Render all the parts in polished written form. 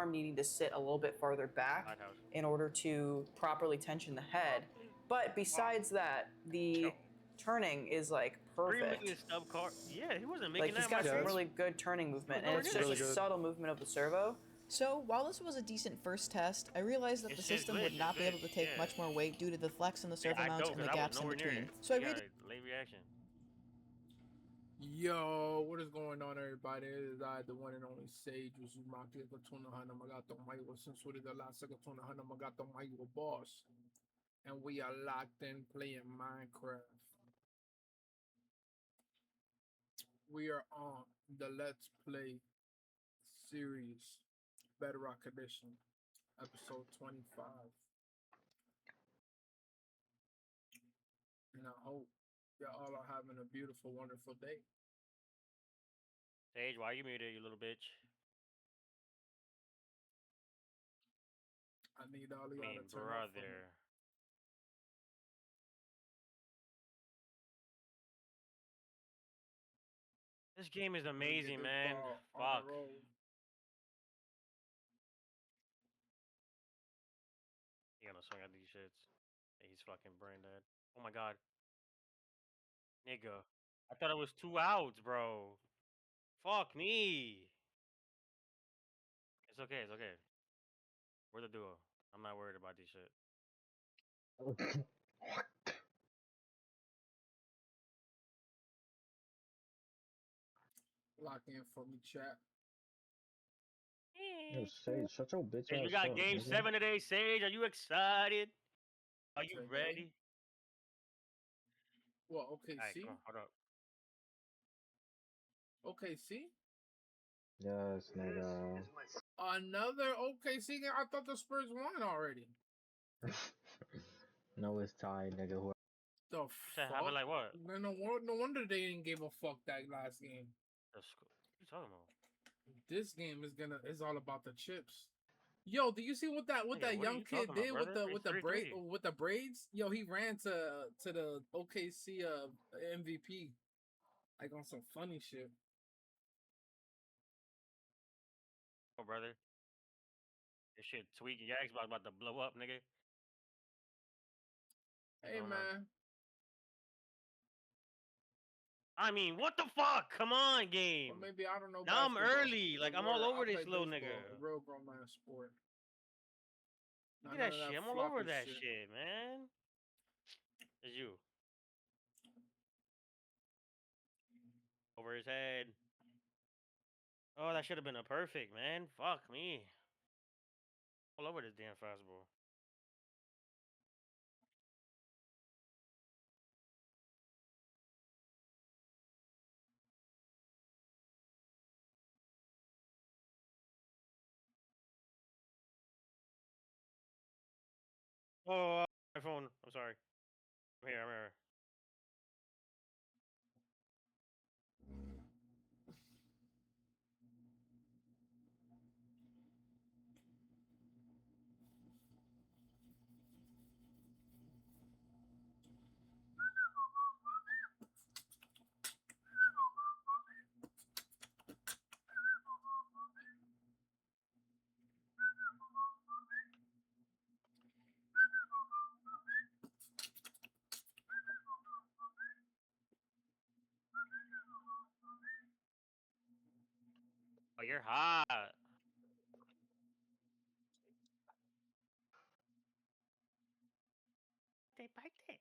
arm needing to sit a little bit farther back Lighthouse. in order to properly tension the head. But besides that, the turning is like 3 perfect. million stub car. Yeah, he wasn't making Like he's that got much. some really good turning movement, and Really it's good. just Really a good. subtle movement of the servo. So while this was a decent first test, I realized that It's the just system glitch, would not it's be able to glitch, take yeah. much more weight due to the flex in the servo I mounts don't, and the because I was gaps in nowhere near between. it. So I You got really a late reaction. Yo, what is going on, everybody? It is I, the one and only Sage Uzumaki Gatuna Hana Magato Maiwa Sensory the last Gatuna Hana Magato Maiwa boss. And we are locked in playing Minecraft. We are on the Let's Play series Bedrock Edition, episode 25. And I hope y'all are having a beautiful, wonderful day. Sage, why you muted, you little bitch? I need all of I y'all mean, to turn up for me. brother. This game is Let me get amazing, this man. ball on Fuck. the road. He gonna swing at these shits. He's fucking brain dead. Oh my god. Nigga. I thought it was 2 outs, bro. Fuck me. It's okay, it's okay. We're the duo. I'm not worried about this shit. Lock in for me, chat. Yo, Sage, shut your bitch Sage, we ass got up, game nigga. 7 today, Sage. Are you excited? Are you Today? ready? Well, okay, Alright, see? come on, hold up. Okay, see? Yes, nigga. Another OKC game. I thought the Spurs won already. No, it's tied, nigga. The Said, have it fuck? like what? No wonder they didn't give a fuck that last game. What you talking about? This game is all about the chips. Yo, do you see what that Nigga, what are young you kid talking did about, with brother? It's 3-3. the braids? Yo, he ran to the OKC MVP like on some funny shit. Oh, brother. This shit tweaking. Your Xbox about to blow up, nigga. What's Hey going on? man, I mean, what the fuck? Come on, game. well, maybe I don't know. Now I'm basketball. early. Like, But I'm all word, over I this play little baseball, nigga. a real grown man sport. Look Not at that none of shit. I'm all floppy over that shit, man. It's you. Over his head. Oh, that should have been a perfect, man. Fuck me. All over this damn fastball. Oh, my phone. I'm sorry. I'm here. I'm here. Oh, you're hot. They biked it.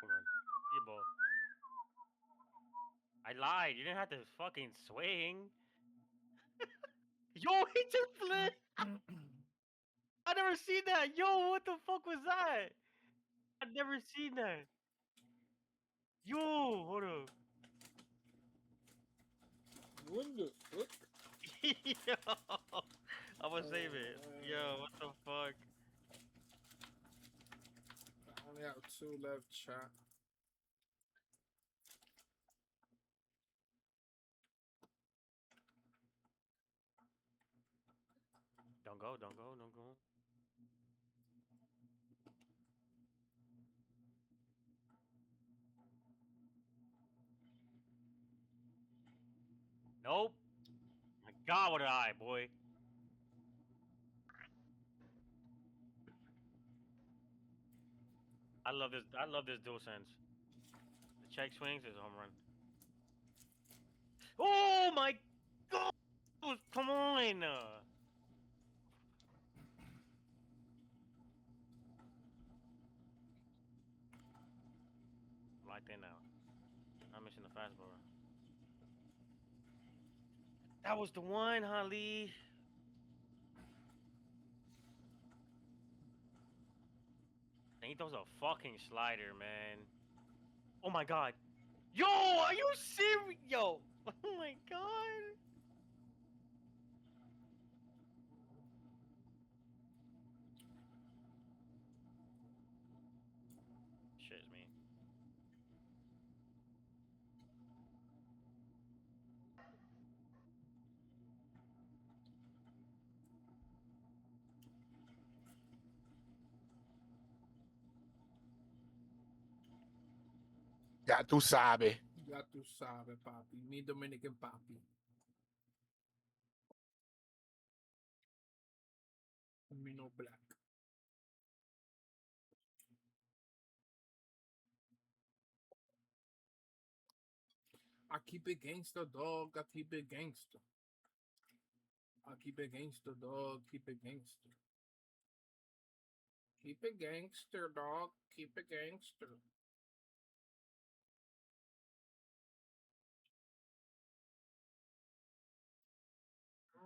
Hold on. See ball. I lied. You didn't have to fucking swing. Yo, he just flipped. I never seen that. Yo, what the fuck was that? I never seen that. Yo, hold up. What the fuck? Yo, I'm gonna save it. man. Yo, what the fuck? I only have 2 left, chat. Don't go, don't go, don't go. Nope. God, what an eye, boy. I love this. I love this dual sense. The check swings is a home run. Oh my God! Come on. Locked in now. I'm missing the fastball. That was the one, huh, Lee? And he throws a fucking slider, man. Oh my God. Yo, are you serious? Yo. Oh my God. Shit's me. Ya tú sabes. Ya tú sabes, papi. Mi Dominican papi. Me no black. I keep it gangster, dog. I keep it gangster. I keep it gangster, dog. Keep it gangster. Keep it gangster, dog. Keep it gangster.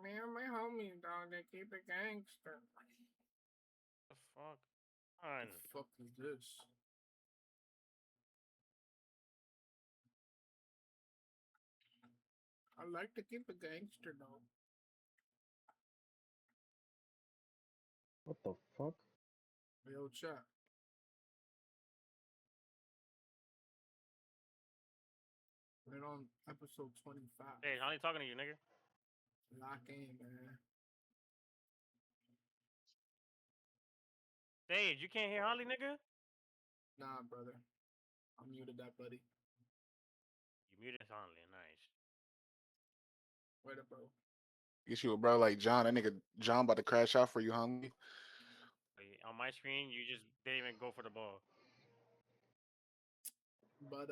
Me and my homies, dog, they keep it gangster. The fuck? On. The fuck is this? I like to keep it gangster, dog. What the fuck? Yo, chat. We're on episode 25. Hey, how you talking to you, nigga? Lock in, man. Sage, you can't hear Holly, nigga? Nah, brother. I muted that, buddy. You muted Holly, nice. Wait up, bro. Get you a bro like John. That nigga John about to crash out for you, homie. Wait, on my screen, you just didn't even go for the ball. But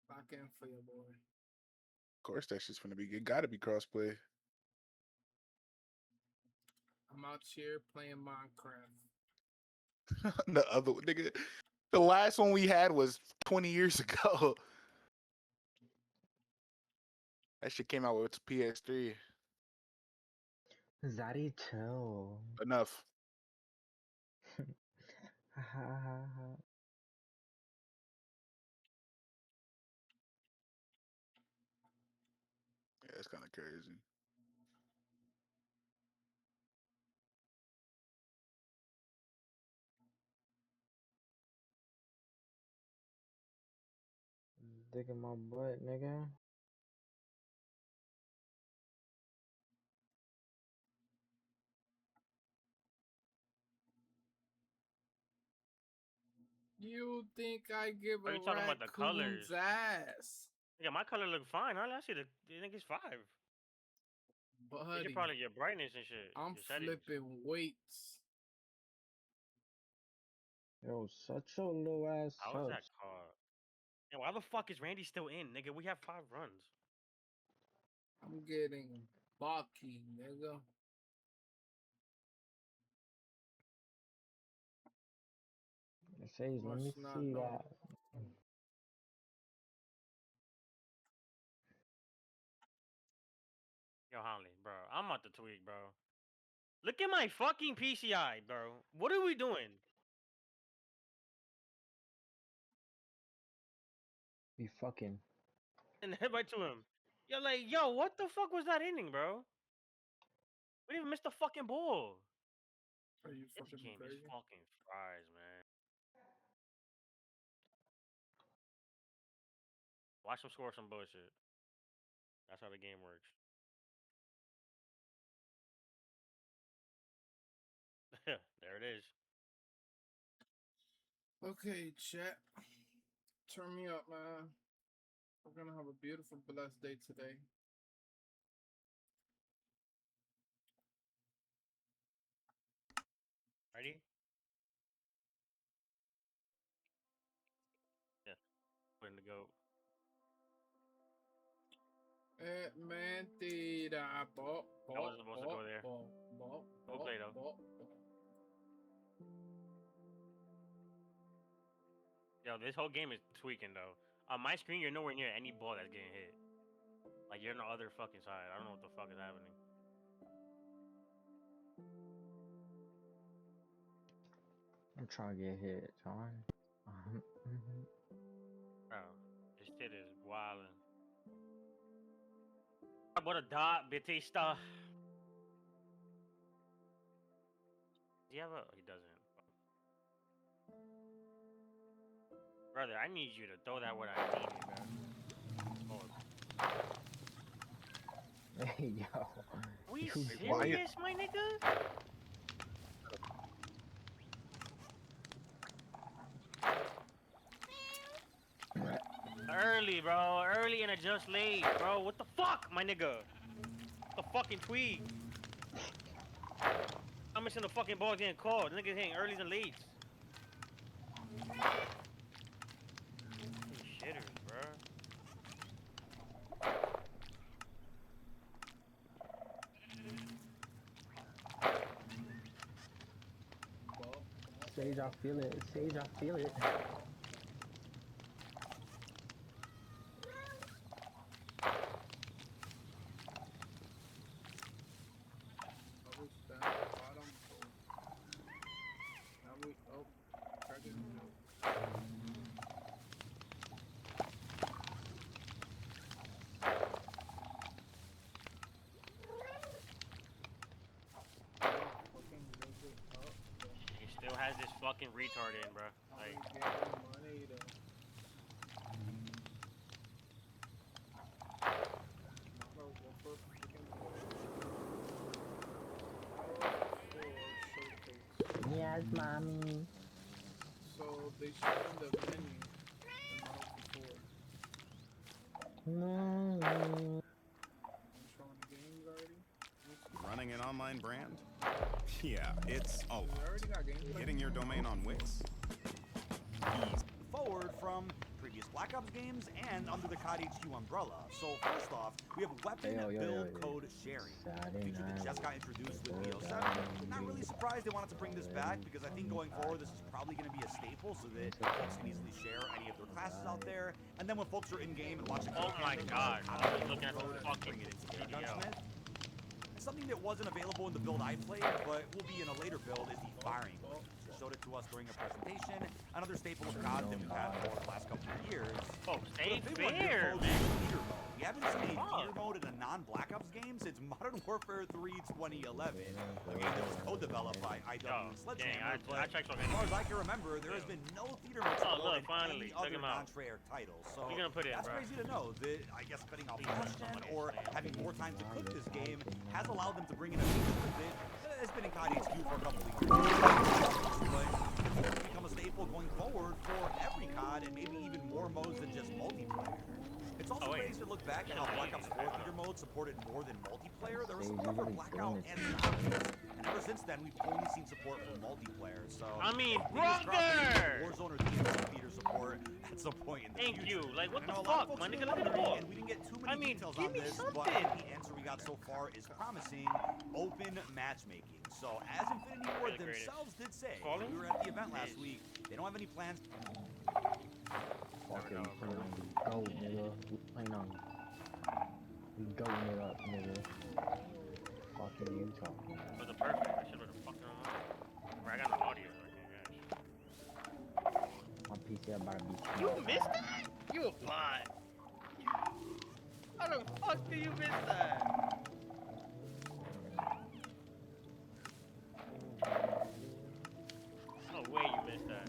lock in for your boy. Of course, that shit's gonna be good. Gotta be crossplay. I'm out here playing Minecraft. The other nigga, the last one we had was 20 years ago. That shit came out with PS3. Zaddy, chill. Enough. Ha ha ha ha. Yeah, it's kind of crazy. Digging my butt, nigga. You think I give Are a you talking about the raccoon's colors? ass? Yeah, my color look fine. Huh? I see the nigga's 5. It's Buddy, probably your brightness and shit. I'm your settings. flipping weights. Yo, such a low ass How is that subs. called? And why the fuck is Randy still in, nigga? We have 5 runs. I'm getting bulky, nigga. Sage, let me Must not see know. that. Yo, Holly, bro. I'm about to tweak, bro. Look at my fucking PCI, bro. What are we doing? We fucking. And head right to him. Yo, like, yo, what the fuck was that inning, bro? We didn't even miss the fucking ball. Are you This fucking game is crazy? fucking fries, man. Watch them score some bullshit. That's how the game works. There it is. Okay, chat. Turn me up, man. We're gonna have a beautiful, blessed day today. Ready? Yeah. Putting the goat. Mentira. I wasn't supposed to go there. Go play, though. Yo, this whole game is tweaking though. On my screen, you're nowhere near any ball that's getting hit. Like you're on the other fucking side. I don't know what the fuck is happening. I'm trying to get hit, John. Bro, this shit is wildin'. What a dot, Batista. Does he have a? He doesn't. Brother, I need you to throw that where I need it, bro. Oh. Hey, yo. We You serious, my nigga? Early, bro. Early and adjust late, bro. What the fuck, my nigga? The fucking tweak. I'm missing the fucking ball getting called. The niggas hitting earlys and lates. These shitters, bro. Sage, I feel it. Sage, I feel it. He still has this fucking retard in, bro. Like, Yes, mommy. So they should in the menu. No. Showing the games already. Running an online brand? Yeah, it's a lot. We already got gameplay. Getting your domain on Wix? Easy. Forward from previous Black Ops games and under the COD HQ umbrella. So first off, we have weapon build code sharing. A feature that just got introduced with BO7. Not really surprised they wanted to bring this back because I think going forward this is probably going to be a staple so that folks can easily share any of their classes out there. And then when folks are in game and watching, oh my god, I was looking at the fucking bring it into their video. gunsmith. Something that wasn't available in the build I played, but will be in a later build, is the firing range. They showed it to us during a presentation. Another staple of COD that we've had for the last couple of years. Oh, stay But a big one here, fair, folks, man. is theater mode. We haven't seen a theater mode in a non-Black Ops game since Modern Warfare 3 2011. A game that was co-developed by IW Oh, and Sledgehammer, dang, but I checked as far as I can remember, there has been no theater mode Oh, look, in finally, any check other him out. non-Treyarch title. So You're gonna put it in, that's bro. crazy to know that, I guess, cutting off last gen or having more time to cook this game has allowed them to bring in a feature that has been in COD HQ for a couple of years. But it's become a staple going forward for every COD and maybe even more modes than just multiplayer. It's also crazy to look back at how Black Ops 4 theater mode supported more than multiplayer. There was support for Blackout and Zombies, and ever since then we've only seen support for multiplayer. So I mean, fingers crossed brother! Warzone or DMC theater support at some point in the Thank future. you. Like, what I the know a lot of fuck, folks my have nigga? been Look at the wondering, ball. and we didn't get too I many mean, details give on me this, but something. I think the answer we got so far is promising: open matchmaking. So as Infinity Ward Really creative. themselves did say, Falling? we were at the event last week. They don't have any plans. Fuck it, we playing on the goat, nigga. We playing on. We goating it up, nigga. Fucking you talking about. Was it perfect? I should have been fucking on. Bro, I got no audio right here, guys. My PC about to be. You missed that? You a bot. How the fuck do you miss that? No way you missed that.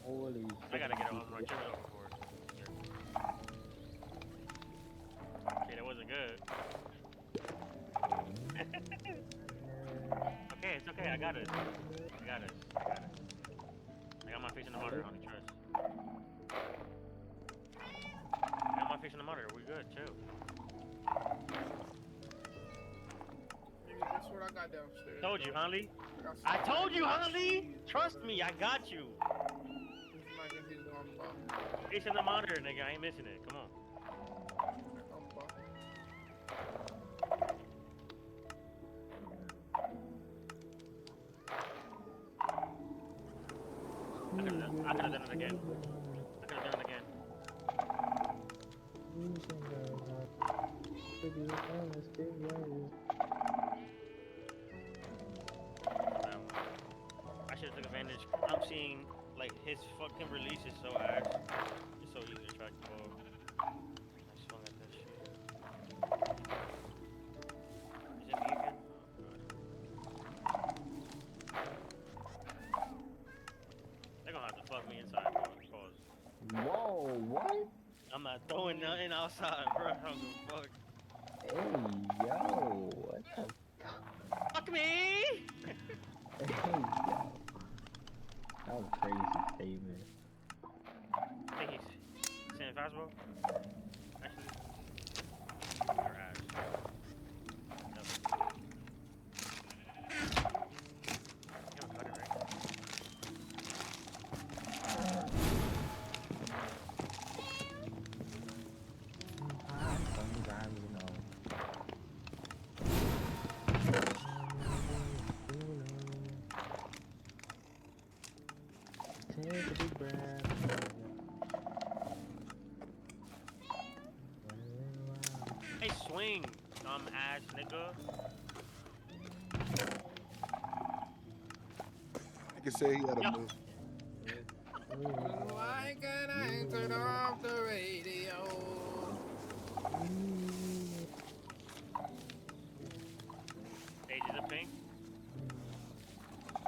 Holy. I gotta get a home run. Check it out before. Okay, that wasn't good. Okay, it's okay. I got it. I got it. I got it. I got my face in the monitor, honey. Trust. I got my face in the water. We good, chill. Nigga, that's what I got downstairs. Told you, bro. Hanley. got I some told you, cheese, Hanley. Trust brother. me, I got you. This man he's on buck. It's in the monitor, nigga. I ain't missing it. Come on. On buck. I could have done it again. I could have done it again. I should have took advantage. I'm seeing like his fucking release is so ass. It's so easy to track the ball. I swung at that shit. Is it me again? Oh, God. They're gonna have to fuck me inside, bro. Pause. Whoa, what? I'm not throwing nothing outside, bro. I don't give a fuck. Hey, yo, what the Fuck me! Hey, yo. That was a crazy statement. I think he's saying fastball. Actually, your ass. Yep. You don't cut it, right? Sometimes, you know. Take a deep breath. Hey, swing, dumb ass nigga. Nigga say he had a Yo. move. Why can't I turn off the radio? Stage is a pink.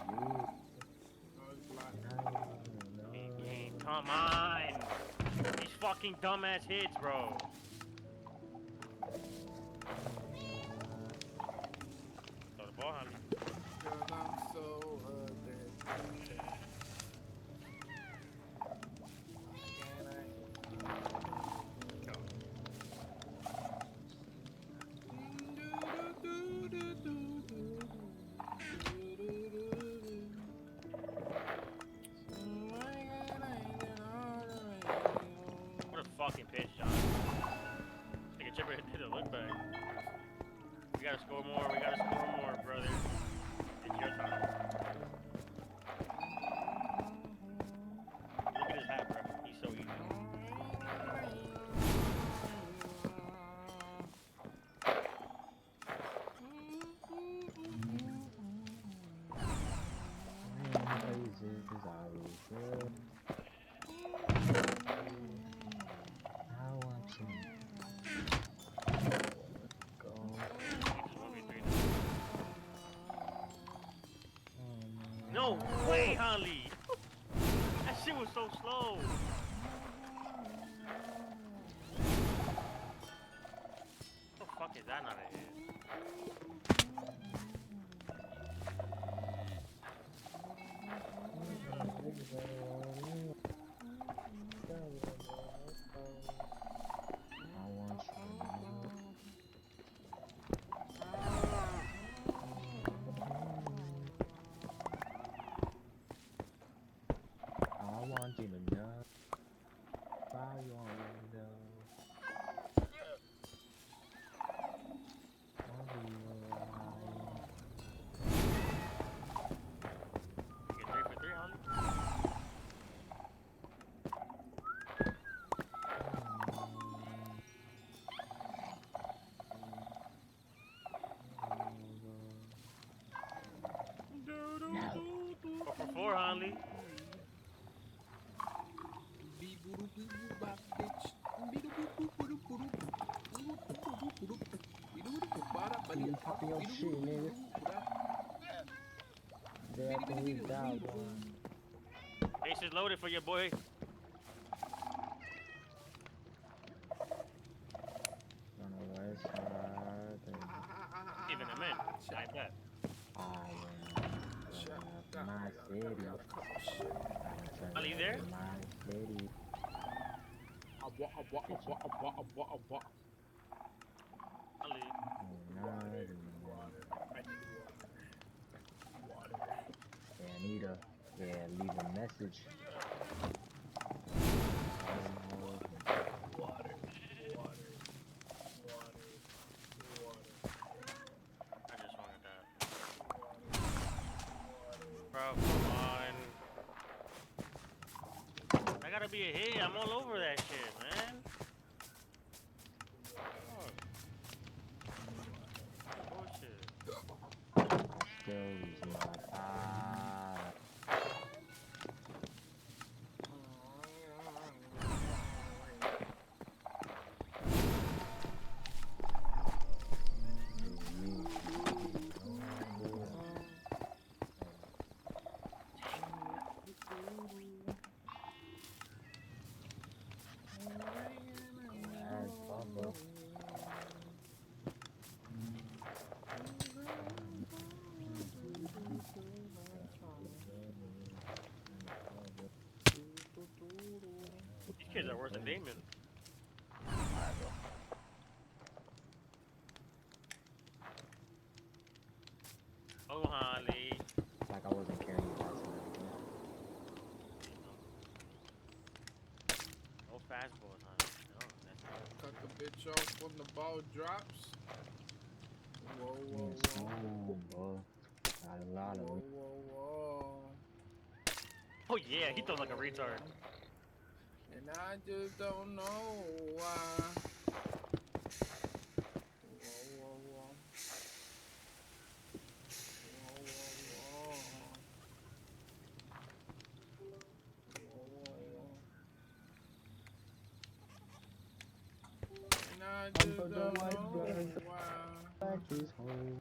Oh, it's black. Come on. These fucking dumbass hits, bro. Throw the ball, honey. 'Cause I'm so addicted. What a fucking pitch, John. Nigga Chipper hit a look back. We gotta score more, brother. It's your time. Look at his hat, bro. He's so easy. No way, Holly! That shit was so slow. What the fuck is that not a hit? I want you to know. Why you want to know? You get 3 for 3, Holly? Four for 4, Holly. You popping your shit, nigga. They have to leave that one. Bases loaded for your boy. On the west side. Even a minute. I bet. My city. Holly, you there? My city. Ali. Yeah, leave a message. I just wanted that. Bro, come on. I gotta be a hit. I'm all over that shit, man. Bullshit. Still losing my These kids are worse than Damon. Oh, Holly. like I wasn't carrying that tonight. No fastballs, Holly. No, that's Cut the bitch off when the ball drops. Whoa, whoa, Yes, whoa. boy. Got a lot of Whoa, it. whoa, whoa. Oh yeah, he throws like a retard. And I just don't know why. Whoa, whoa, whoa. Whoa, whoa, whoa. Whoa, whoa, whoa. And I just don't know why. Back is home.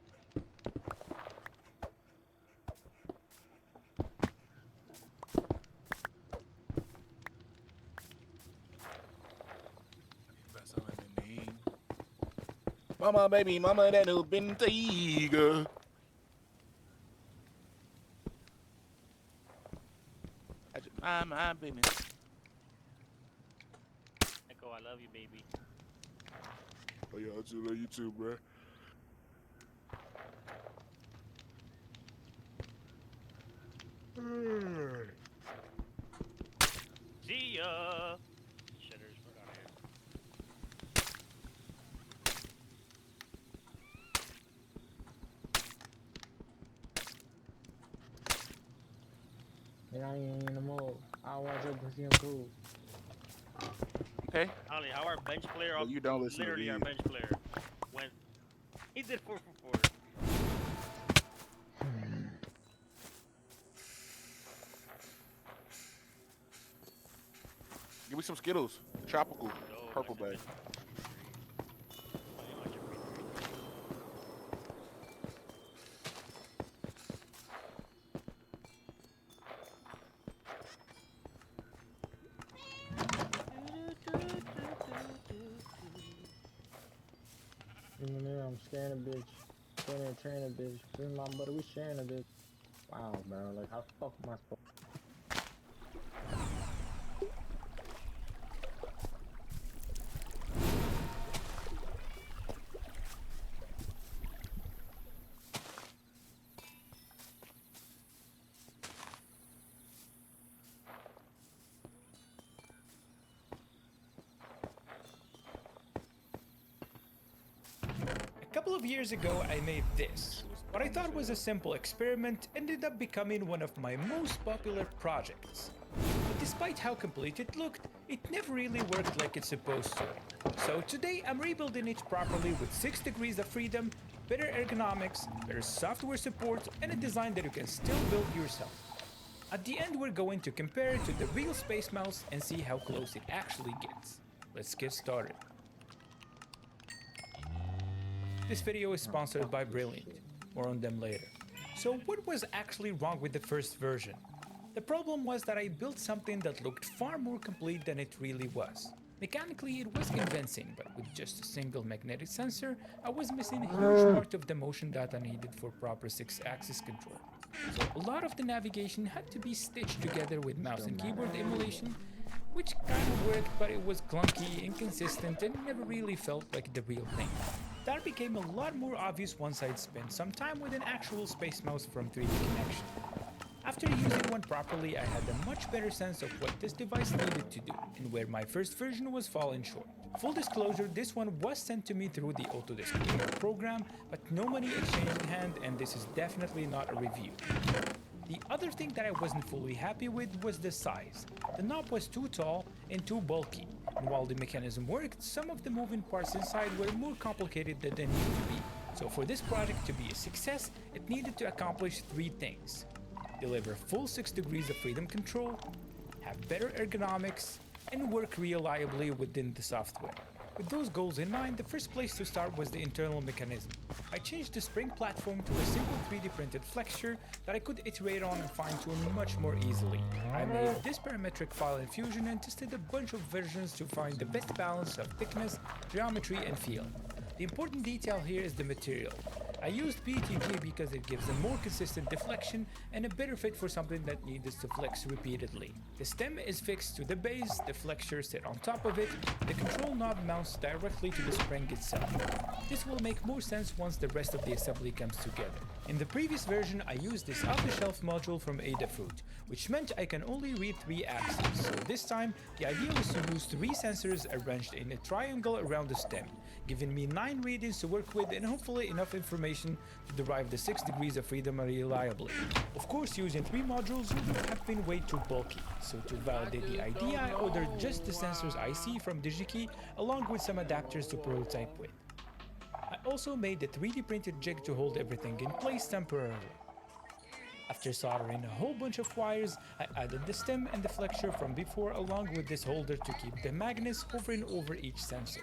Mama, baby, mama, that new Bentayga. My baby. Echo, I love you, baby. Oh yeah, I just love you too, bro. See ya. Shitters, we're out here. And I ain't in the mode. I watch your pussy, I'm cool. Okay. Holly, how our bench player, Well, you don't listen to literally our these. bench player, went. He did 4 for 4. Give me some Skittles. Tropical. No, Purple I said bag. I'm scaring a bitch. Scaring a train a bitch. Me and my buddy, we sharing a bitch. Wow, bro. Like, how the fuck am I supposed A couple of years ago, I made this. What I thought was a simple experiment ended up becoming one of my most popular projects. But despite how complete it looked, it never really worked like it's supposed to. So today I'm rebuilding it properly with 6 degrees of freedom, better ergonomics, better software support, and a design that you can still build yourself. At the end, we're going to compare it to the real Space Mouse and see how close it actually gets. Let's get started. This video is sponsored by Brilliant. More on them later. So what was actually wrong with the first version? The problem was that I built something that looked far more complete than it really was. Mechanically, it was convincing, but with just a single magnetic sensor, I was missing a huge part of the motion data needed for proper 6-axis control. So a lot of the navigation had to be stitched together with mouse and keyboard emulation, which kind of worked, but it was clunky, inconsistent, and never really felt like the real thing. That became a lot more obvious once I'd spent some time with an actual Space Mouse from 3D Connection. After using one properly, I had a much better sense of what this device needed to do, and where my first version was falling short. Full disclosure, this one was sent to me through the Autodesk Creator program, but no money exchanged in hand, and this is definitely not a review. The other thing that I wasn't fully happy with was the size. The knob was too tall and too bulky, and while the mechanism worked, some of the moving parts inside were more complicated than they needed to be. So for this project to be a success, it needed to accomplish 3 things. Deliver full 6 degrees of freedom control, have better ergonomics, and work reliably within the software. With those goals in mind, the first place to start was the internal mechanism. I changed the spring platform to a simple 3D printed flexure that I could iterate on and fine-tune much more easily. I made this parametric file in Fusion and tested a bunch of versions to find the best balance of thickness, geometry, and feel. The important detail here is the material. I used PETG because it gives a more consistent deflection and a better fit for something that needs to flex repeatedly. The stem is fixed to the base, the flexure sits on top of it, the control knob mounts directly to the spring itself. This will make more sense once the rest of the assembly comes together. In the previous version, I used this off-the-shelf module from Adafruit, which meant I can only read 3 axes. So this time, the idea was to use 3 sensors arranged in a triangle around the stem, giving me 9 readings to work with and hopefully enough information to derive the 6 degrees of freedom reliably. Of course, using 3 modules would have been way too bulky, so to validate the idea, I ordered just the sensors IC from DigiKey along with some adapters to prototype with. I also made the 3D printed jig to hold everything in place temporarily. After soldering a whole bunch of wires, I added the stem and the flexure from before along with this holder to keep the magnets hovering over each sensor.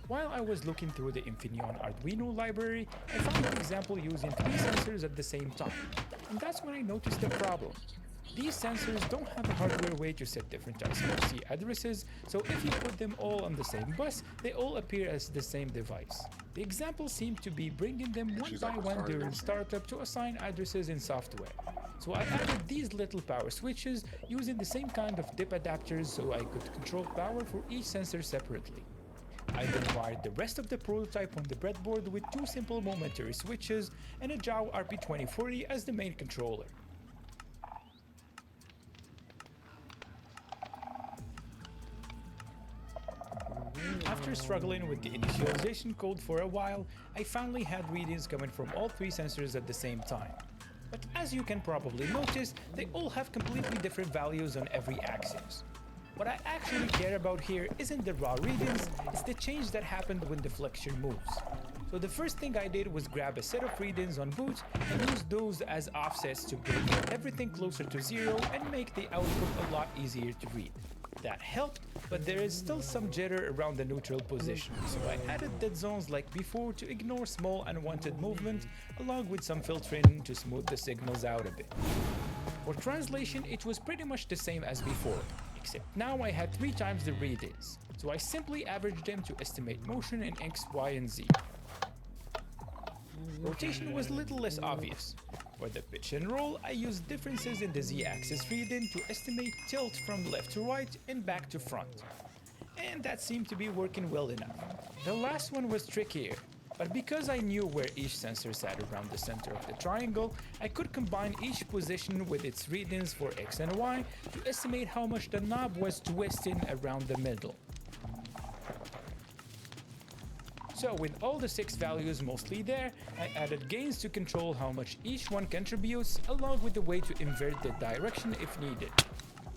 While I was looking through the Infineon Arduino library, I found an example using 3 sensors at the same time, and that's when I noticed the problem. These sensors don't have a hardware way to set different I2C addresses, so if you put them all on the same bus, they all appear as the same device. The example seemed to be bringing them one by one during startup to assign addresses in software. So I added these little power switches using the same kind of dip adapters so I could control power for each sensor separately. I then wired the rest of the prototype on the breadboard with 2 simple momentary switches and a JAW RP2040 as the main controller. After struggling with the initialization code for a while, I finally had readings coming from all 3 sensors at the same time. But as you can probably notice, they all have completely different values on every axis. What I actually care about here isn't the raw readings, it's the change that happened when the flexure moves. So the first thing I did was grab a set of readings on boot and use those as offsets to bring everything closer to 0 and make the output a lot easier to read. That helped, but there is still some jitter around the neutral position, so I added dead zones like before to ignore small unwanted movement, along with some filtering to smooth the signals out a bit. For translation, it was pretty much the same as before, except now I had 3 times the readings, so I simply averaged them to estimate motion in X, Y, and Z. Rotation was a little less obvious. For the pitch and roll, I used differences in the Z-axis reading to estimate tilt from left to right and back to front. And that seemed to be working well enough. The last one was trickier, but because I knew where each sensor sat around the center of the triangle, I could combine each position with its readings for X and Y to estimate how much the knob was twisting around the middle. So with all the 6 values mostly there, I added gains to control how much each one contributes, along with the way to invert the direction if needed.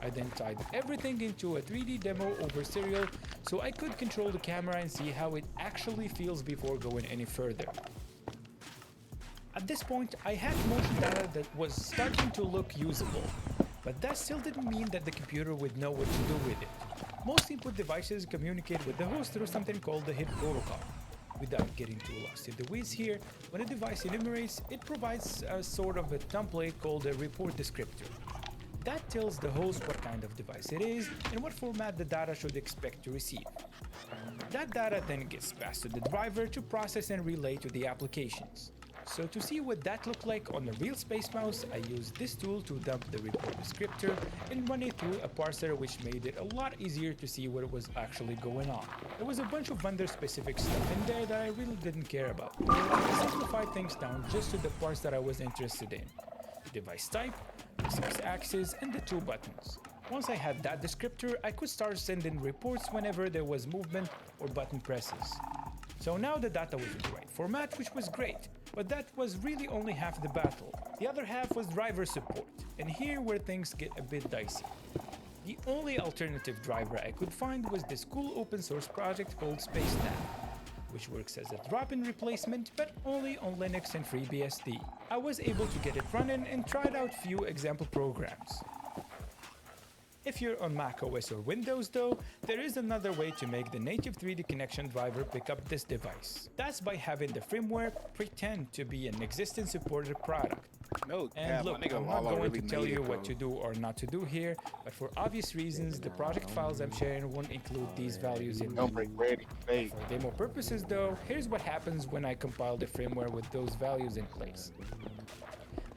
I then tied everything into a 3D demo over serial so I could control the camera and see how it actually feels before going any further. At this point, I had motion data that was starting to look usable, but that still didn't mean that the computer would know what to do with it. Most input devices communicate with the host through something called the HIT protocol. Without getting too lost in the weeds here, when a device enumerates, it provides a sort of a template called a report descriptor. That tells the host what kind of device it is and what format the data should expect to receive. That data then gets passed to the driver to process and relay to the applications. So to see what that looked like on a real Space Mouse, I used this tool to dump the report descriptor and run it through a parser, which made it a lot easier to see what was actually going on. There was a bunch of vendor-specific stuff in there that I really didn't care about. I simplified things down just to the parts that I was interested in: the device type, the 6-axis, and the 2 buttons. Once I had that descriptor, I could start sending reports whenever there was movement or button presses. So now the data was in the right format, which was great, but that was really only half the battle. The other half was driver support, and here where things get a bit dicey. The only alternative driver I could find was this cool open source project called SpaceNav, which works as a drop-in replacement but only on Linux and FreeBSD. I was able to get it running and tried out few example programs. If you're on Mac OS or Windows though, there is another way to make the native 3D connection driver pick up this device. That's by having the firmware pretend to be an existing supported product. No, And look, I'm not going to tell you what to do or not to do here, but for obvious reasons, the project files I'm sharing won't include these values in Don't break ready. Hey. For demo purposes though, here's what happens when I compile the firmware with those values in place.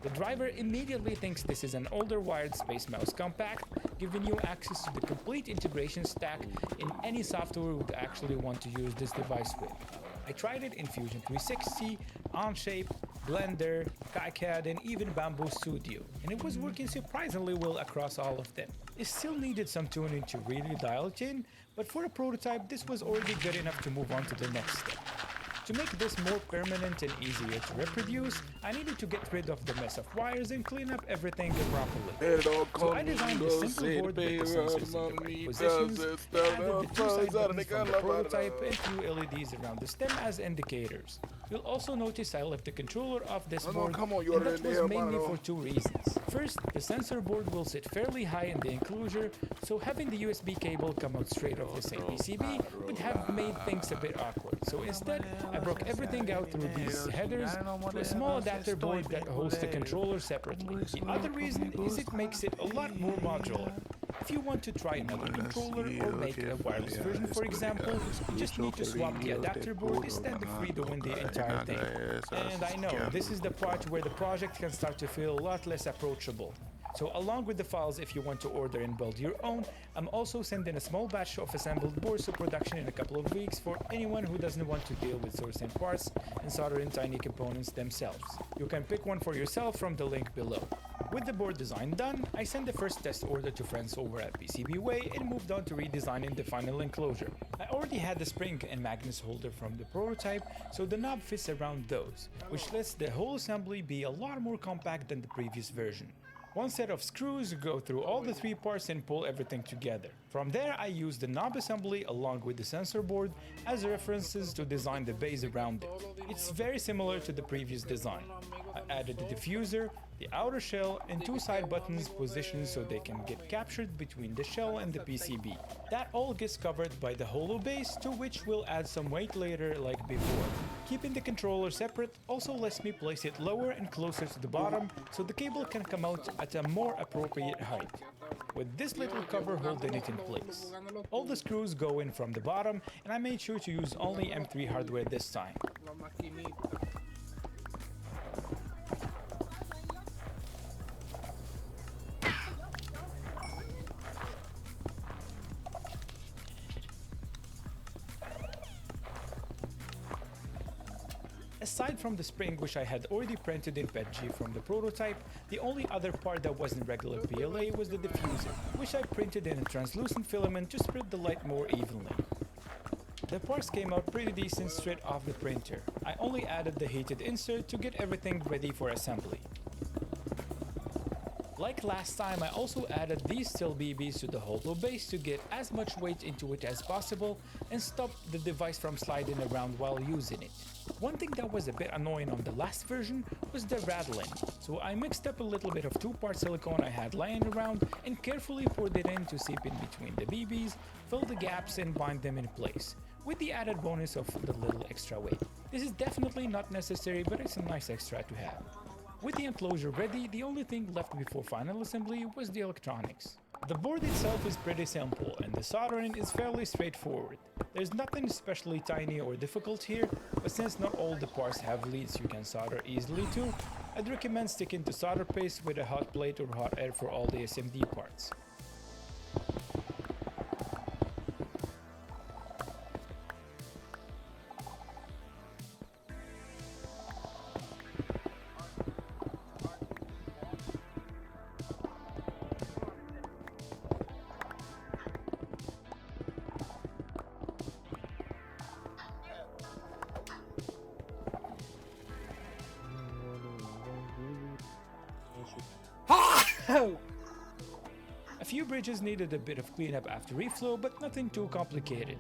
The driver immediately thinks this is an older wired Space Mouse compact, giving you access to the complete integration stack in any software you would actually want to use this device with. I tried it in Fusion 360, Onshape, Blender, KiCad, and even Bamboo Studio, and it was working surprisingly well across all of them. It still needed some tuning to really dial it in, but for a prototype this was already good enough to move on to the next step. To make this more permanent and easier to reproduce, I needed to get rid of the mess of wires and clean up everything properly. So I designed the simple board with the sensors in the right positions, added the 2 side buttons from the prototype and 2 LEDs around the stem as indicators. You'll also notice I left the controller off this board, and that was mainly for 2 reasons. First, the sensor board will sit fairly high in the enclosure, so having the USB cable come out straight off the same PCB would have made things a bit awkward. So instead, I broke everything out through these headers to a small adapter board that holds the controller separately. The other reason is it makes it a lot more modular. If you want to try another controller or make a wireless version, for example, you just need to swap the adapter board instead of redoing the entire thing. And I know, this is the part where the project can start to feel a lot less approachable. So along with the files, if you want to order and build your own, I'm also sending a small batch of assembled boards to production in a couple of weeks for anyone who doesn't want to deal with sourcing parts and soldering tiny components themselves. You can pick one for yourself from the link below. With the board design done, I sent the first test order to friends over at PCBWay and moved on to redesigning the final enclosure. I already had the spring and magnets holder from the prototype, so the knob fits around those, which lets the whole assembly be a lot more compact than the previous version. One set of screws go through all the 3 parts and pull everything together. From there I used the knob assembly along with the sensor board as references to design the base around it. It's very similar to the previous design. I added the diffuser, the outer shell, and 2 side buttons positioned so they can get captured between the shell and the PCB. That all gets covered by the hollow base, to which we'll add some weight later like before. Keeping the controller separate also lets me place it lower and closer to the bottom so the cable can come out at a more appropriate height, with this little cover holding it in place. All the screws go in from the bottom, and I made sure to use only M3 hardware this time. Aside from the spring, which I had already printed in PETG from the prototype, the only other part that wasn't regular PLA was the diffuser, which I printed in a translucent filament to spread the light more evenly. The parts came out pretty decent straight off the printer. I only added the heated insert to get everything ready for assembly. Like last time, I also added these steel BBs to the hollow base to get as much weight into it as possible and stop the device from sliding around while using it. One thing that was a bit annoying on the last version was the rattling, so I mixed up a little bit of 2-part silicone I had lying around and carefully poured it in to seep in between the BBs, fill the gaps and bind them in place, with the added bonus of the little extra weight. This is definitely not necessary, but it's a nice extra to have. With the enclosure ready, the only thing left before final assembly was the electronics. The board itself is pretty simple and the soldering is fairly straightforward. There's nothing especially tiny or difficult here, but since not all the parts have leads you can solder easily to, I'd recommend sticking to solder paste with a hot plate or hot air for all the SMD parts. A few bridges needed a bit of cleanup after reflow, but nothing too complicated.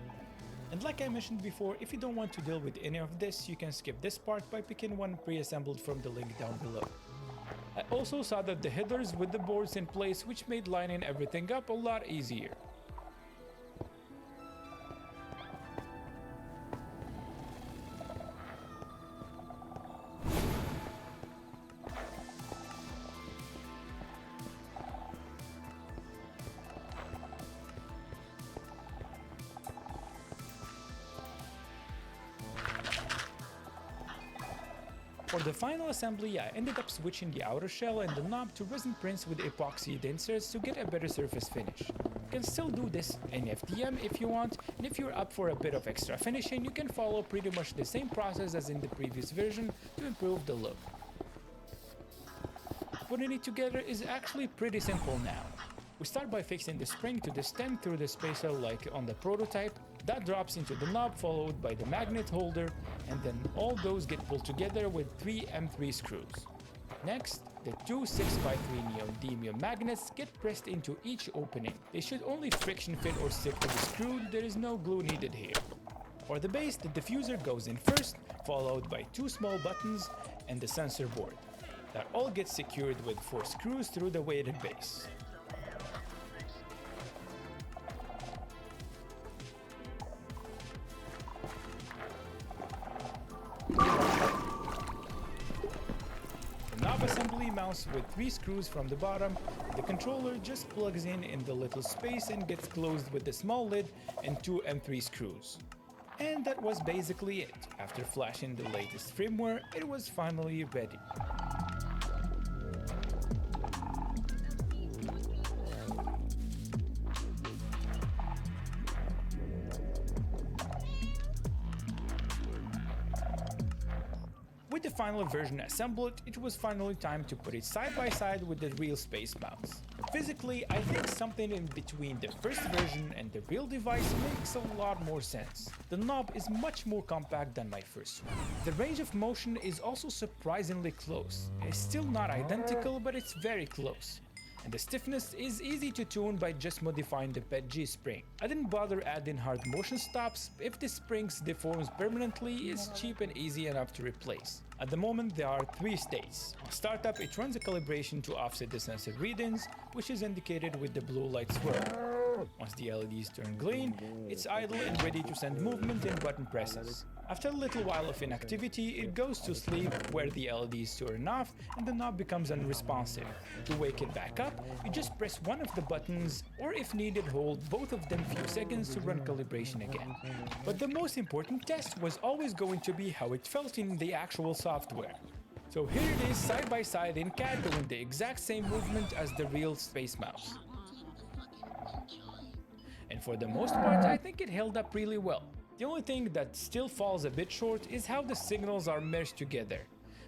And like I mentioned before, if you don't want to deal with any of this, you can skip this part by picking one pre-assembled from the link down below. I also soldered the headers with the boards in place, which made lining everything up a lot easier. For the final assembly, I ended up switching the outer shell and the knob to resin prints with epoxy inserts to get a better surface finish. You can still do this in FDM if you want, and if you're up for a bit of extra finishing, you can follow pretty much the same process as in the previous version to improve the look. Putting it together is actually pretty simple now. We start by fixing the spring to the stem through the spacer like on the prototype. That drops into the knob, followed by the magnet holder, and then all those get pulled together with 3 M3 screws. Next, the two 6x3 neodymium magnets get pressed into each opening. They should only friction fit or stick to the screw, there is no glue needed here. For the base, the diffuser goes in first, followed by 2 small buttons and the sensor board. That all gets secured with 4 screws through the weighted base. The knob assembly mounts with 3 screws from the bottom. The controller just plugs in the little space and gets closed with the small lid and 2 M3 screws. And that was basically it. After flashing the latest firmware, it was finally ready. With the final version assembled, it was finally time to put it side by side with the real space mounts. Physically, I think something in between the first version and the real device makes a lot more sense. The knob is much more compact than my first one. The range of motion is also surprisingly close. It's still not identical, but it's very close. And the stiffness is easy to tune by just modifying the PEG spring. I didn't bother adding hard motion stops. If the springs deforms permanently, it's cheap and easy enough to replace. At the moment there are 3 states. On startup, it runs a calibration to offset the sensor readings, which is indicated with the blue light swirl. Once the LEDs turn green, it's idle and ready to send movement and button presses. After a little while of inactivity, it goes to sleep where the LEDs turn off and the knob becomes unresponsive. To wake it back up, you just press one of the buttons, or if needed, hold both of them a few seconds to run calibration again. But the most important test was always going to be how it felt in the actual software. So here it is side by side in CAD doing the exact same movement as the real space mouse. And for the most part, I think it held up really well. The only thing that still falls a bit short is how the signals are meshed together.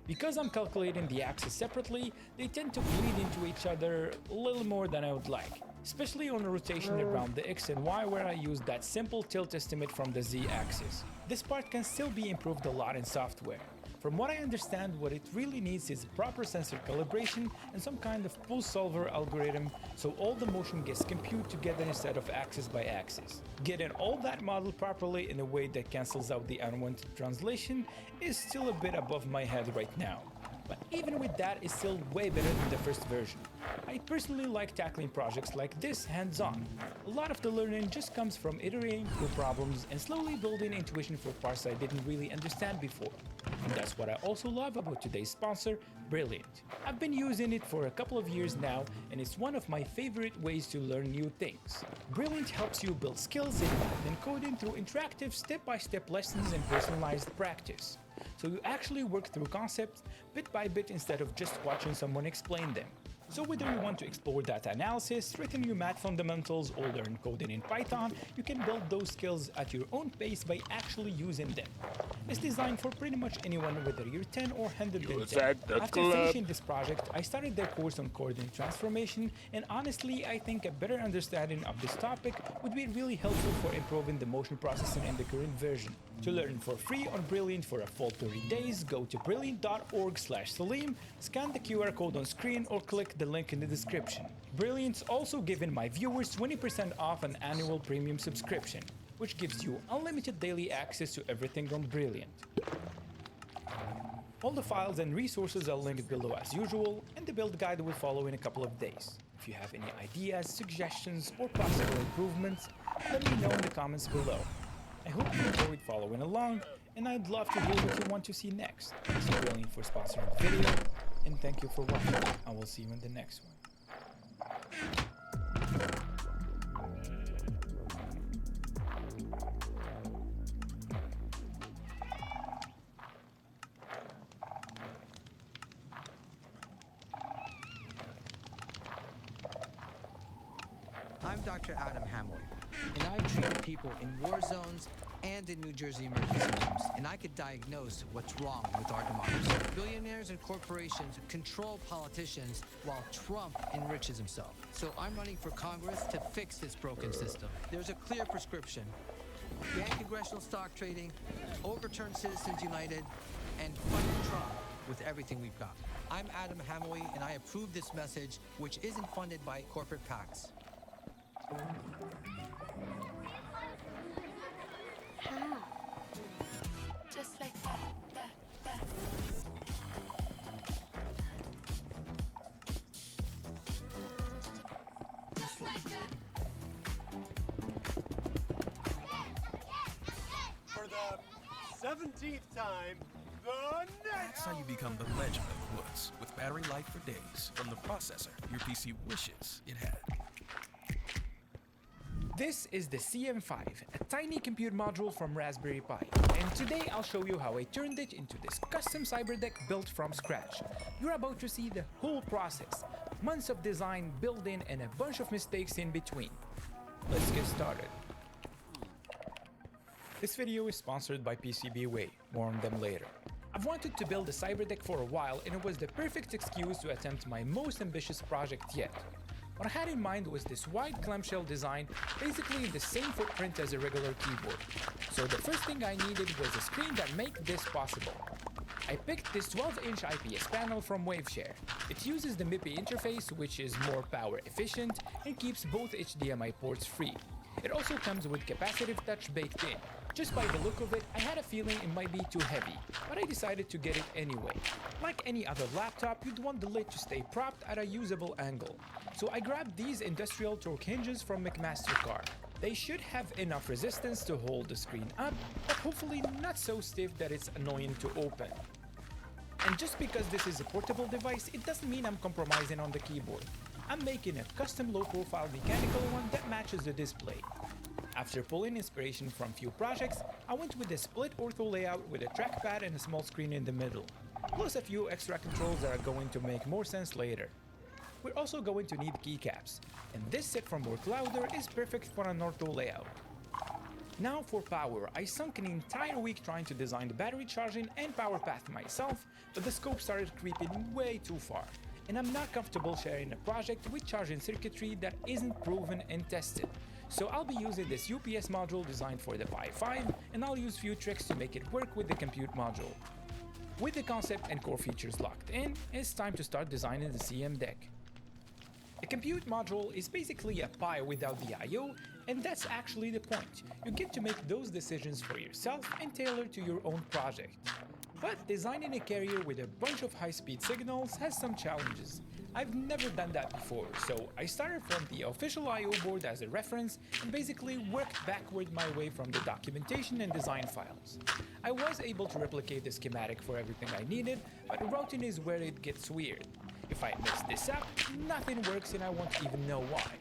Because I'm calculating the axes separately, they tend to bleed into each other a little more than I would like. Especially on the rotation around the X and Y where I use that simple tilt estimate from the Z axis. This part can still be improved a lot in software. From what I understand, what it really needs is proper sensor calibration and some kind of pulse solver algorithm so all the motion gets computed together instead of axis by axis. Getting all that modeled properly in a way that cancels out the unwanted translation is still a bit above my head right now. but even with that, it's still way better than the first version. I personally like tackling projects like this hands-on. A lot of the learning just comes from iterating through problems and slowly building intuition for parts I didn't really understand before. And that's what I also love about today's sponsor, Brilliant. I've been using it for a couple of years now, and it's one of my favorite ways to learn new things. Brilliant helps you build skills in math and coding through interactive step-by-step lessons and personalized practice. So you actually work through concepts bit by bit instead of just watching someone explain them. So whether you want to explore data analysis, strengthen your math fundamentals, or learn coding in Python, you can build those skills at your own pace by actually using them. It's designed for pretty much anyone, whether you're 10 or 110. After finishing this project, I started their course on coordinate transformation, and honestly, I think a better understanding of this topic would be really helpful for improving the motion processing in the current version. To learn for free on Brilliant for a full 30 days, go to brilliant.org/Salim, scan the QR code on screen, or click the link in the description. Brilliant's also giving my viewers 20% off an annual premium subscription, which gives you unlimited daily access to everything on Brilliant. All the files and resources are linked below as usual, and the build guide will follow in a couple of days. If you have any ideas, suggestions, or possible improvements, let me know in the comments below. I hope you enjoyed following along, and I'd love to hear what you want to see next. Thanks to Brilliant for sponsoring the video, and thank you for watching. I will see you in the next one. I'm Dr. Adam Hamlin, and I've treated people in war zones and in New Jersey emergency rooms, and I could diagnose what's wrong with our democracy. Billionaires and corporations control politicians while Trump enriches himself. So I'm running for Congress to fix this broken system. There's a clear prescription: ban congressional stock trading, overturn Citizens United, and fund Trump with everything we've got. I'm Adam Hamway, and I approve this message, which isn't funded by corporate PACs. How? Just like that. Just like that. For the 17th time, the next. That's how you become the legend of Woods, with battery life for days from the processor your PC wishes it had. This is the CM5, a tiny compute module from Raspberry Pi, and today I'll show you how I turned it into this custom cyberdeck built from scratch. You're about to see the whole process, months of design, building, and a bunch of mistakes in between. Let's get started. This video is sponsored by PCBWay, more on them later. I've wanted to build a cyberdeck for a while, and it was the perfect excuse to attempt my most ambitious project yet. What I had in mind was this wide clamshell design, basically in the same footprint as a regular keyboard. So the first thing I needed was a screen that made this possible. I picked this 12-inch IPS panel from Waveshare. It uses the MIPI interface, which is more power efficient and keeps both HDMI ports free. It also comes with capacitive touch baked in. Just by the look of it, I had a feeling it might be too heavy, but I decided to get it anyway. Like any other laptop, you'd want the lid to stay propped at a usable angle. So I grabbed these industrial torque hinges from McMaster-Carr. They should have enough resistance to hold the screen up, but hopefully not so stiff that it's annoying to open. And just because this is a portable device, it doesn't mean I'm compromising on the keyboard. I'm making a custom low-profile mechanical one that matches the display. After pulling inspiration from few projects, I went with a split ortho layout with a trackpad and a small screen in the middle, plus a few extra controls that are going to make more sense later. We're also going to need keycaps, and this set from Work Louder is perfect for an ortho layout. Now for power, I sunk an entire week trying to design the battery charging and power path myself, but the scope started creeping way too far, and I'm not comfortable sharing a project with charging circuitry that isn't proven and tested. So I'll be using this UPS module designed for the Pi 5, and I'll use few tricks to make it work with the compute module. With the concept and core features locked in, it's time to start designing the CM deck. The compute module is basically a Pi without the I/O, and that's actually the point. You get to make those decisions for yourself and tailor to your own project. But designing a carrier with a bunch of high-speed signals has some challenges. I've never done that before, so I started from the official I/O board as a reference and basically worked backward my way from the documentation and design files. I was able to replicate the schematic for everything I needed, but routing is where it gets weird. If I mess this up, nothing works and I won't even know why.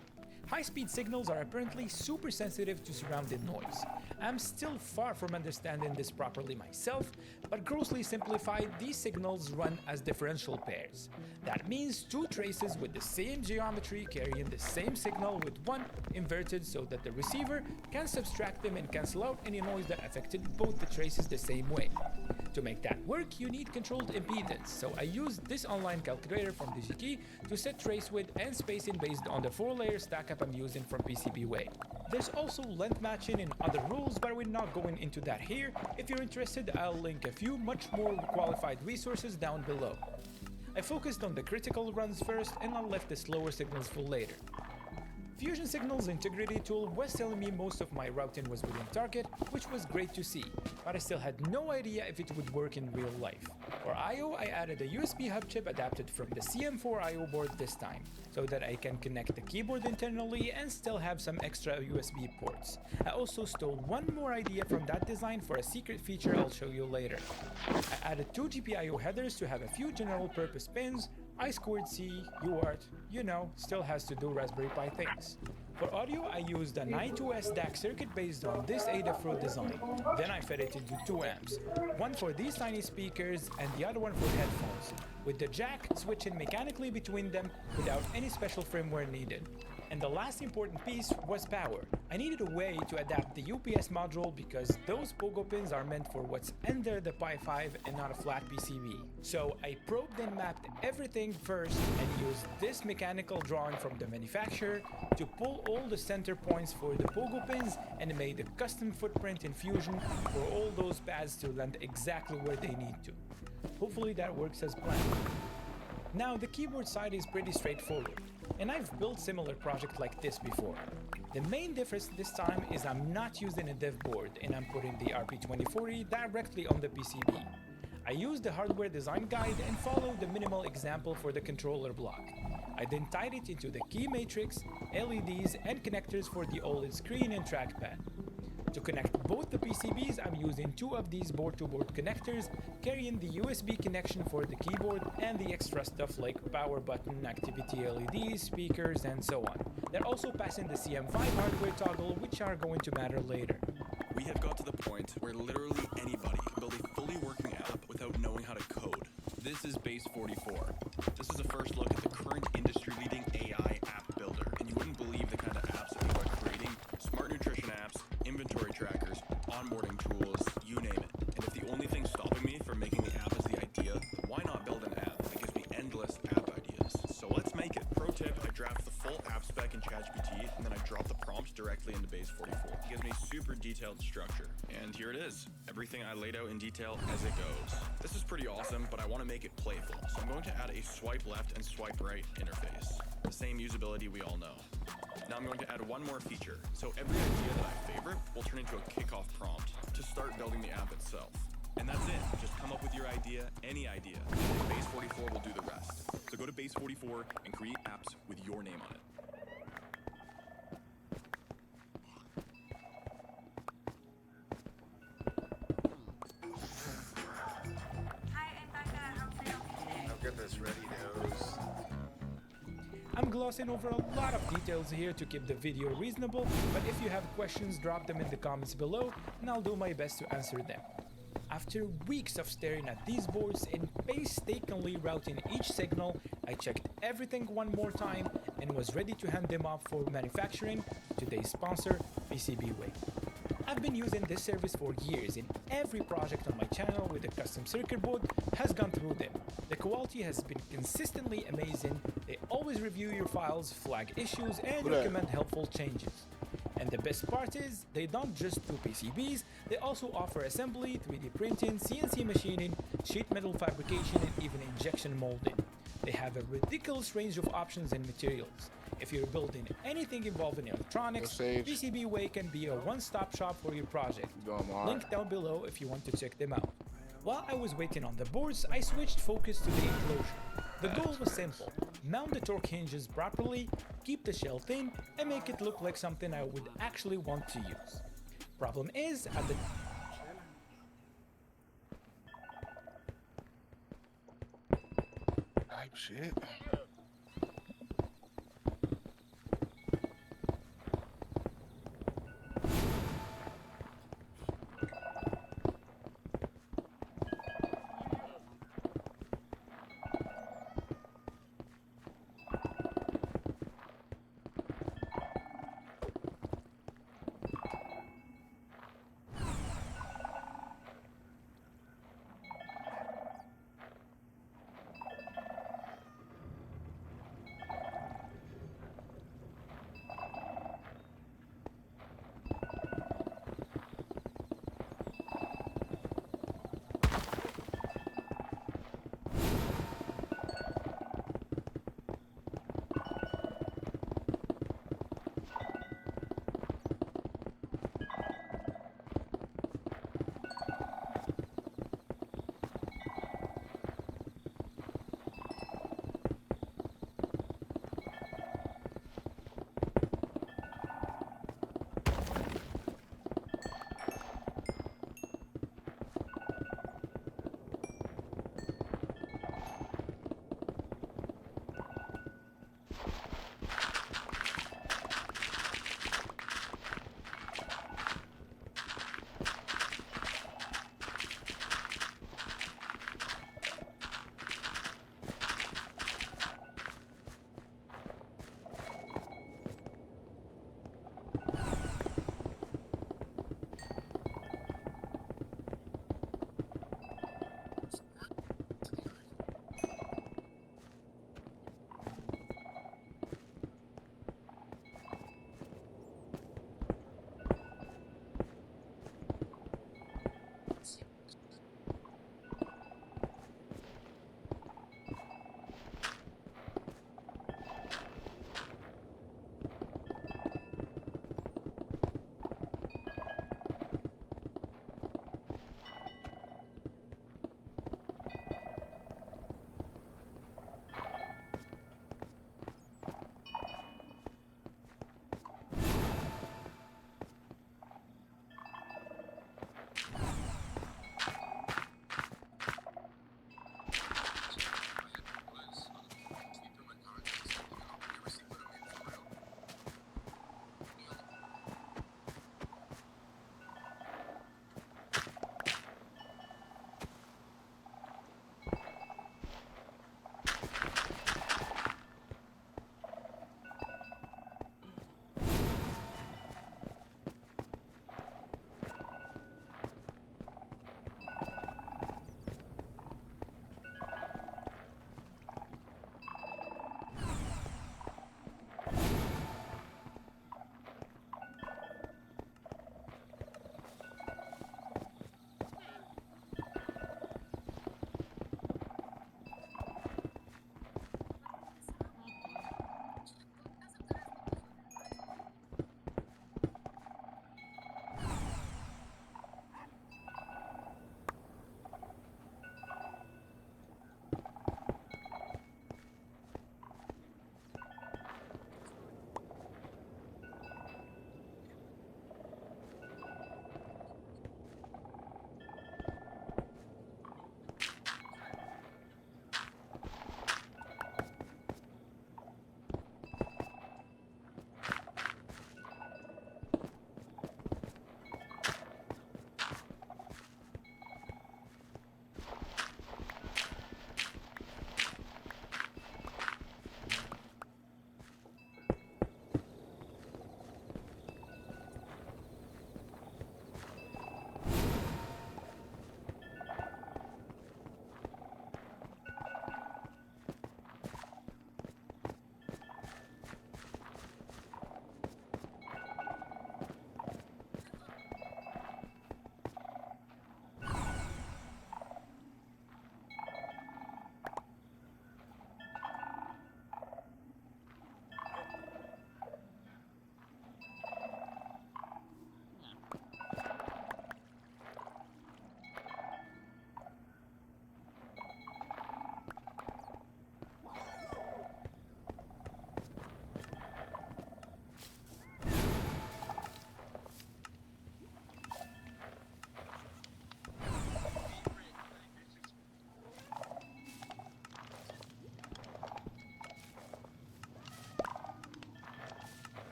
High-speed signals are apparently super sensitive to surrounding noise. I'm still far from understanding this properly myself, but grossly simplified, these signals run as differential pairs. That means two traces with the same geometry carrying the same signal with one inverted so that the receiver can subtract them and cancel out any noise that affected both the traces the same way. To make that work, you need controlled impedance, so I used this online calculator from DigiKey to set trace width and spacing based on the 4-layer stackup I'm using from PCBWay. There's also length matching and other rules, but we're not going into that here. If you're interested, I'll link a few much more qualified resources down below. I focused on the critical runs first and I left the slower signals for later. Fusion Signal's integrity tool was telling me most of my routing was within target, which was great to see, but I still had no idea if it would work in real life. For I/O, I added a USB hub chip adapted from the CM4 I/O board this time, so that I can connect the keyboard internally and still have some extra USB ports. I also stole one more idea from that design for a secret feature I'll show you later. I added 2 GPIO headers to have a few general purpose pins, I2C, UART, you know, still has to do Raspberry Pi things. For audio, I used an I2S DAC circuit based on this Adafruit design. Then I fed it into 2 amps, one for these tiny speakers and the other one for headphones, with the jack switching mechanically between them without any special firmware needed. And the last important piece was power. I needed a way to adapt the UPS module because those pogo pins are meant for what's under the Pi 5 and not a flat PCB. So I probed and mapped everything first and used this mechanical drawing from the manufacturer to pull all the center points for the pogo pins and made a custom footprint in Fusion for all those pads to land exactly where they need to. Hopefully that works as planned. Now the keyboard side is pretty straightforward, and I've built similar projects like this before. The main difference this time is I'm not using a dev board and I'm putting the RP2040 directly on the PCB. I used the hardware design guide and followed the minimal example for the controller block. I then tied it into the key matrix, LEDs and connectors for the OLED screen and trackpad. To connect both the PCBs, I'm using 2 of these board-to-board connectors, carrying the USB connection for the keyboard and the extra stuff like power button, activity LEDs, speakers, and so on. They're also passing the CM5 hardware toggle, which are going to matter later. We have got to the point where literally anybody can build a fully working app without knowing how to code. This is Base 44. This is a first look at the current industry-leading AI app builder, and you wouldn't believe the kind of apps that people are creating. Smart nutrition apps, inventory trackers, onboarding tools, you name it. And if the only thing stopping me from making the app is the idea, why not build an app that gives me endless app ideas? So let's make it. Pro tip, I draft the full app spec in ChatGPT, and then I drop the prompts directly into Base 44. It gives me super detailed structure. And here it is. Everything I laid out in detail as it goes. This is pretty awesome, but I want to make it playful. So I'm going to add a swipe left and swipe right interface. The same usability we all know. Now I'm going to add one more feature. So every idea that I favorite will turn into a kickoff prompt to start building the app itself. And that's it. Just come up with your idea, any idea. And Base 44 will do the rest. So go to Base 44 and create apps with your name on it. I'll get this ready, nose. I'm glossing over a lot of details here to keep the video reasonable, but if you have questions, drop them in the comments below and I'll do my best to answer them. After weeks of staring at these boards and painstakingly routing each signal, I checked everything one more time and was ready to hand them off for manufacturing to today's sponsor, PCBWay. I've been using this service for years and every project on my channel with a custom circuit board has gone through them. The quality has been consistently amazing, they always review your files, flag issues and recommend helpful changes. And the best part is, they don't just do PCBs, they also offer assembly, 3D printing, CNC machining, sheet metal fabrication and even injection molding. They have a ridiculous range of options and materials. If you're building anything involving electronics, PCBWay can be a one-stop shop for your project. Link down below if you want to check them out. While I was waiting on the boards, I switched focus to the enclosure. The goal was simple: mount the torque hinges properly, keep the shell thin, and make it look like something I would actually want to use. Problem is, at the Type shit.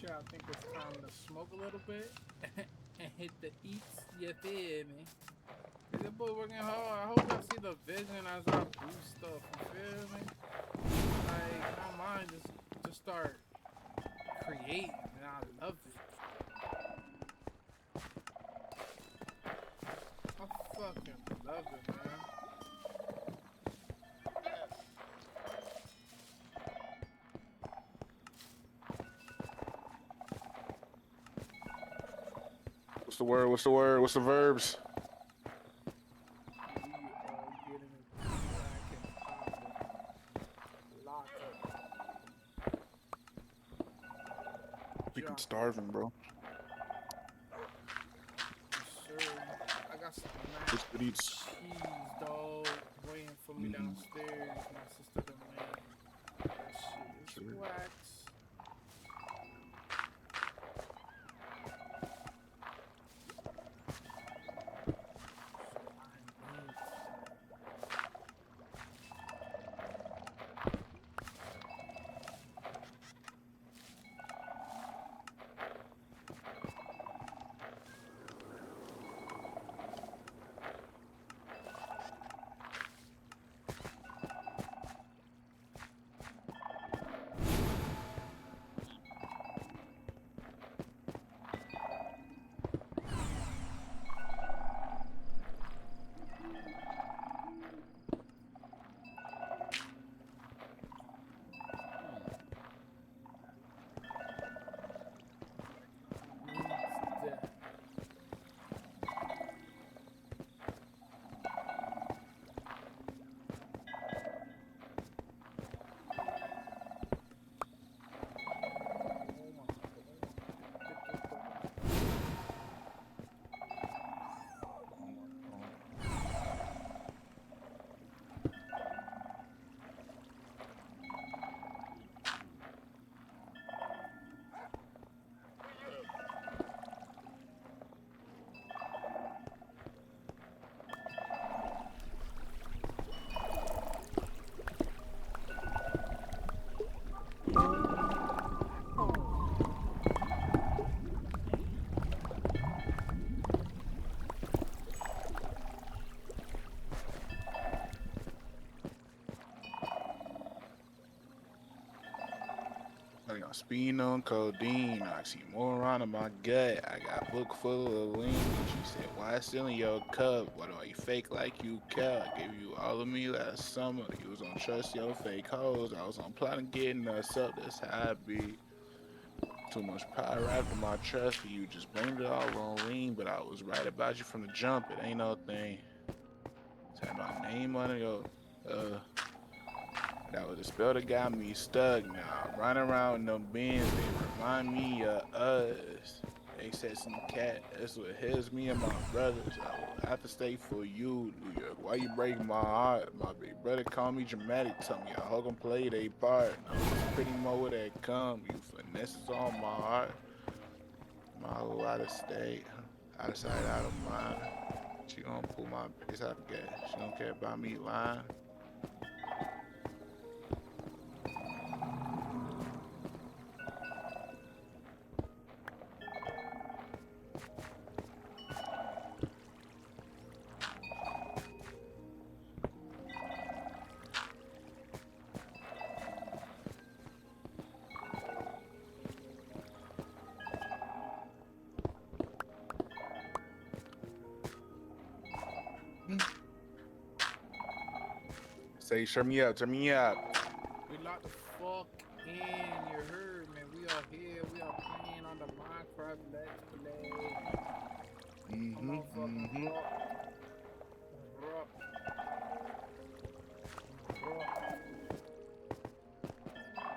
year, I think it's time to smoke a little bit and hit the eats. You feel me? This boy working hard. I hope y'all see the vision as I do stuff. You feel me? Like my mind just start creating, and I love it. I fucking love it, man. What's the word? What's the word? What's the verbs? Getting it cracking, popping, locking. Freaking starving, bro. Yes, sir. I got some mac What's good eats? cheese, dog, waiting for me downstairs. My sister done made that shit. It's wax. I got speed on codeine. Oxymoron in my gut. I got book full of lean. She said, why still in your cup? Why do you fake like you care? I gave you all of me last summer. You was on trust your fake hoes. I was on plotting getting us up. That's how I be. Too much power after my trust for you. Just blamed it all on lean. But I was right about you from the jump. It ain't no thing. Had my name on it. That was the spell that got me stuck. Now I'm running around with them beans. They remind me of us. They said some cat. That's what hits me and my brothers. I will have to stay for you, New York. Why you break my heart? My big brother called me dramatic. Tell me I hope them play they part. No, it's pretty more where that come. You finesses on my heart. My whole out of state. Out of sight, out of mind. She gonna pull my piss out of gas. She don't care about me lying. Say, turn me up, turn me up. We locked the fuck in, you heard me. We are here, we are playing on the Minecraft Let's Play.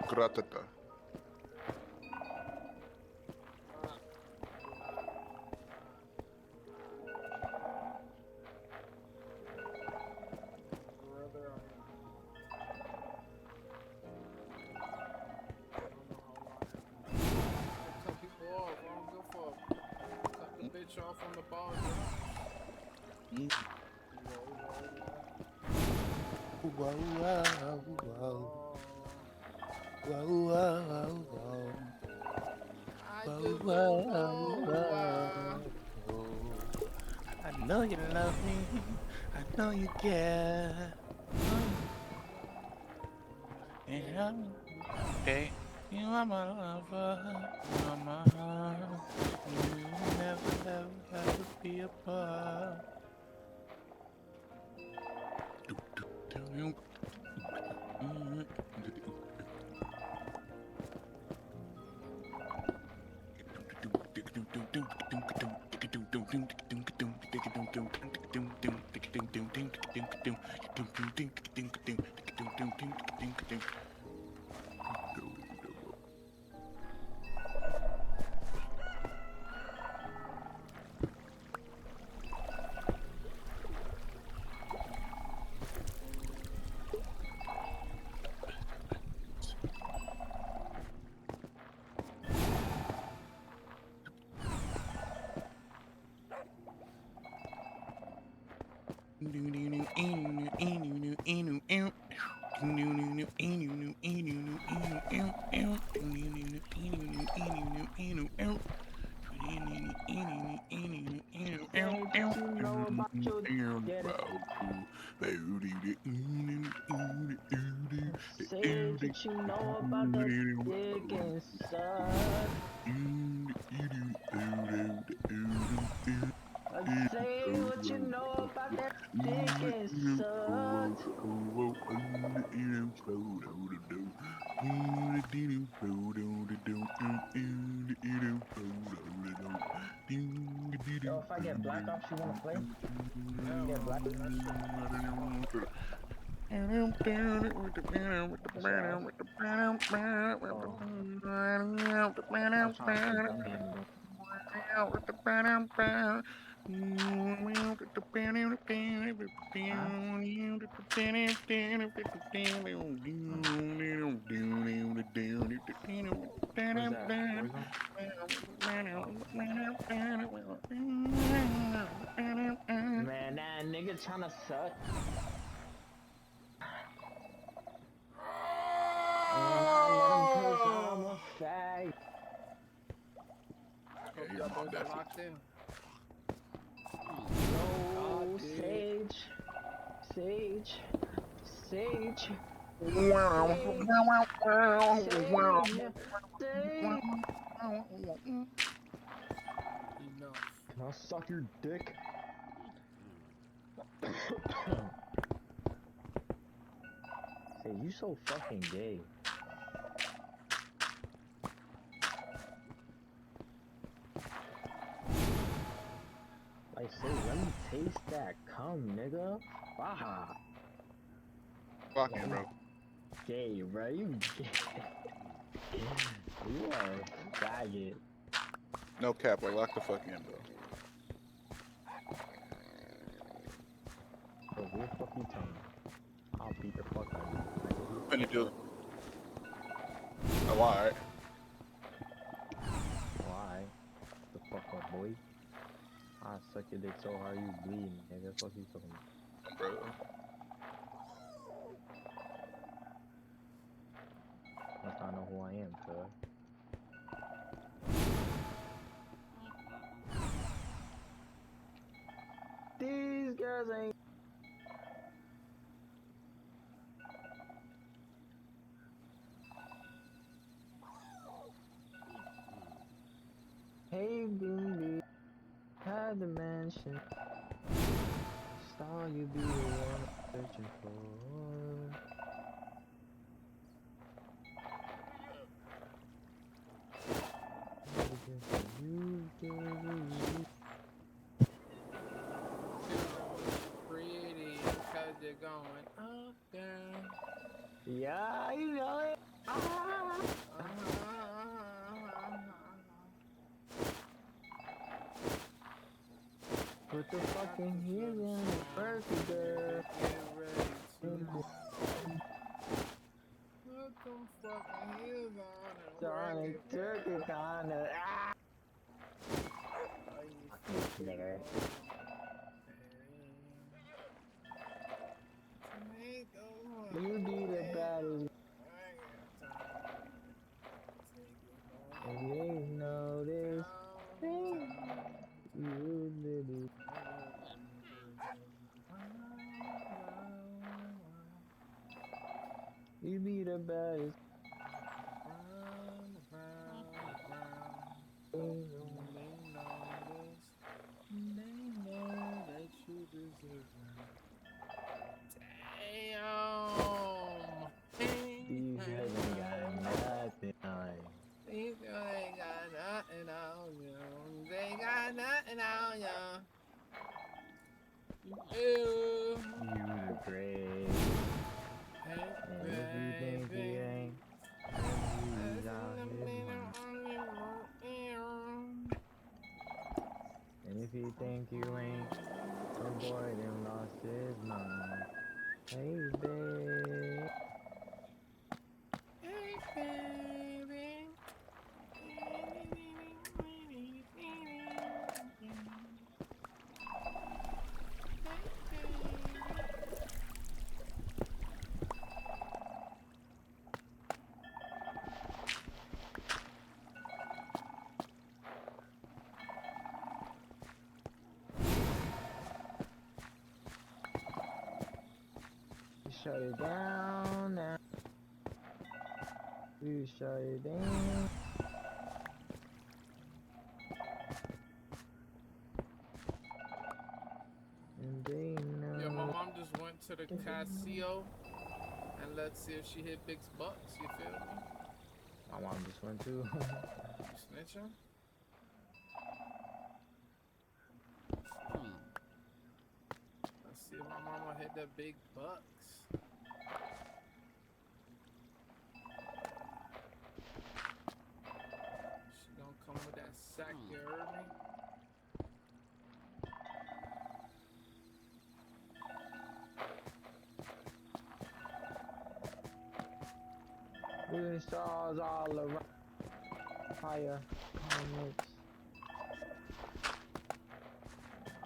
Gratata. Off on the ball. Whoa, whoa, whoa, whoa, whoa, whoa. I know you love me. I know you care. Yeah. Okay. You are my lover. You are my heart. You never, ever, ever be apart. Say what you know about the dick and suck. Say what you know about that dick and suck. Yo, if I get Black Ops, you wanna play? Get Black Man, that nigga tryna suck. And I let him cause I'm a fag. Hope y'all boys are locked in. No, Sage. Sage. Sage. Enough. Can I suck your dick? Say, you so fucking gay. Like, say, let me taste that cum, nigga. Baha. Fucking, bro. Gay, bro. You gay. You are a faggot. No cap, like lock the fuck in, bro. Bro, who the fuck you telling me? I'll beat the fuck out of you. What you do? Oh, alright. Why? The fuck up, boy? I suck your dick so hard you bleeding, nigga. Fuck you talking about? Bro. Must not know who I am, cuz. These girls ain't. Hey, baby, had the mansion. Saw you be the one I'm searching for. Pretty, cause you're going up there. Yeah, you know it. Put the fucking heels on the first girl. Put them fucking heels on and Sonic Turkey kinda. Nigga. You be the baddest. If you ain't know this. baddest. They know that you deserve Damn. These guys ain't got nothing on you. These girls ain't got nothing on you. They got nothing on you. Ew. You the great. Hey, And if you think you ain't, he's out his mind. And if you think you ain't, the boy done lost his mind. Hey, babe. hey, baby. Shut it down now. You shut it down. And they know. Yo, my mom just went to the Casio and let's see if she hit Big's bucks. You feel me? My mom just went too. You snitching? Let's see if my mama hit the big bucks. She gonna come with that sack, you heard me? Moving stars all around. Fire, comics,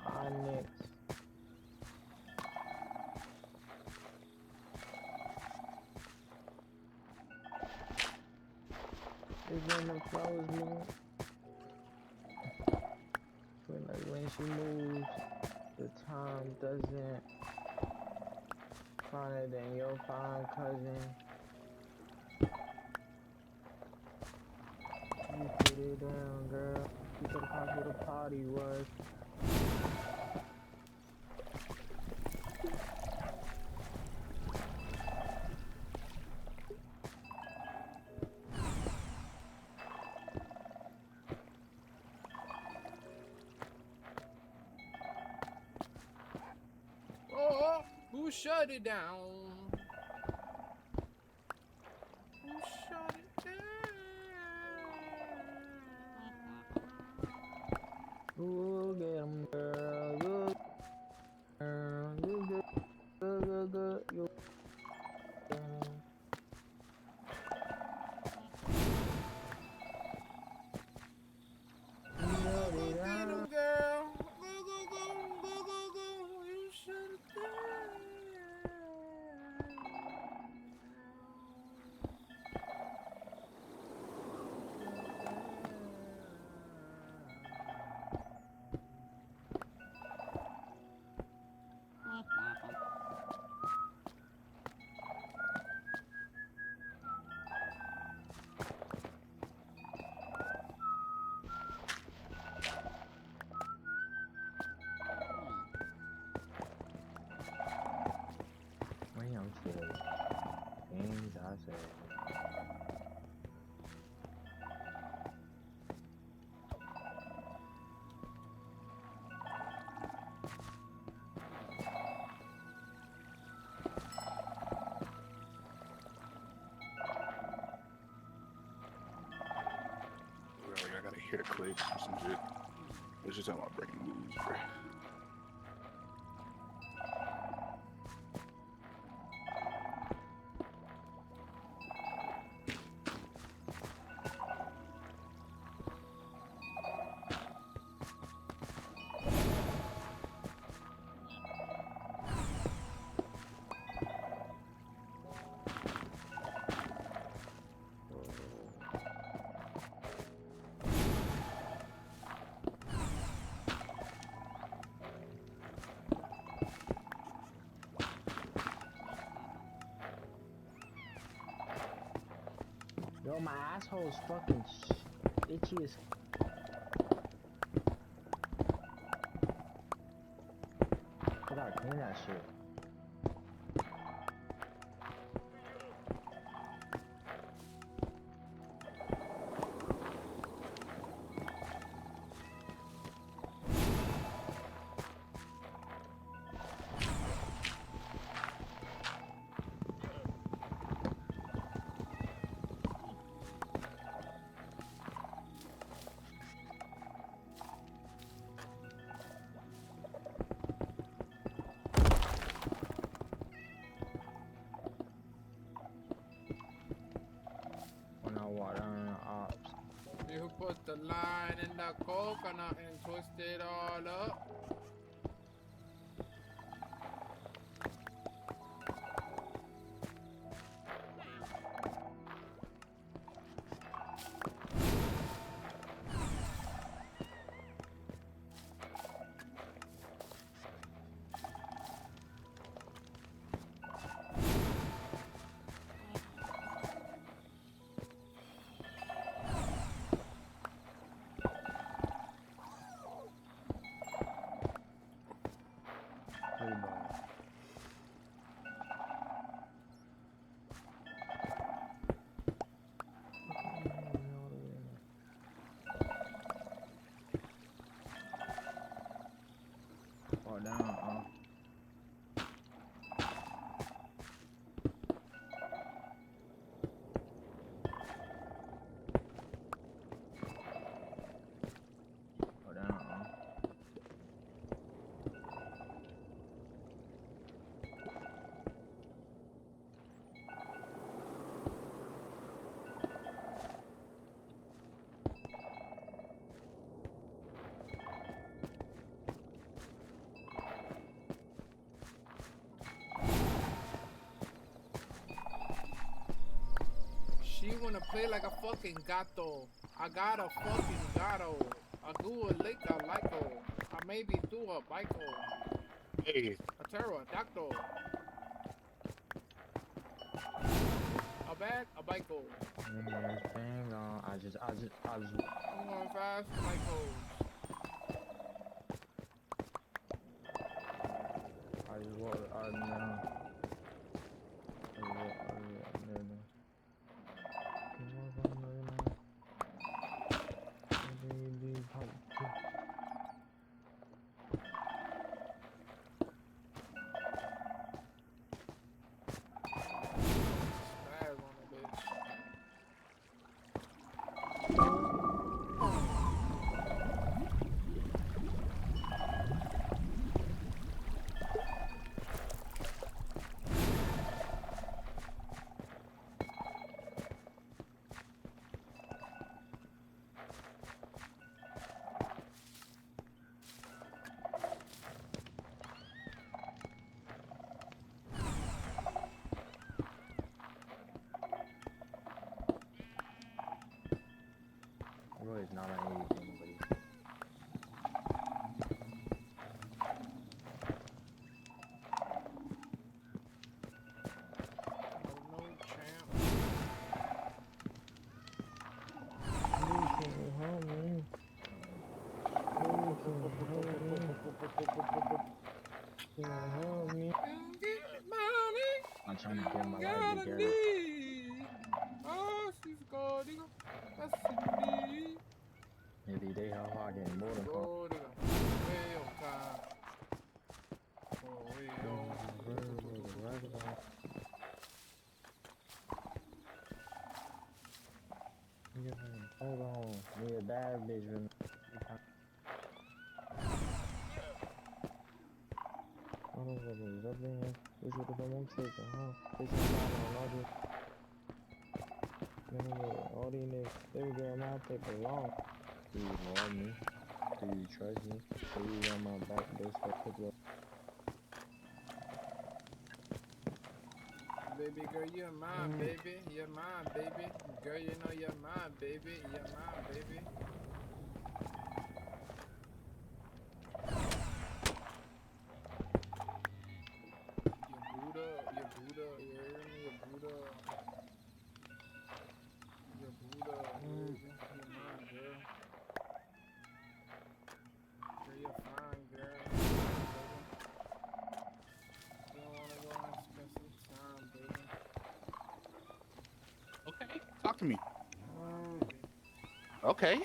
onyx. It's when the flowers move. When she moves, the time doesn't. Finer than your fine cousin. You put it down, girl. You could have where the party was. Oh, who shut it down? Who shut it down? Ooh, get 'em, girl. Good girl. You good, good. You good. Get 'em, girl. Go. You shut it down. Damn, shit. Things I said. Really, I gotta hear the clicks or some shit. It's just how my brain moves, bro. Yo, my asshole's fucking itchy as. I gotta clean that shit. When I walk down the ops. You put the line in the coconut and twist it all up. Pretty bad. Fall down, Fall down, She wanna play like a fucking gato. I got a fucking gato. I do a lick a lico. I maybe do a bico. Hey, A pterodactyl. A bag, a bico. Niggas bang on. I just. I'm going fast, bicos. I just walk. No. Spaz on the bitch. Roy is not on anything, but he's. No champ. I'm trying to get my life Gotta together. need. Oh, she's got it. That's me. Maybe they are getting more than Go to the way on time. Oh, way on. Hold on, me a bad bitch. I don't know what is up there. Which would have been taken, huh? This is not all these niggas, baby girl, my paper long. Do you love me? Do you trust me? Do you on my back, bitch? That could look. Baby girl, you're mine, baby. You're mine, baby. Girl, you know you're mine, baby. You're mine, baby. Your Buddha, you hear me? Your Buddha. Your to me. Okay.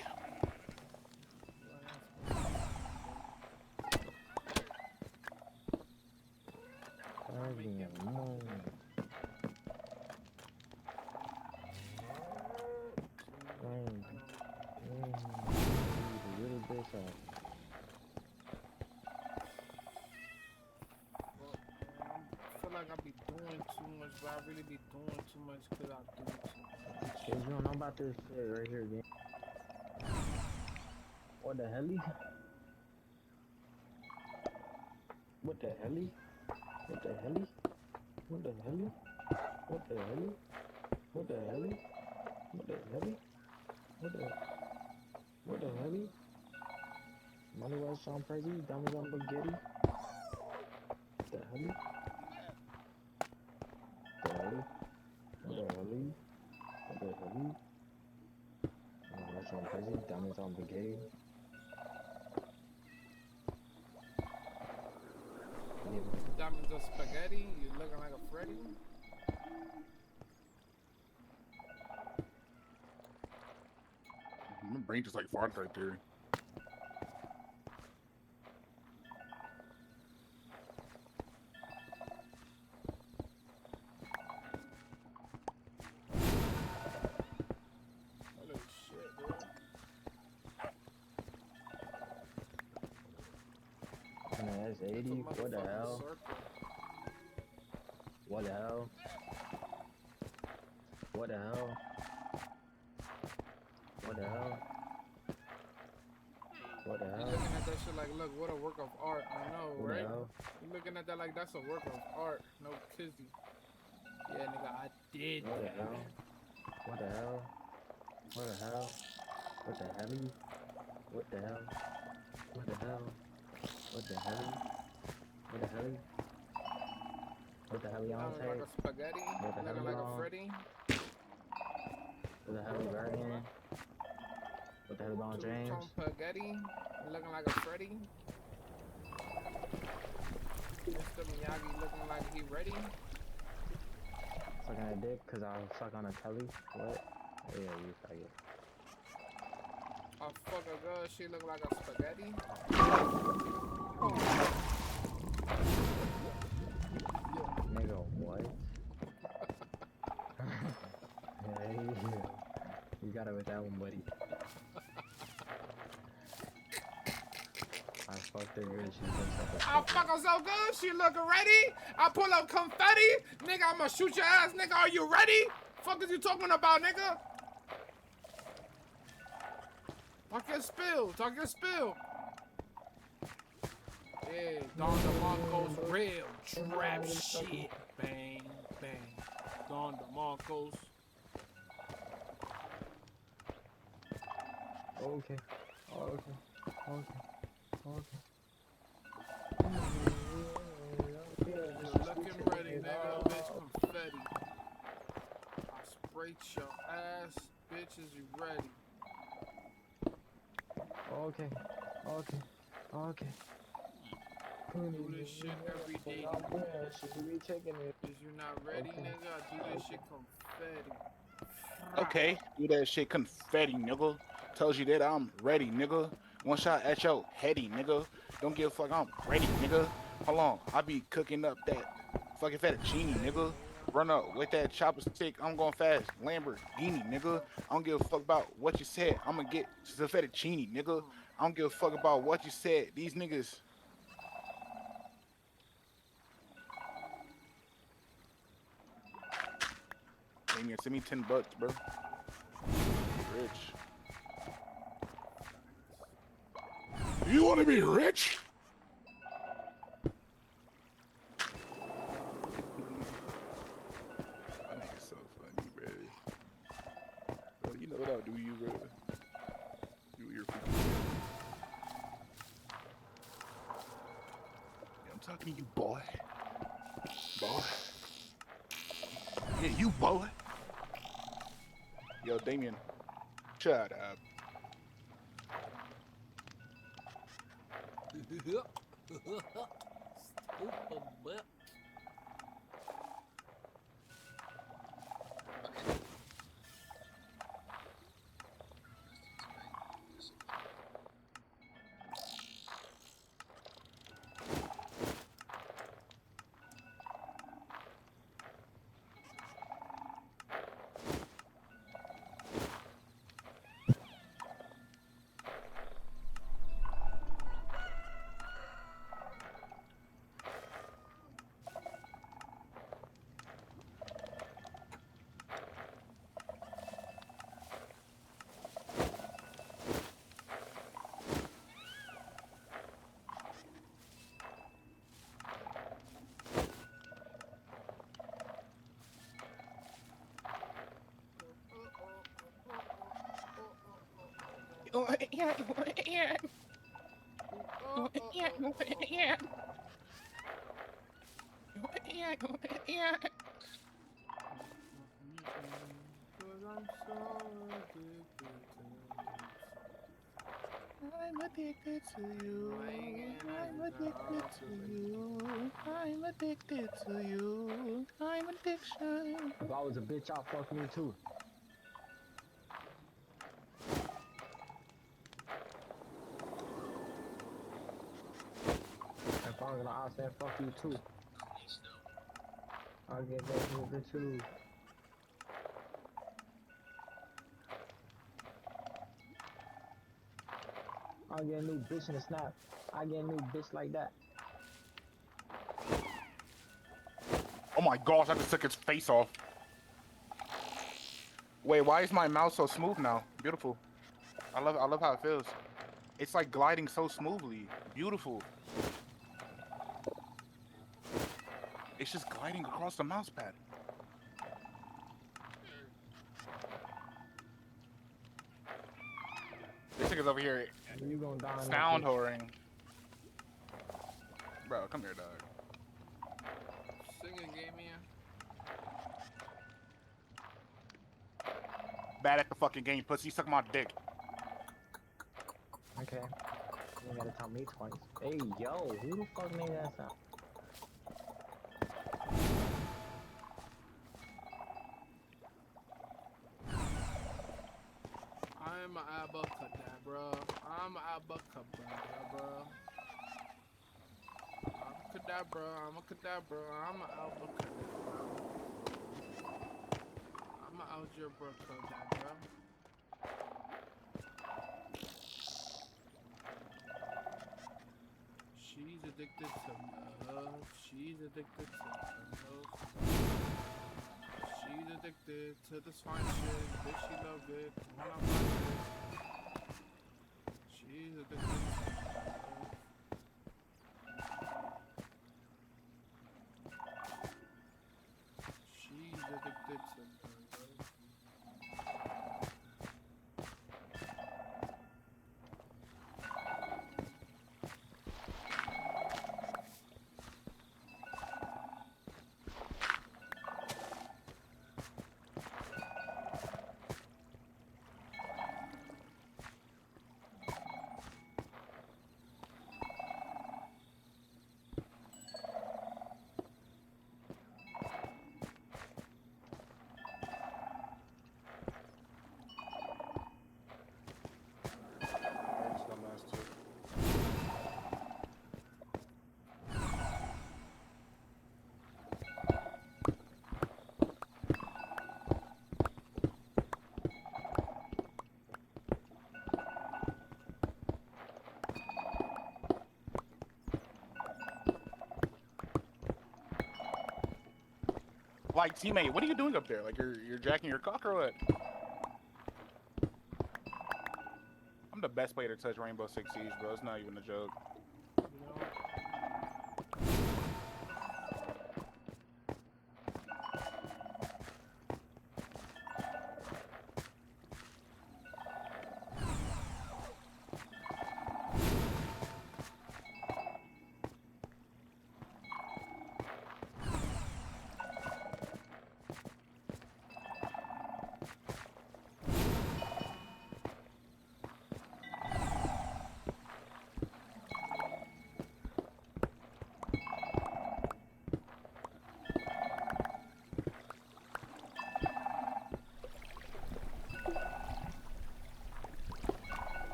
I feel like I be doing too much, but I really be doing too much because I do too much. Cause you don't know about this shit right here, gang. What the hell? What the hell? What the hell? What the hell? What the hell? What the hell? What the hell? What the What the hell? Money was on crazy, diamonds on spaghetti. What the hell? What the hell? What the hell? What the hell? Money was on crazy, diamonds on spaghetti. Diamonds of spaghetti, you looking like a Freddy? My brain just like farted right there. Holy shit, bro. That's 80. What the hell? What the hell? What the hell? What the hell? What the You hell? looking at that shit like, look, what a work of art. I know, What the right? hell? You looking at that like that's a work of art. No kizzy. Yeah, nigga, I did What the that. hell? What the hell? What the hell? What the hell? What the hell? What the hell? What the hell? What the hell? What the hell y'all Diamonds like take? a spaghetti, What the hell looking like a y'all? Freddy. What the hell Guardian? What the hell LeBron James? Two-tone spaghetti, looking like a Freddy. Mr. Miyagi looking like he ready. Sucking a dick cause I suck on a telly? What? Yeah, you suck it. I fuck a girl, she look like a spaghetti. Nigga, what? Hey, you got it with that one, buddy. I fucked her good, she looks I fuck her so good, she looking ready. I pull up confetti. Nigga, I'ma shoot your ass, nigga. Are you ready? Fuck is you talking about, nigga? Talk your spill, talk your spill. Yeah, Don DeMarco's real trap shit. Bang, bang. Don DeMarco's. Okay. Okay. Okay. Okay. Looking ready, nigga. Bitch, confetti. I sprayed your ass. Bitch, is you ready? Okay. Okay. Okay. Do this shit every day. Is you not ready, nigga? I do this shit confetti. Okay, do that shit confetti, nigga. Tells you that I'm ready, nigga. One shot at your heady, nigga. Don't give a fuck, I'm ready, nigga. Hold on, I be cooking up that fucking fettuccine, nigga. Run up with that chopper stick, I'm going fast. Lamborghini, nigga. I don't give a fuck about what you said. I'm gonna get the fettuccine, nigga. I don't give a fuck about what you said. These niggas. Damien, send me $10, bro. Rich. You want to be rich? That nigga's so funny, bro. Bro, you know what I'll do you, bro. You your freaking. Yeah, I'm talking to you, boy. Boy. Yeah, you, boy. Yo, Damien. Shut up. Stupid bitch. Cause I'm so addicted to I'm addicted to you. I'm addicted to you. I'm addicted to you. I'm addiction. If I was a bitch, I'll fuck me too. If I was gonna ask that, fuck you too. I'll get that nigga too. I'll get a new bitch in the snap. I get a new bitch like that. Oh my gosh, I just took its face off. Wait, why is my mouse so smooth now? Beautiful. I love how it feels. It's like gliding so smoothly. Beautiful. It's just gliding across the mouse pad. This nigga's over here You gonna die in sound that bitch. whoring. Bro, come here, dog. singing game here. Bad at the fucking game, pussy. Suck my dick. Okay. You gotta tell me twice. Hey, yo, who the fuck made that sound? I'm a abracadabra. I'm a abracadabra. I'm a cadabra. I'm a abracadabra. I'm a algebra cadabra. She's addicted to love. She's addicted to love. She's addicted to this fine shit. Bitch, she love it. When I find it. She's addicted to love. She's addicted to love. Like, teammate, what are you doing up there? Like, you're jacking your cock or what? I'm the best player to touch Rainbow Six Siege, bro. It's not even a joke.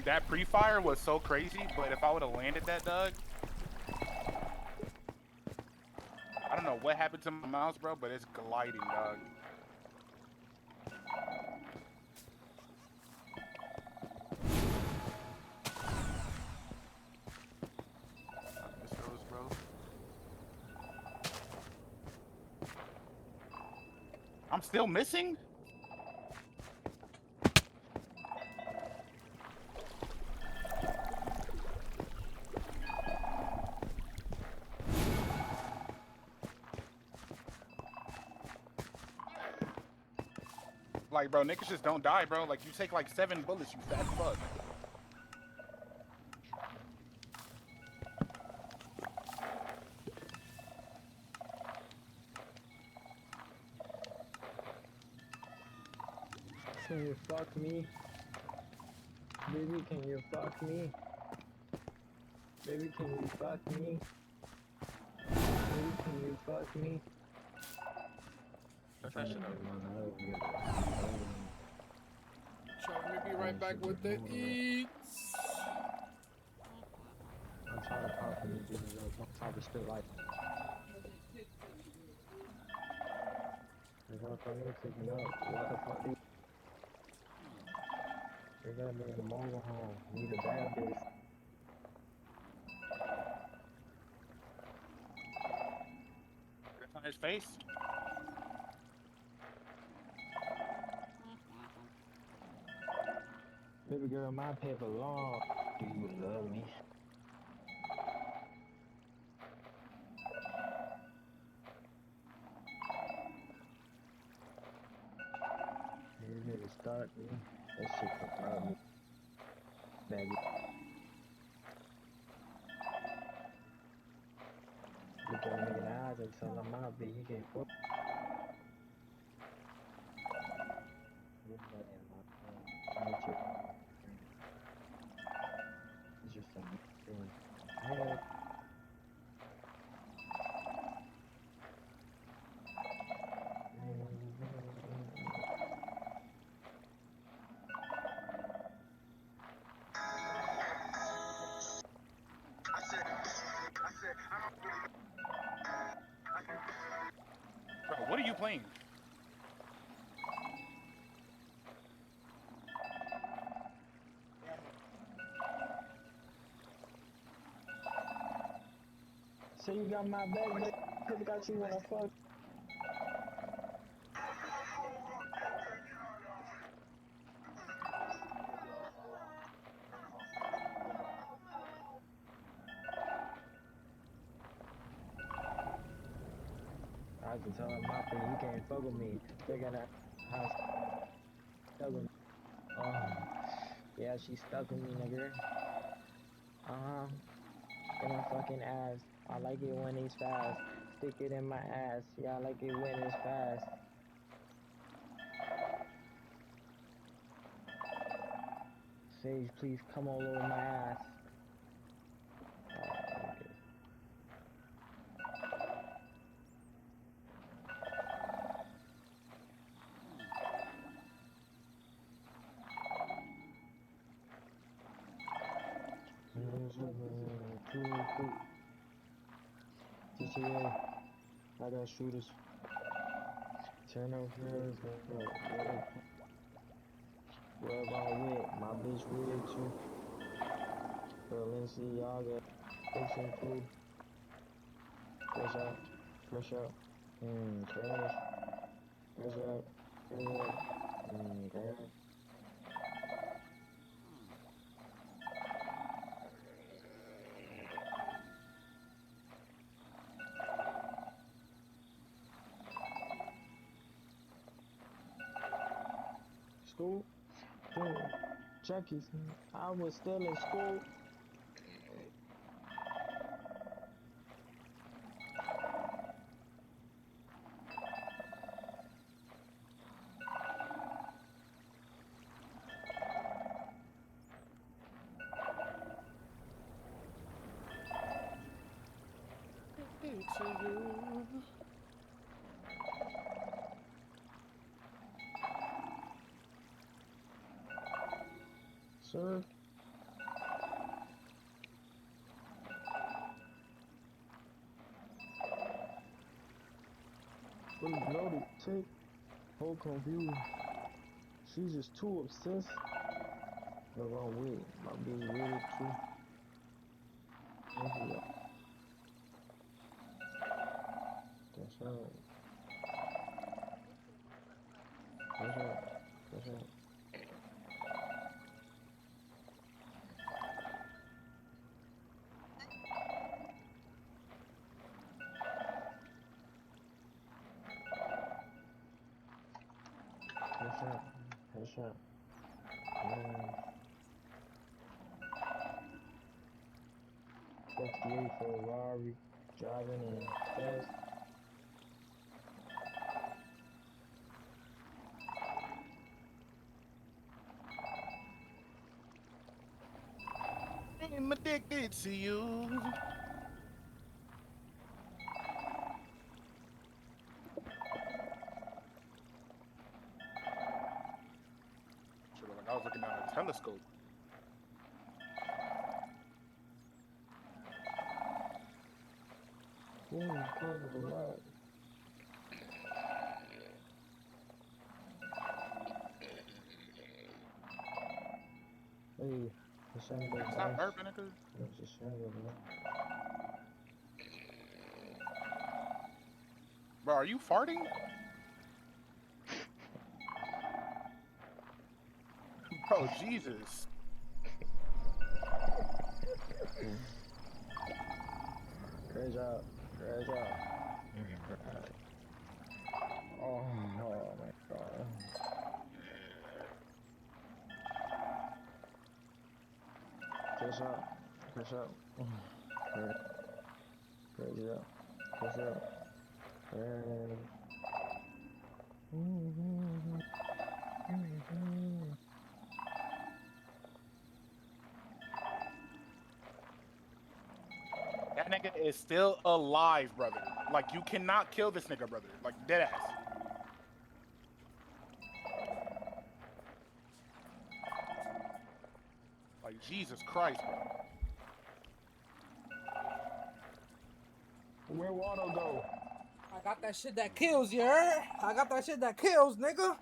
That pre-fire was so crazy, but if I would have landed that, dog, I don't know what happened to my mouse, bro, but it's gliding, dog. I missed those, bro. I'm still missing? Like, bro, niggas just don't die, bro. Like, you take like 7 bullets, you fat fuck. Can you fuck me? Baby, can you fuck me? Baby, can you fuck me? Baby, can you fuck me? Shut that shit up. So let me be right back with the eats. I'm tired of popping these bitches up. I'm tired of spit like. They're gonna fuck me taking up. What the fuck? They're gonna be in the mobile home. Need a bad bitch. That's on his face. Baby girl, my paper long. Do you love me? You need to start me. That shit can rob me. Baby. Look at me in the eyes and tell him I'll be. He can't fuck. Get that in my phone. Get your it's just a thing. Hey. Bro, what are you playing? So you got my back, but I got you wanna fuck. I can tell him my thing, you can't fuck with me. They're gonna house stuck with me. Yeah, she stuck with me, nigga. In my fucking ass. I like it when he's fast. Stick it in my ass. Yeah, I like it when it's fast. Sage, please come all over my ass. Okay. TTA, I got shooters. Turn off yours. Wherever I'm with, my bitch with too. Balenciaga, fixing food. Fresh out, fresh out. Cash. Fresh out, cash. School? Chucky's. I was still in school. Sir? Fully loaded, take, whole confused. She's just too obsessed. The wrong way, my bitch really too. That's right. That's right. That's right. That's Headshot. Headshot. Yeah. 58 for a Rari. Driving and fast. I'm addicted to you. Should have like I was looking at a telescope. Ooh, cover the lot. Hey, the sun goes Stop nice. burping, nigga. It's a shadow, man. Bro, are you farting? Bro, Jesus. Great job. Great job. Oh my god. Good shot. Good shot. Great job. Good job. That nigga is still alive, brother. Like, you cannot kill this nigga, brother. Like, deadass. Like, Jesus Christ, bro. Where water go? I got that shit that kills, you heard? I got that shit that kills, nigga.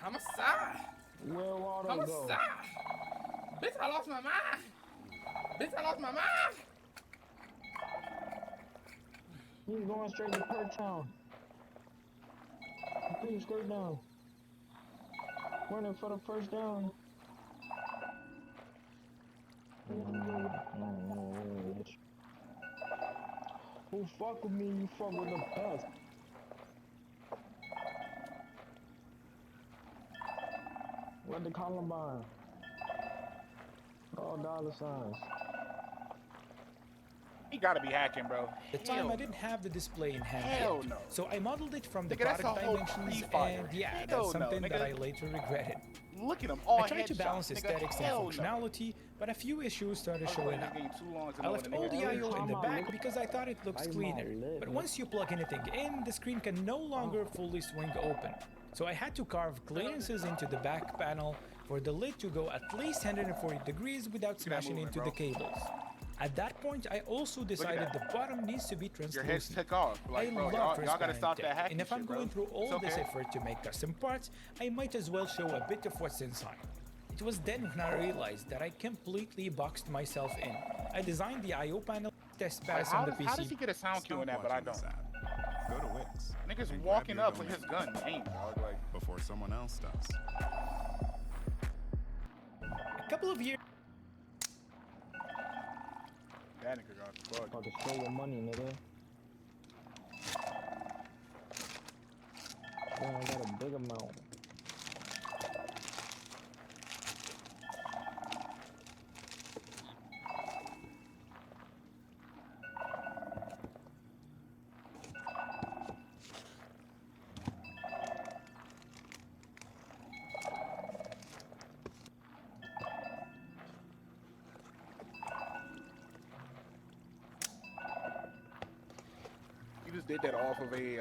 I'm outside. Where water I'm go? outside. Bitch, I lost my mind. Bitch, I lost my mind. He's going straight to Perk Town. Put your skirt down. Running for the first down. Who fuck with me, you fuck with the best. What the Columbine? All dollar signs. He gotta be hacking, bro. At the time, Hell I didn't have the display in hand Hell yet, no. so I modeled it from the Nigga, that's product a whole dimensions, pre-fire. and yeah, Hell that's something no, that nigga. I later regretted. Look at him, all I tried to headshots, balance nigga. aesthetics and Hell no. functionality, but a few issues started showing up. I left all the Every I/O in time the I back look- because I thought it looks like my cleaner. lid, But nigga. once you plug anything in, the screen can no longer fully swing open. So I had to carve clearances into the back panel for the lid to go at least 140 degrees without smashing movement, into the bro. cables. At that point, I also decided the bottom needs to be Your heads translucent. took off. Like, I bro, love y'all gotta transparent stop tech, that hacking and if I'm shit, bro. going through all It's this okay. effort to make custom parts, I might as well show a bit of what's inside. It was then when I realized that I completely boxed myself in. I designed the I/O panel test Like, pass how on the does PC. he get a sound cue in that, but I don't? Go to Wix. Niggas and grab walking your up with domain his gun aim, dog. Like, before someone else does. A couple of years that nigga got fucked. About to show your money, nigga. Yeah, I got a big amount. You just did that off of a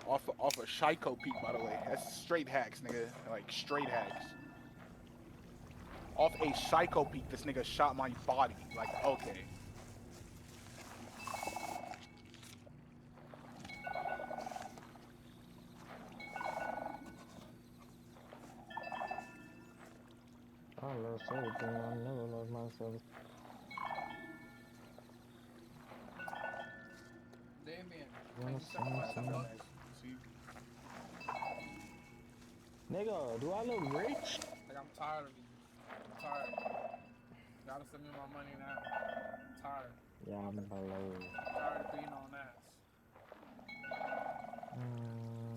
off a Shiko peak, by the way. That's straight hacks, nigga. Like straight hacks. Off a Shiko peak, this nigga shot my body. Like, okay. I lost everything. I never lost myself. Damien, Wanna can you suck my see? tongue? Nigga, do I look rich? Like, I'm tired of you. I'm tired. You gotta send me my money now. I'm tired. Yeah, I'm below. I'm tired of being on ass.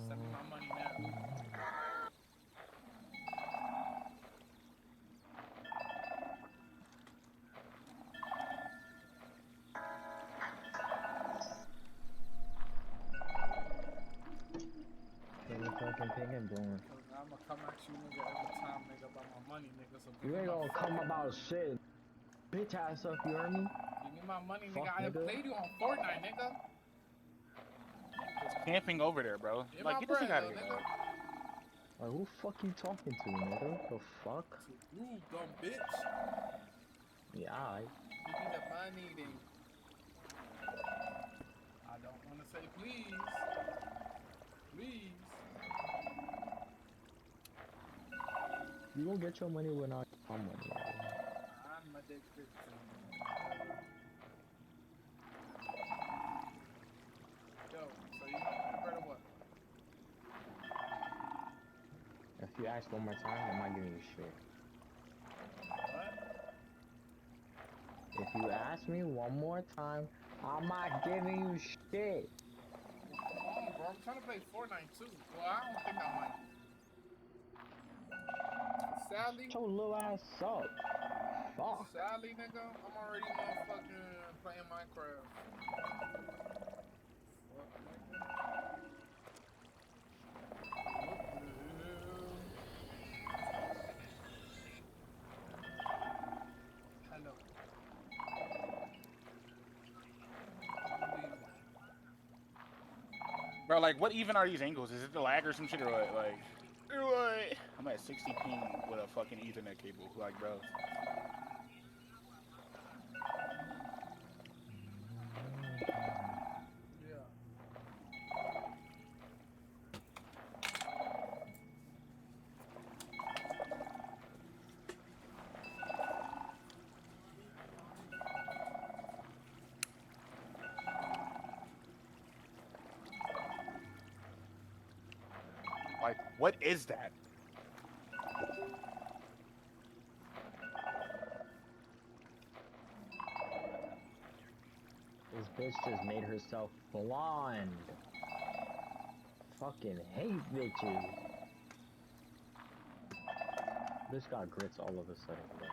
Send me my money now. What the fucking picking doing? I'ma come at you, nigga, every time, nigga, about my money, nigga. So give You me ain't my gonna come fucking about money. shit. Bitch ass up, you heard me? Give me my money, Fuck, nigga. I nigga. played you on Fortnite, nigga. Just camping over there, bro. Get Like, my get this bread, nigga out of little here, nigga. dog. Like, who fuck you talking to, nigga? The fuck? To you, dumb bitch. Yeah, alright. Give me the money, then. I don't want to say please. Please. You gonna get your money when I get my money. I'm addicted to you. Yo, so you know the bread or what? If you ask one more time, I'm not giving you shit. What? If you ask me one more time, I'm not giving you shit. Well, come on, bro. I'm trying to play Fortnite too. Well, I don't think I might. Sadly, Shut your little ass up. Fuck. sadly, nigga, I'm already motherfucking playing Minecraft. Fuck, nigga. What the hell? Hello. Bro, like, what even are these angles? Is it the lag or some shit or what? Like, or what? I'm at 60 ping with a fucking Ethernet cable. Like, bro. Yeah. Like, what is that? This bitch just made herself blonde. Fucking hate bitches. Bitch got grits all of a sudden. Bro.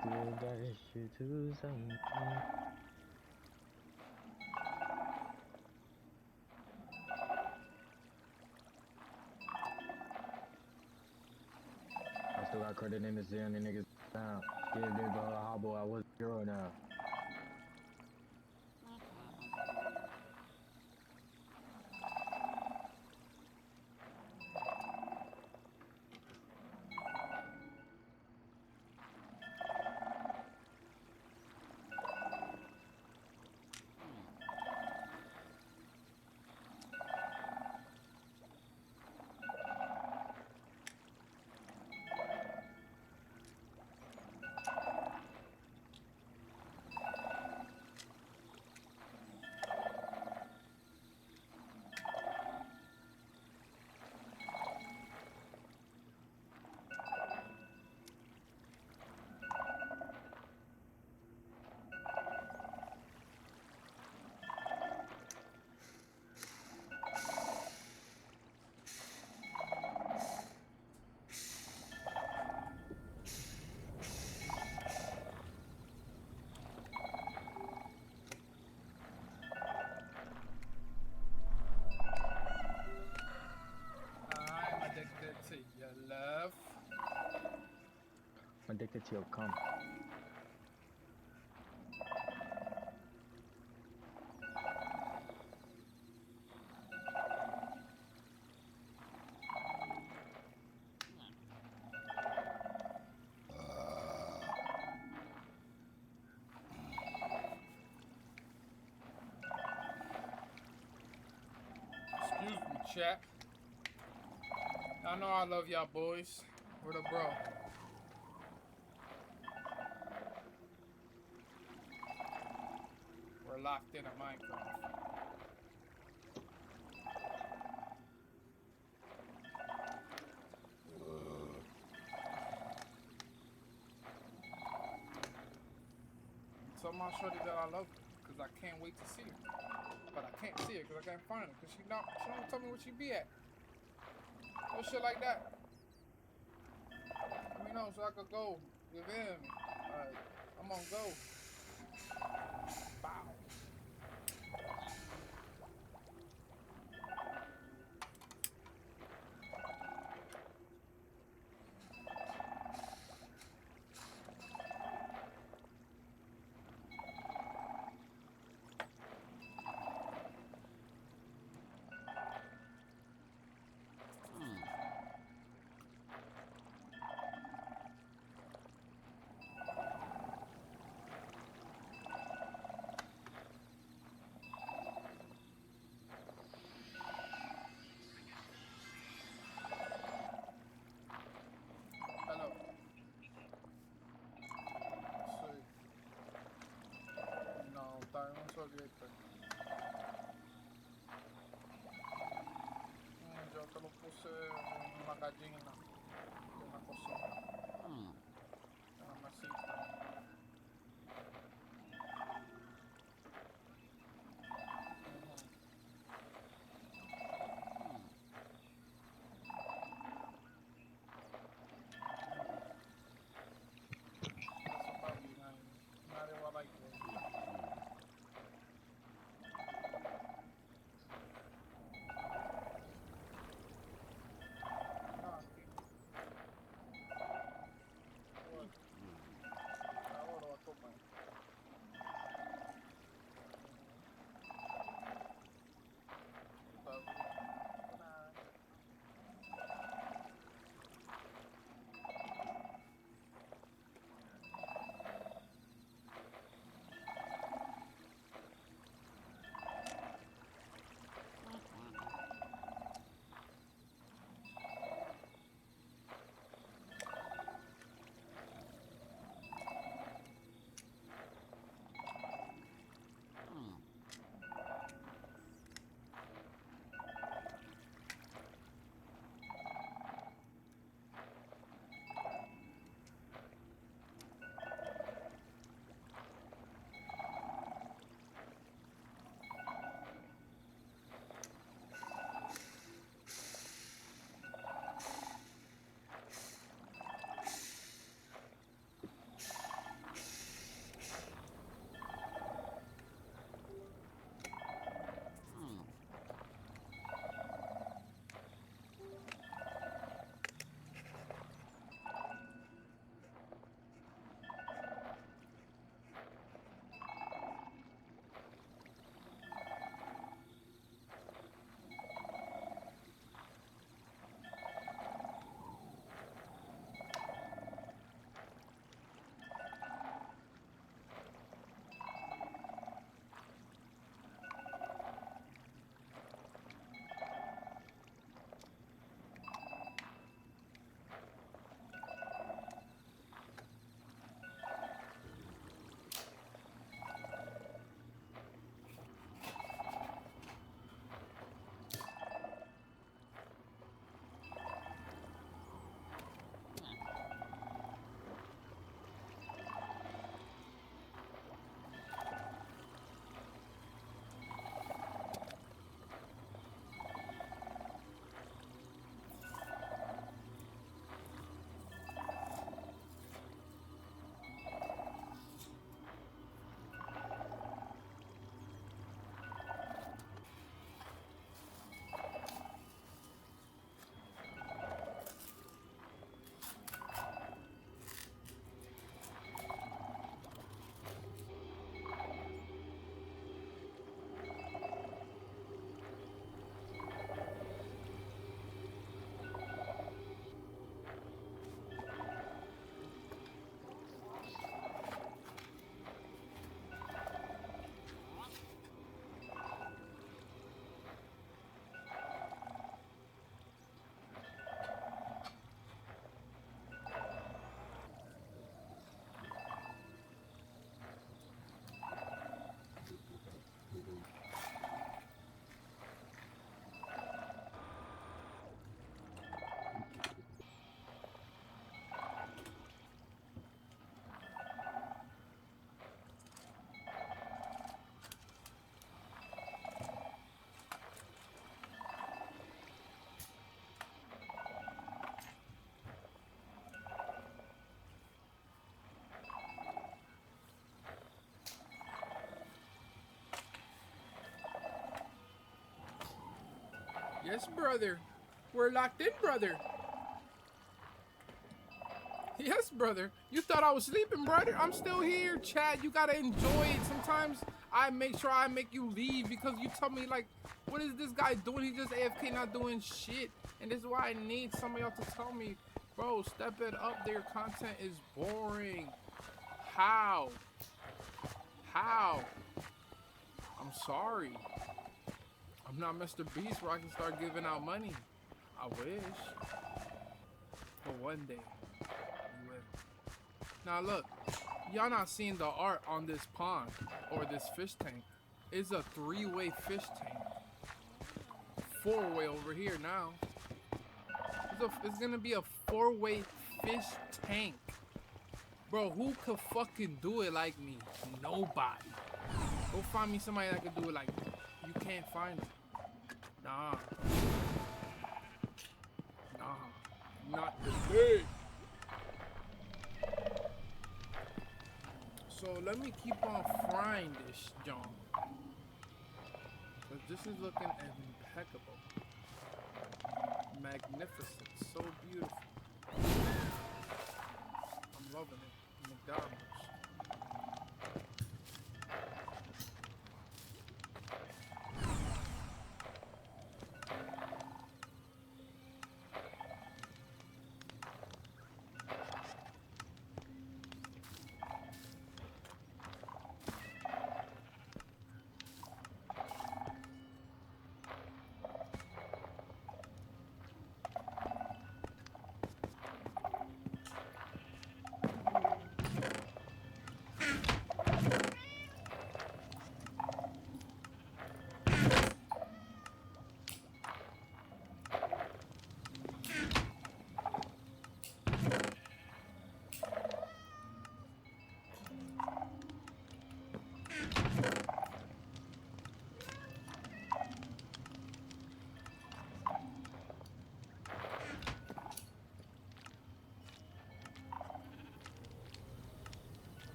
Still got shit to say. I still got credit in the zone and niggas down. Yeah, nigga, hobble, I was zero now. I'm addicted to your love. I'm addicted to your cum. Excuse me, chat. I know I love y'all boys. Where the bro? locked in at Minecraft. Tell my shorty that I love her, cause I can't wait to see her. But I can't see her cause I can't find her, cause she don't tell me where she be at. No shit like that. Let me know so I could go. You feel me? Alright, I'm gonna go. Bow. Hello. Sí. No, está en un soquete. Yo te lo puse en una gallina. De una cocina. Una mesita. Eso está bien ahí. Nadie va a like it. No, aquí. Yes, brother. We're locked in, brother. Yes, brother. You thought I was sleeping, brother? I'm still here, chat. You gotta enjoy it. Sometimes I make sure I make you leave because you tell me, like, what is this guy doing? He's just AFK, not doing shit. And this is why I need somebody else to tell me, bro, step it up. Their content is boring. How? How? I'm sorry. I'm not Mr. Beast where I can start giving out money. I wish. But one day, we will. Now look, y'all not seeing the art on this pond or this fish tank. It's a 3-way fish tank. 4-way over here now. It's gonna be a 4-way fish tank. Bro, who could fucking do it like me? Nobody. Go find me somebody that could do it like me. You can't find it. Nah. Nah. Not today. So let me keep on frying this, John. Cause this is looking impeccable. Magnificent. So beautiful. I'm loving it. McDonald's.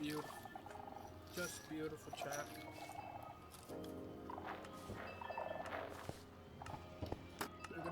Beautiful. Just beautiful, chat. Look at the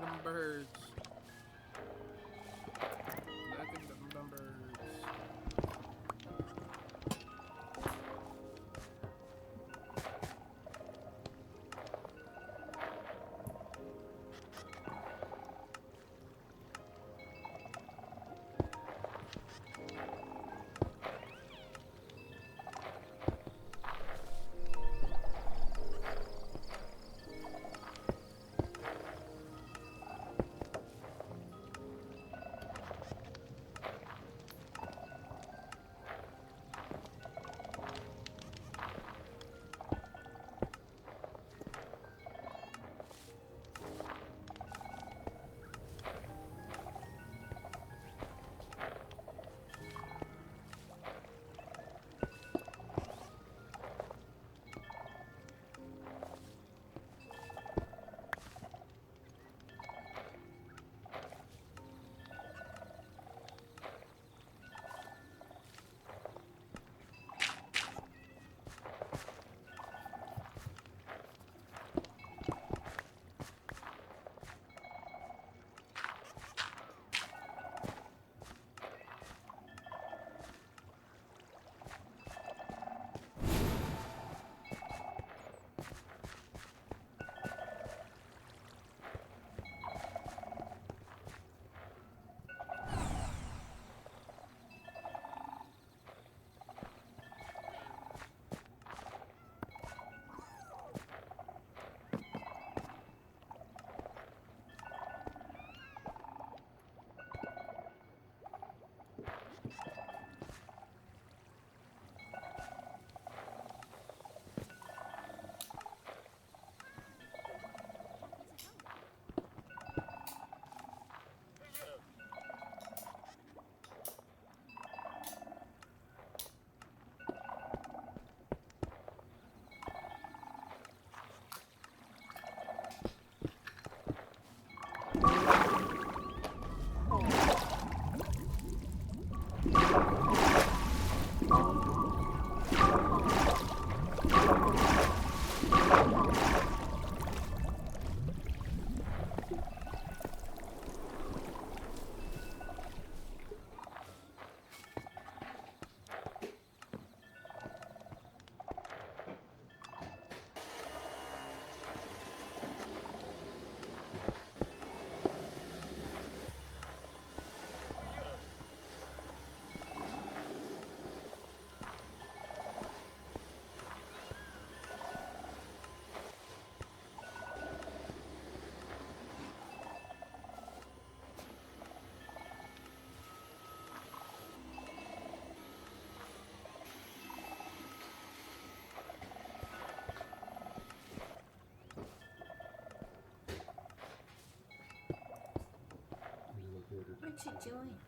doing?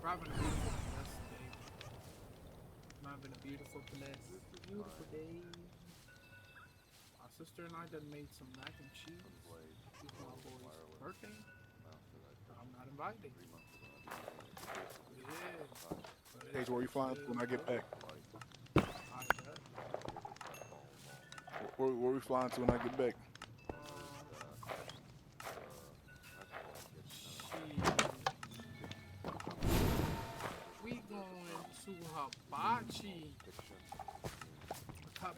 having a beautiful blessed day. I'm having a beautiful blessed, beautiful day. My sister and I done made some mac and cheese. It's my boy's birthday. I'm not invited. Yeah. Paige, where you flying to when I get back? Where we flying to when I get back? We going to Hibachi.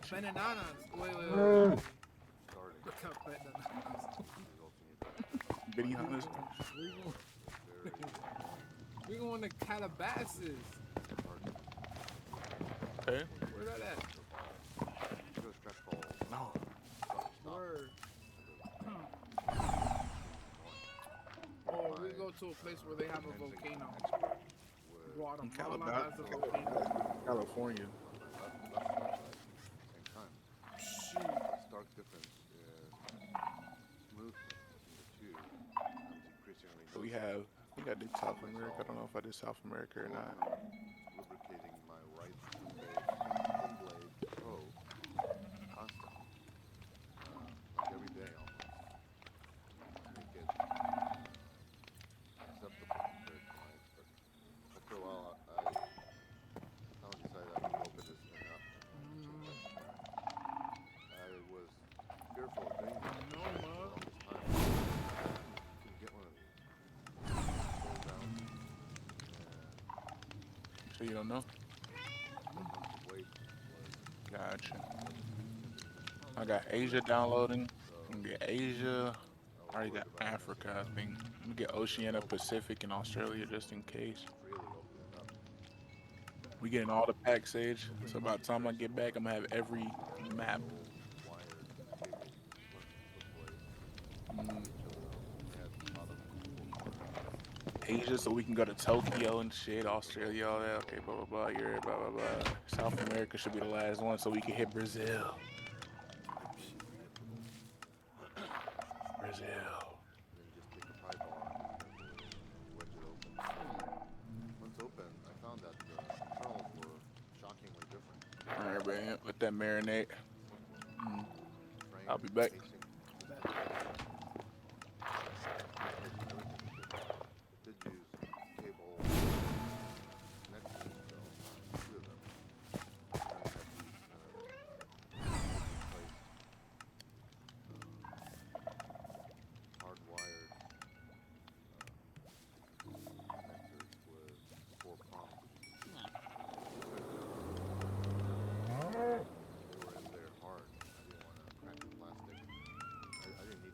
Bananas. Wait. Bananas. Benny Hunters. We going to Calabasas. Okay. Where that at? No. Word. Oh, we go to a place where they have a volcano. Guatemala has a volcano. California. Stark difference is movement between the two increasingly. We got did South America. I don't know if I did South America or not. Lubricating my right blade pro constantly, like every day almost, make it acceptable compared to mine. But after a while, I finally decided I would open this thing up. I was fearful of doing this for all this time. Couldn't get one of these. Sold out. So you don't know? Wait. Gotcha. I got Asia downloading. I'm gonna get Asia. I already got Africa, I think. I'm gonna get Oceania, Pacific, and Australia just in case. We getting all the packs, Sage. So by the time I get back, I'm gonna have every map. Asia, so we can go to Tokyo and shit, Australia, all that. Okay, blah, blah, blah, Europe, blah, blah, blah. South America should be the last one, so we can hit Brazil. Brazil. Once open, I found that the internals were shockingly different. Alright, man, let that marinate. I'll be back. Did use cable connections, though, two of them. I had these hardwired connectors with 4 prongs. They were in there hard. I didn't want to crack the plastic. I didn't need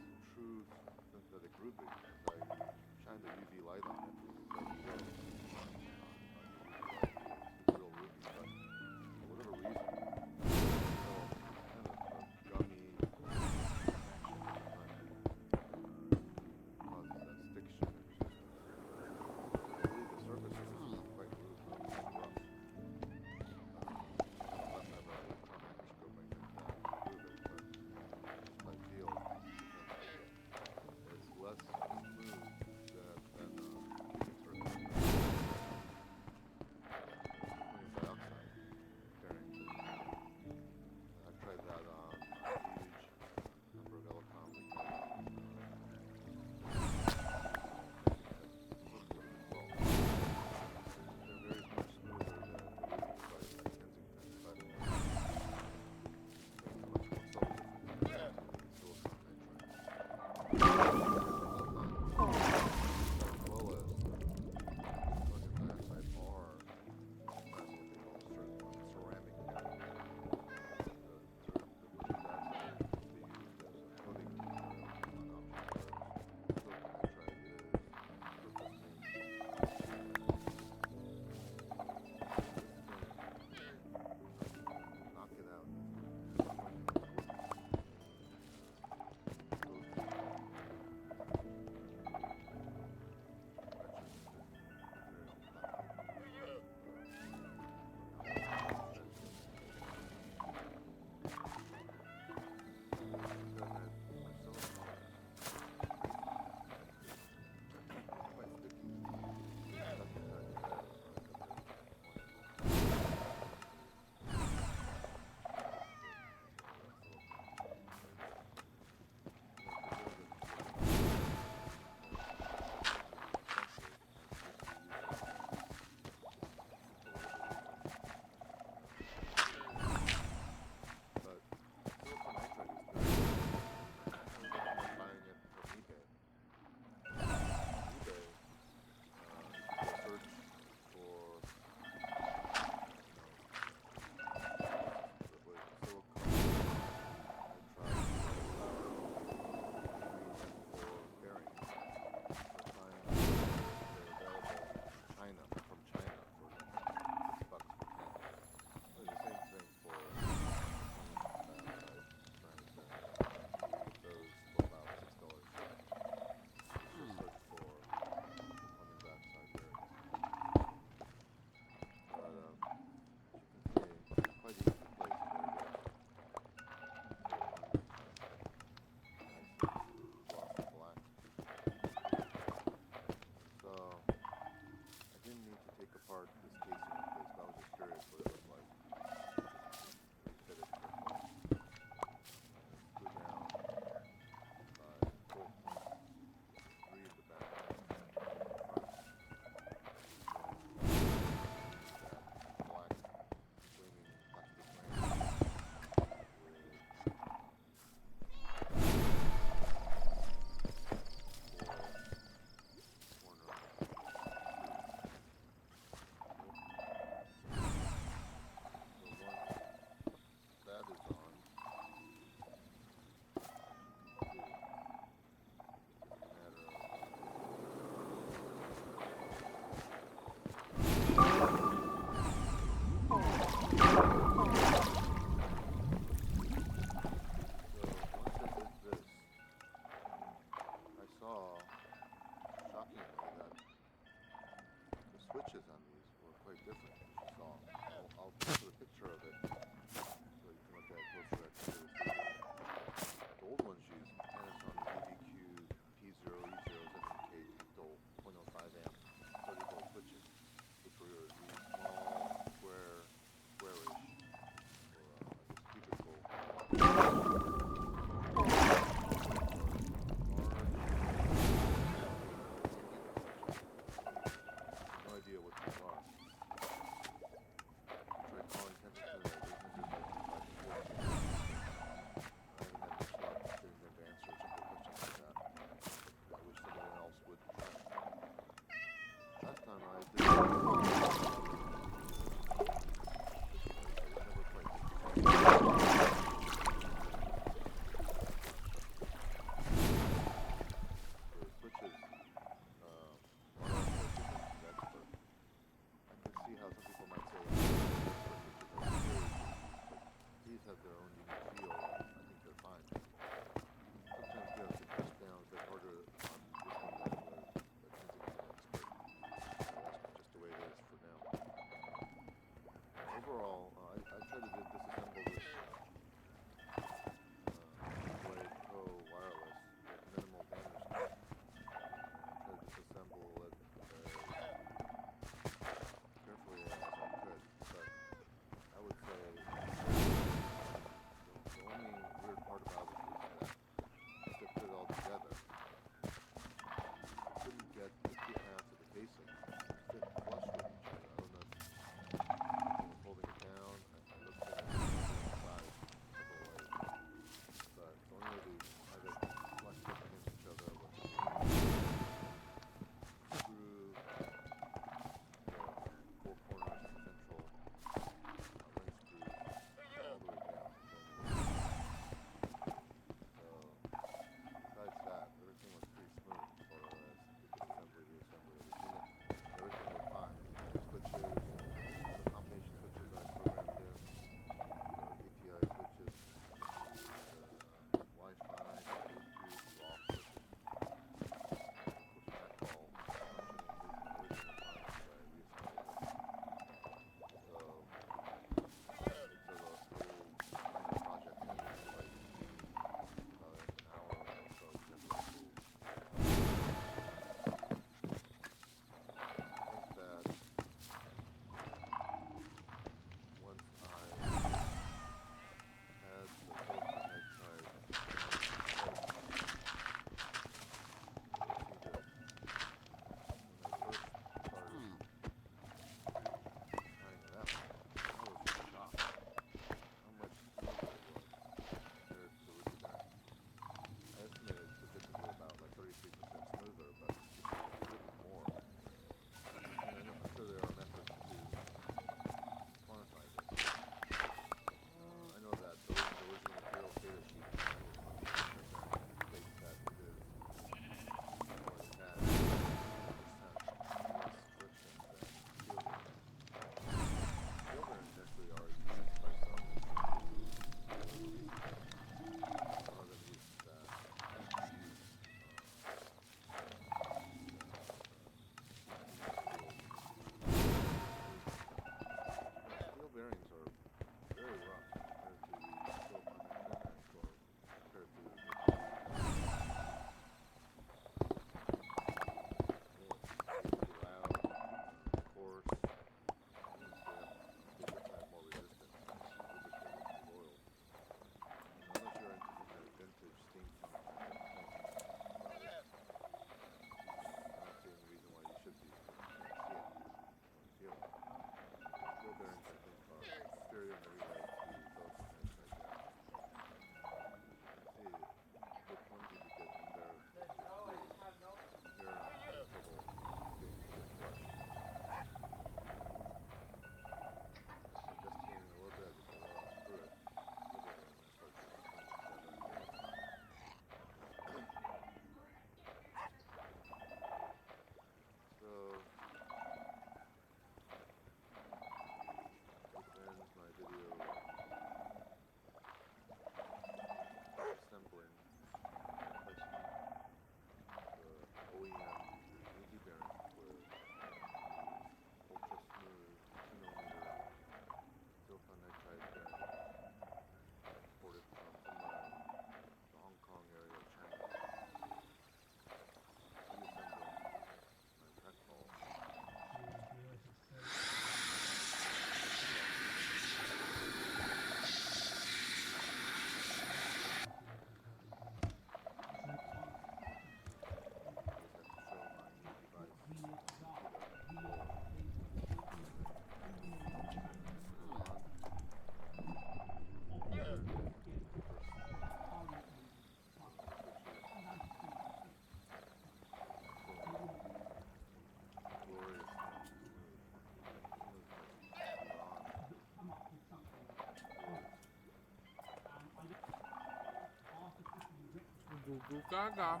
Goo goo gaga.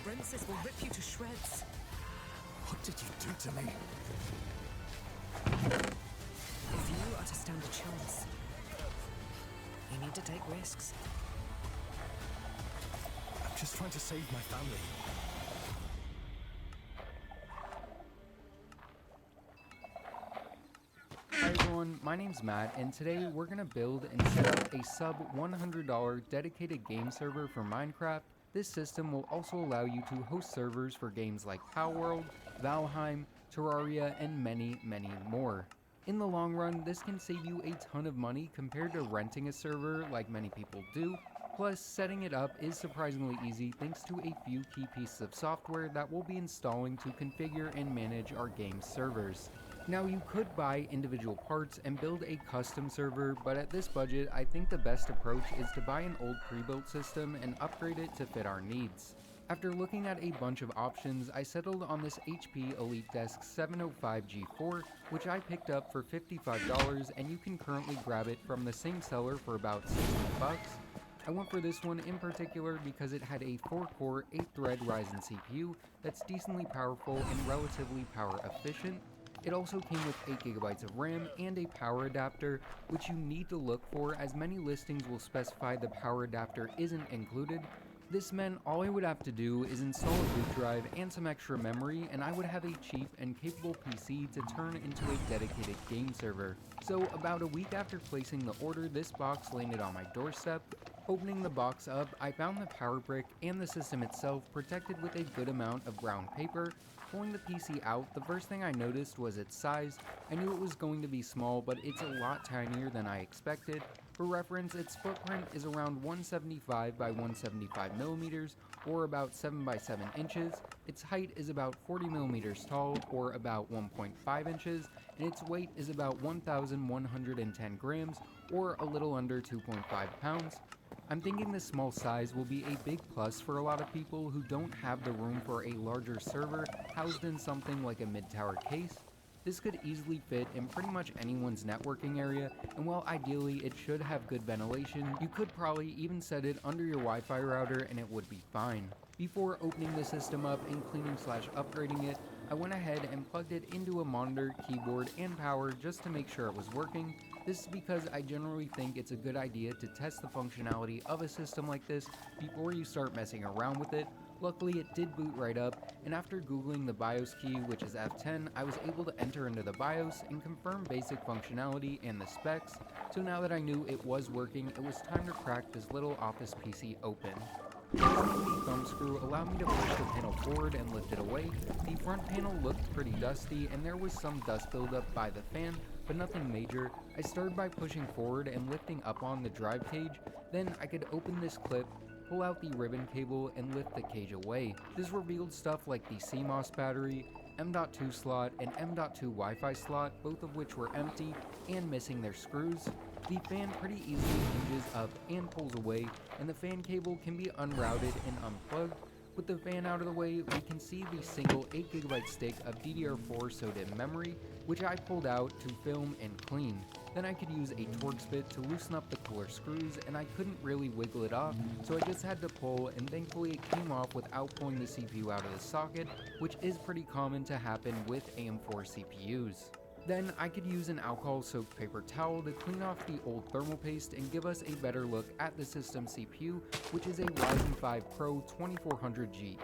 Princess will rip you to shreds. What did you do to me? If you are to stand a chance, you need to take risks. I'm just trying to save my family. Hi everyone, my name's Matt, and today we're gonna build and set up a sub $100 dedicated game server for Minecraft. This system will also allow you to host servers for games like Palworld, Valheim, Terraria, and many, many more. In the long run, this can save you a ton of money compared to renting a server like many people do. Plus, setting it up is surprisingly easy thanks to a few key pieces of software that we'll be installing to configure and manage our game servers. Now, you could buy individual parts and build a custom server, but at this budget, I think the best approach is to buy an old pre-built system and upgrade it to fit our needs. After looking at a bunch of options, I settled on this HP Elite Desk 705G4, which I picked up for $55, and you can currently grab it from the same seller for about 60 bucks. I went for this one in particular because it had a 4-core, 8-thread Ryzen CPU that's decently powerful and relatively power efficient. It also came with 8GB of RAM and a power adapter, which you need to look for as many listings will specify the power adapter isn't included. This meant all I would have to do is install a boot drive and some extra memory, and I would have a cheap and capable PC to turn into a dedicated game server. So about a week after placing the order, this box landed on my doorstep. Opening the box up, I found the power brick and the system itself protected with a good amount of brown paper. Pulling the PC out, the first thing I noticed was its size. I knew it was going to be small, but it's a lot tinier than I expected. For reference, its footprint is around 175 by 175 millimeters, or about 7 by 7 inches. Its height is about 40 millimeters tall, or about 1.5 inches, and its weight is about 1,110 grams, or a little under 2.5 pounds. I'm thinking this small size will be a big plus for a lot of people who don't have the room for a larger server housed in something like a mid-tower case. This could easily fit in pretty much anyone's networking area, and while ideally it should have good ventilation, you could probably even set it under your Wi-Fi router and it would be fine. Before opening the system up and cleaning/upgrading it, I went ahead and plugged it into a monitor, keyboard, and power just to make sure it was working. This is because I generally think it's a good idea to test the functionality of a system like this before you start messing around with it. Luckily, it did boot right up, and after googling the BIOS key, which is F10, I was able to enter into the BIOS and confirm basic functionality and the specs. So now that I knew it was working, it was time to crack this little office PC open. Using the thumb screw allowed me to push the panel forward and lift it away. The front panel looked pretty dusty, and there was some dust buildup by the fan, but nothing major. I started by pushing forward and lifting up on the drive cage. Then I could open this clip, pull out the ribbon cable, and lift the cage away. This revealed stuff like the CMOS battery, M.2 slot, and M.2 Wi-Fi slot, both of which were empty and missing their screws. The fan pretty easily hinges up and pulls away, and the fan cable can be unrouted and unplugged. With the fan out of the way, we can see the single 8GB stick of DDR4 SODIMM memory, which I pulled out to film and clean. Then I could use a Torx bit to loosen up the cooler screws, and I couldn't really wiggle it off, so I just had to pull, and thankfully it came off without pulling the CPU out of the socket, which is pretty common to happen with AM4 CPUs. Then I could use an alcohol-soaked paper towel to clean off the old thermal paste and give us a better look at the system CPU, which is a Ryzen 5 Pro 2400 GE.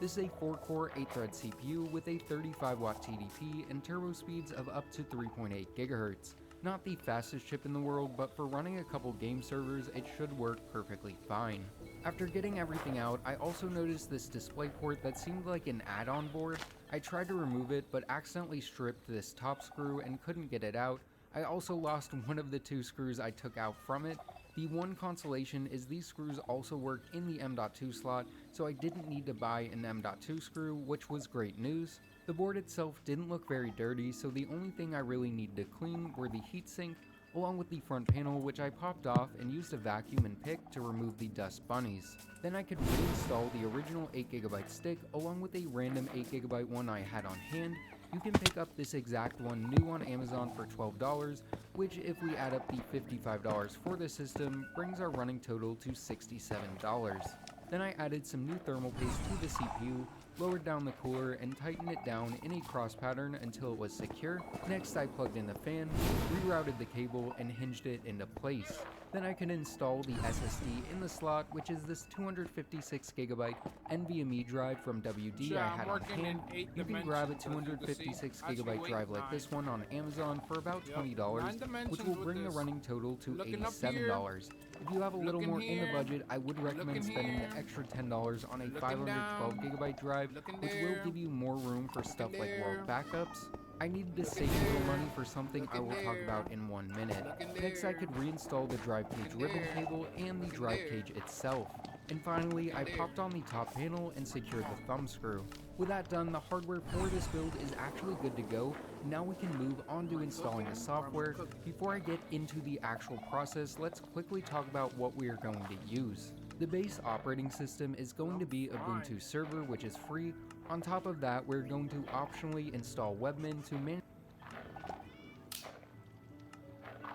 This is a 4-core 8-thread CPU with a 35-watt TDP and turbo speeds of up to 3.8 GHz. Not the fastest chip in the world, but for running a couple game servers, it should work perfectly fine. After getting everything out, I also noticed this DisplayPort that seemed like an add-on board. I tried to remove it, but accidentally stripped this top screw and couldn't get it out. I also lost one of the 2 screws I took out from it. The one consolation is these screws also work in the M.2 slot, so I didn't need to buy an M.2 screw, which was great news. The board itself didn't look very dirty, so the only thing I really needed to clean were the heatsink, along with the front panel, which I popped off and used a vacuum and pick to remove the dust bunnies. Then I could reinstall the original 8GB stick along with a random 8GB one I had on hand. You can pick up this exact one new on Amazon for $12, which if we add up the $55 for the system, brings our running total to $67. Then I added some new thermal paste to the CPU, lowered down the cooler, and tightened it down in a cross pattern until it was secure. Next I plugged in the fan, rerouted the cable, and hinged it into place. Then I can install the SSD in the slot, which is this 256GB NVMe drive from WD I had on hand. You can grab a 256GB drive like this one on Amazon for about $20, which will bring the running total to $87. If you have a little more in the budget, I would recommend spending the extra $10 on a 512GB drive, which will give you more room for stuff like world backups. I needed to save a little money for something I will talk about in 1 minute. Next, I could reinstall the drive cage ribbon cable and the drive cage itself. And finally, I popped on the top panel and secured the thumb screw. With that done, the hardware for this build is actually good to go. Now we can move on to installing the software. Before I get into the actual process, let's quickly talk about what we are going to use. The base operating system is going to be Ubuntu Server, which is free. On top of that, we're going to optionally install Webmin to manage.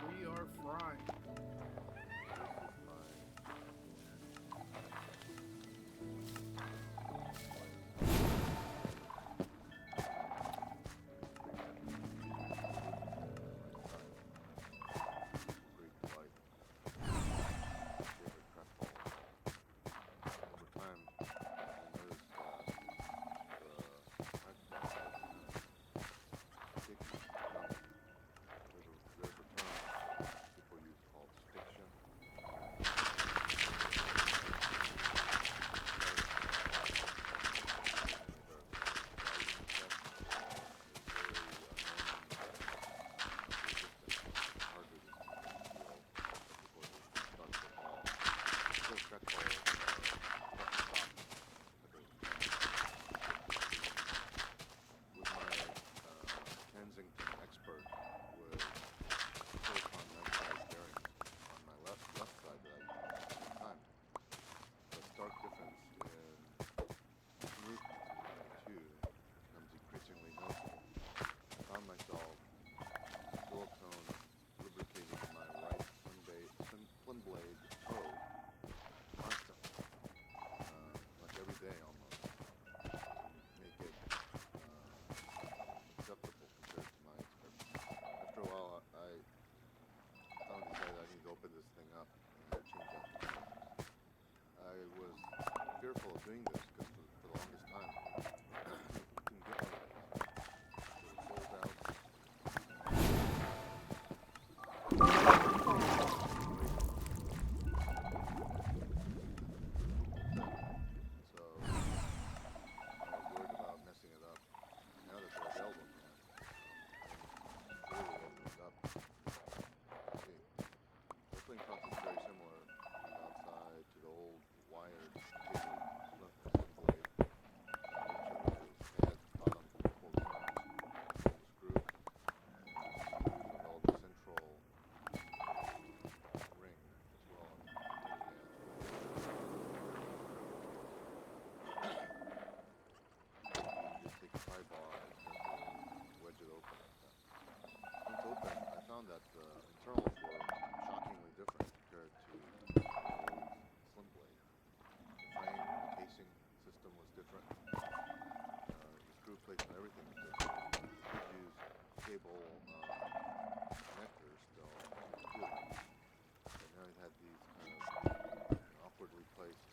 We are frying. Fearful of doing this because for the longest time couldn't get one of these. They were sold out. So I was worried about messing it up. Now that they're available again, really open it up. See, the cooling process is very similar from the outside to the old wired cable blade. Each of those head, bottom, four corners, the screw, and develop a central ring as well on the end. You just take a pry bar and just wedge it open like that. Once open, I found that the internals were shockingly different compared to the old slim blade. The frame, the casing system was different. The screw plates and everything was different. You could use cable connectors still, two of them. But now you had these kind of awkwardly placed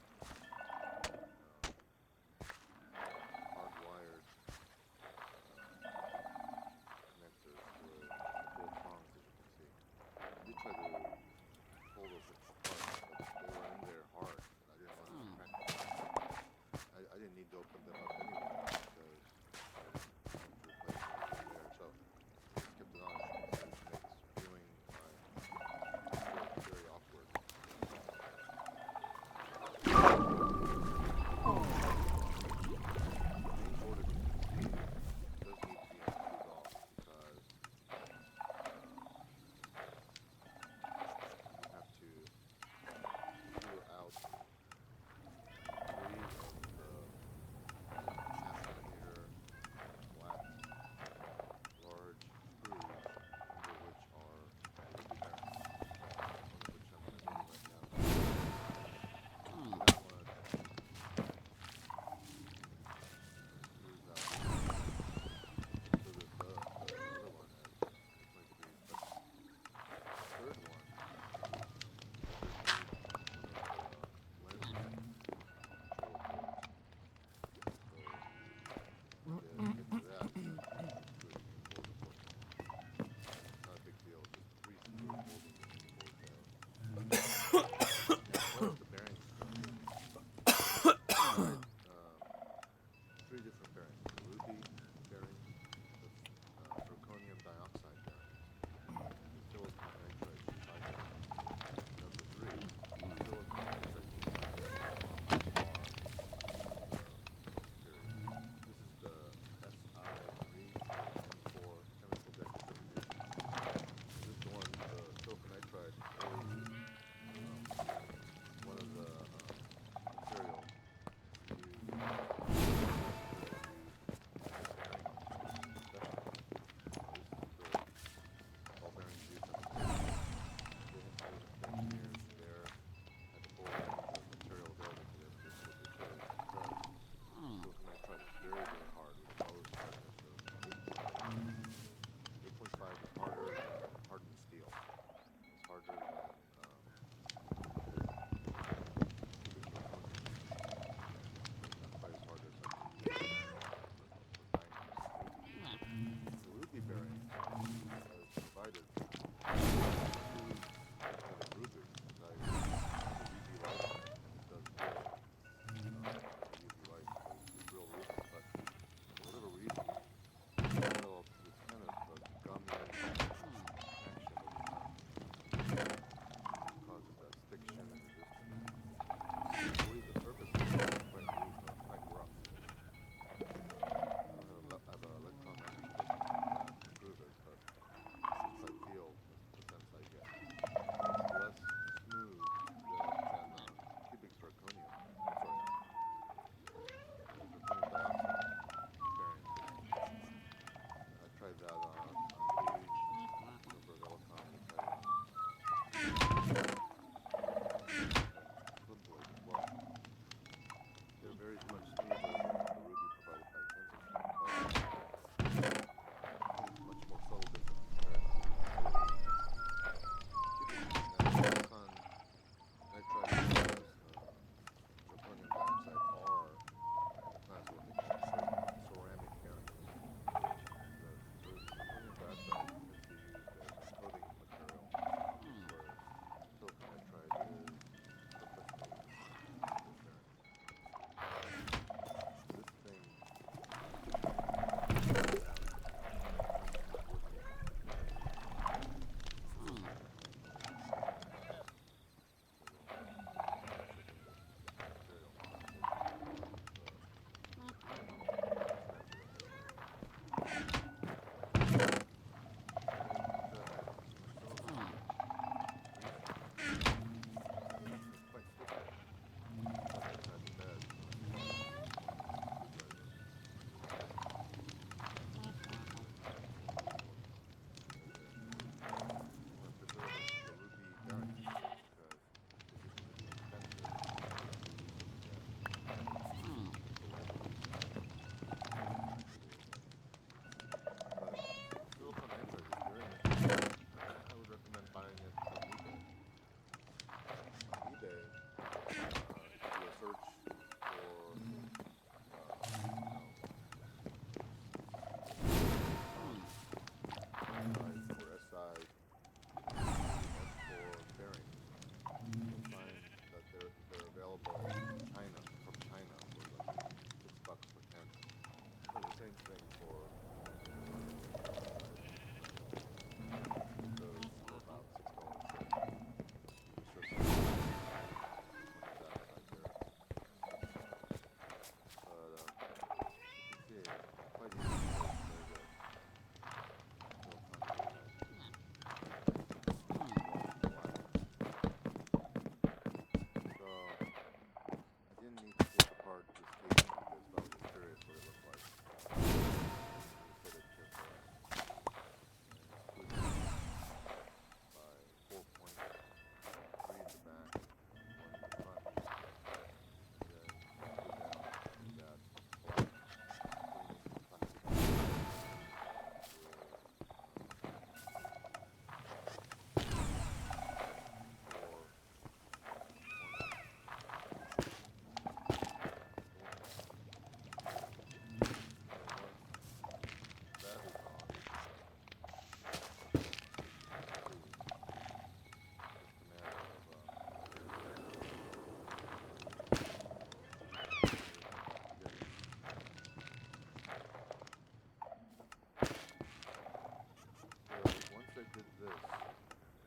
did this.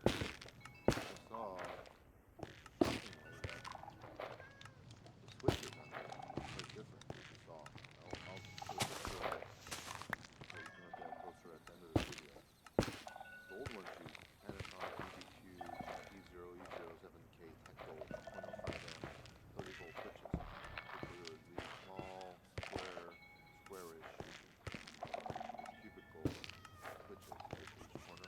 I saw shockingly that the switches on it are quite different. As you saw. I'll put a picture of it so you can look at it closer at the end of the video. The old ones use Panasonic EBQ E0, E07K Tech Gold 105 amp 30 volt switches. Which are these small, squarish, cubical switches at each corner.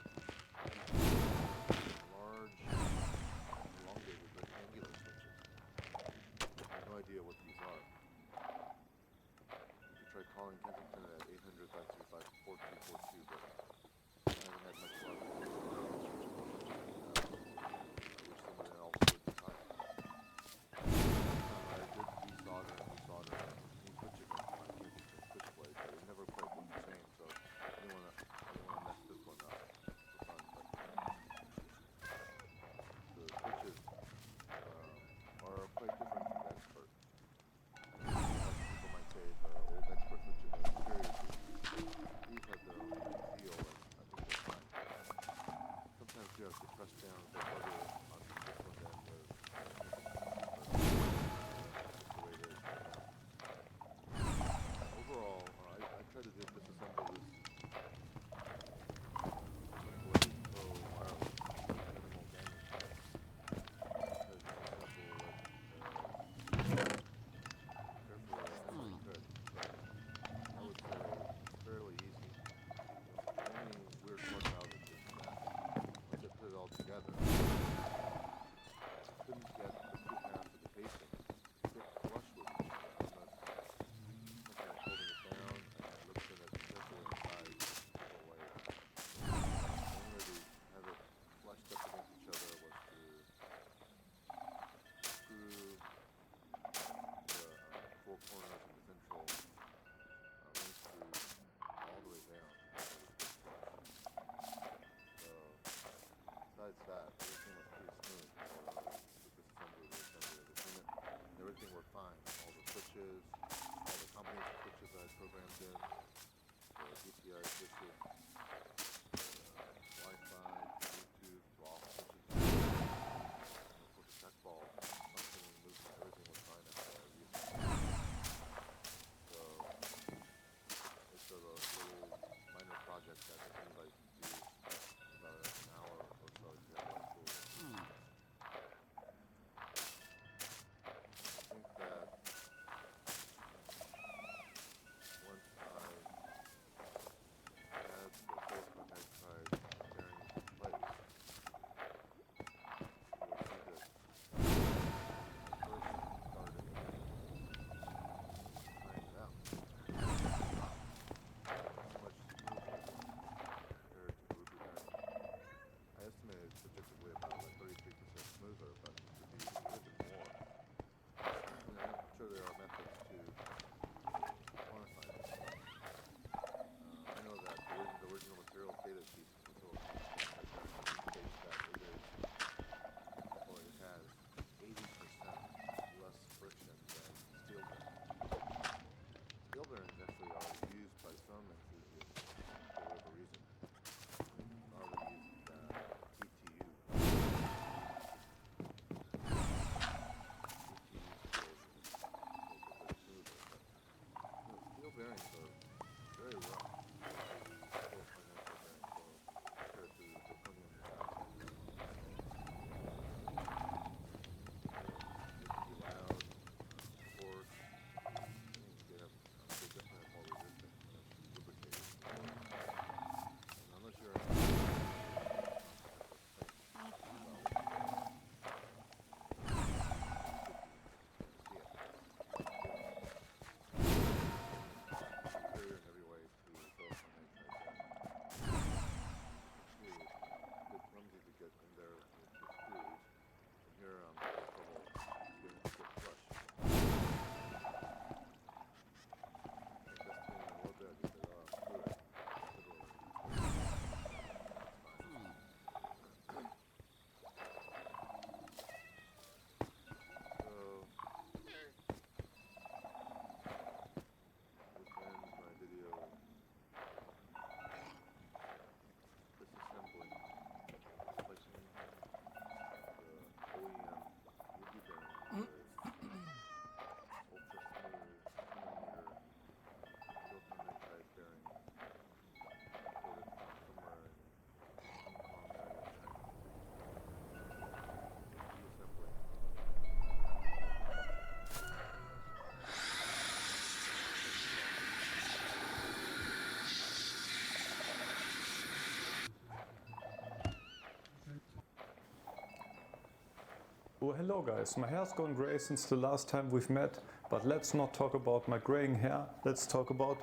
Oh, hello guys, my hair's gone grey since the last time we've met, but let's not talk about my greying hair, let's talk about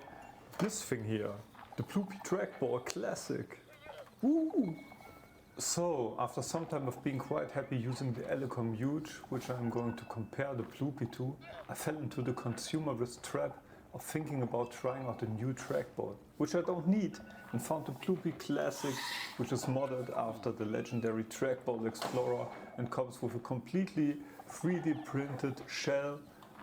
this thing here, the Ploopy Trackball Classic. Woo! So, after some time of being quite happy using the Elecom Huge, which I'm going to compare the Ploopy to, I fell into the consumerist trap of thinking about trying out a new trackball, which I don't need, and found the Ploopy Classic, which is modeled after the legendary Trackball Explorer and comes with a completely 3D printed shell,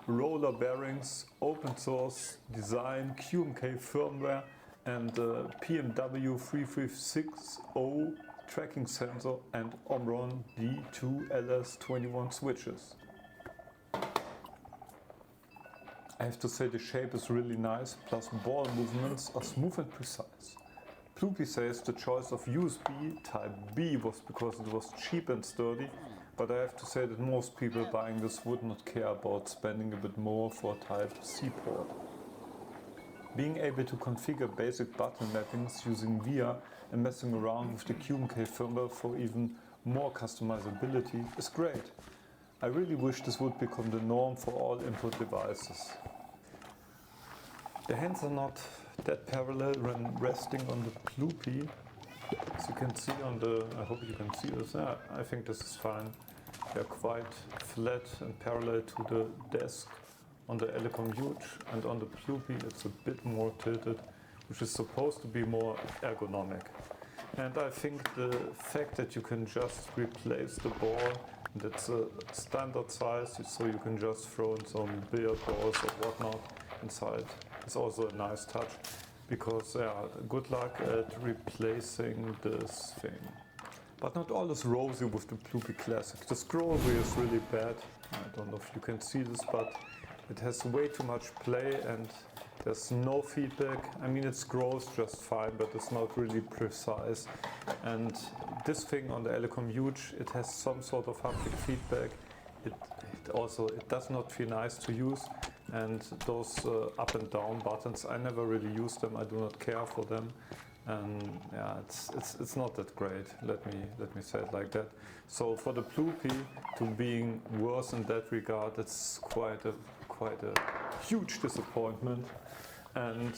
roller bearings, open source design, QMK firmware, and PMW 3360 tracking sensor and Omron D2 LS21 switches. I have to say the shape is really nice, plus ball movements are smooth and precise. Ploopy says the choice of USB Type B was because it was cheap and sturdy, but I have to say that most people buying this would not care about spending a bit more for Type C port. Being able to configure basic button mappings using VIA and messing around with the QMK firmware for even more customizability is great. I really wish this would become the norm for all input devices. The hands are not that parallel when resting on the Ploopy. As you can see on the, I hope you can see this, yeah, I think this is fine. They're quite flat and parallel to the desk on the Elecom Huge, and on the Ploopy it's a bit more tilted, which is supposed to be more ergonomic. And I think the fact that you can just replace the ball, that's a standard size, so you can just throw in some billiard balls or whatnot inside, is also a nice touch, because yeah, good luck at replacing this thing. But not all is rosy with the Ploopy Classic. The scroll wheel is really bad. I don't know if you can see this, but it has way too much play and there's no feedback. I mean, it scrolls just fine, but it's not really precise. And this thing on the Elecom Huge, it has some sort of haptic feedback. It does not feel nice to use. And those up and down buttons, I never really use them. I do not care for them. And yeah, it's not that great. Let me say it like that. So for the Ploopy to being worse in that regard, it's quite a huge disappointment. And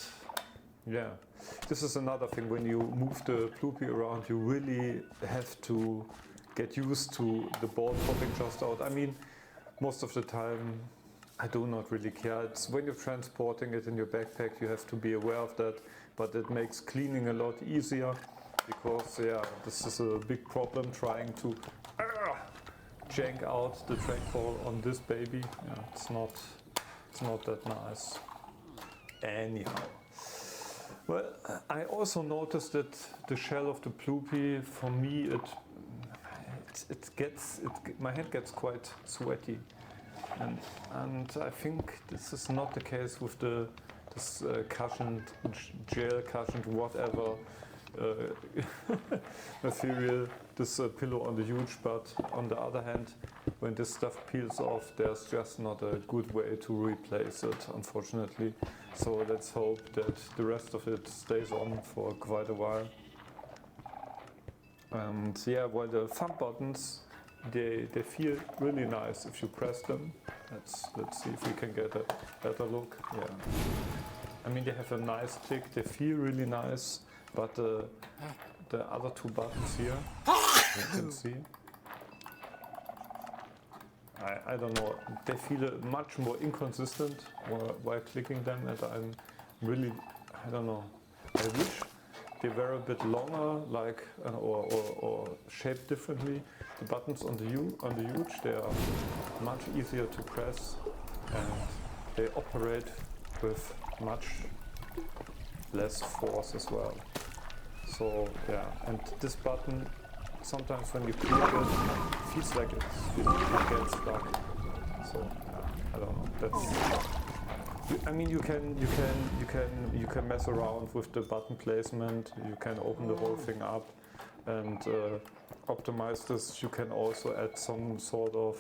yeah, this is another thing. When you move the Ploopy around, you really have to get used to the ball popping just out. I mean, most of the time I do not really care. It's when you're transporting it in your backpack, you have to be aware of that, but it makes cleaning a lot easier, because yeah, this is a big problem trying to jank out the trackball on this baby. Yeah, it's not that nice. Anyhow, well, I also noticed that the shell of the Ploopy, for me, my hand gets quite sweaty. And I think this is not the case with this cushioned, gel cushioned, whatever material, this pillow on the Huge. But on the other hand, when this stuff peels off, there's just not a good way to replace it, unfortunately. So let's hope that the rest of it stays on for quite a while. And yeah, well, the thumb buttons, they feel really nice if you press them. Let's see if we can get a better look. Yeah, I mean, they have a nice click, they feel really nice, but the other two buttons here, you can see, I don't know, they feel much more inconsistent while clicking them, and I'm really, I don't know, I wish they were a bit longer, like or shaped differently. The buttons on the Huge, they are much easier to press, and they operate with much less force as well. So yeah, and this button, sometimes when you click it, feels like it gets stuck. So yeah, I don't know. That's. I mean, you can mess around with the button placement. You can open the whole thing up and optimize this. You can also add some sort of,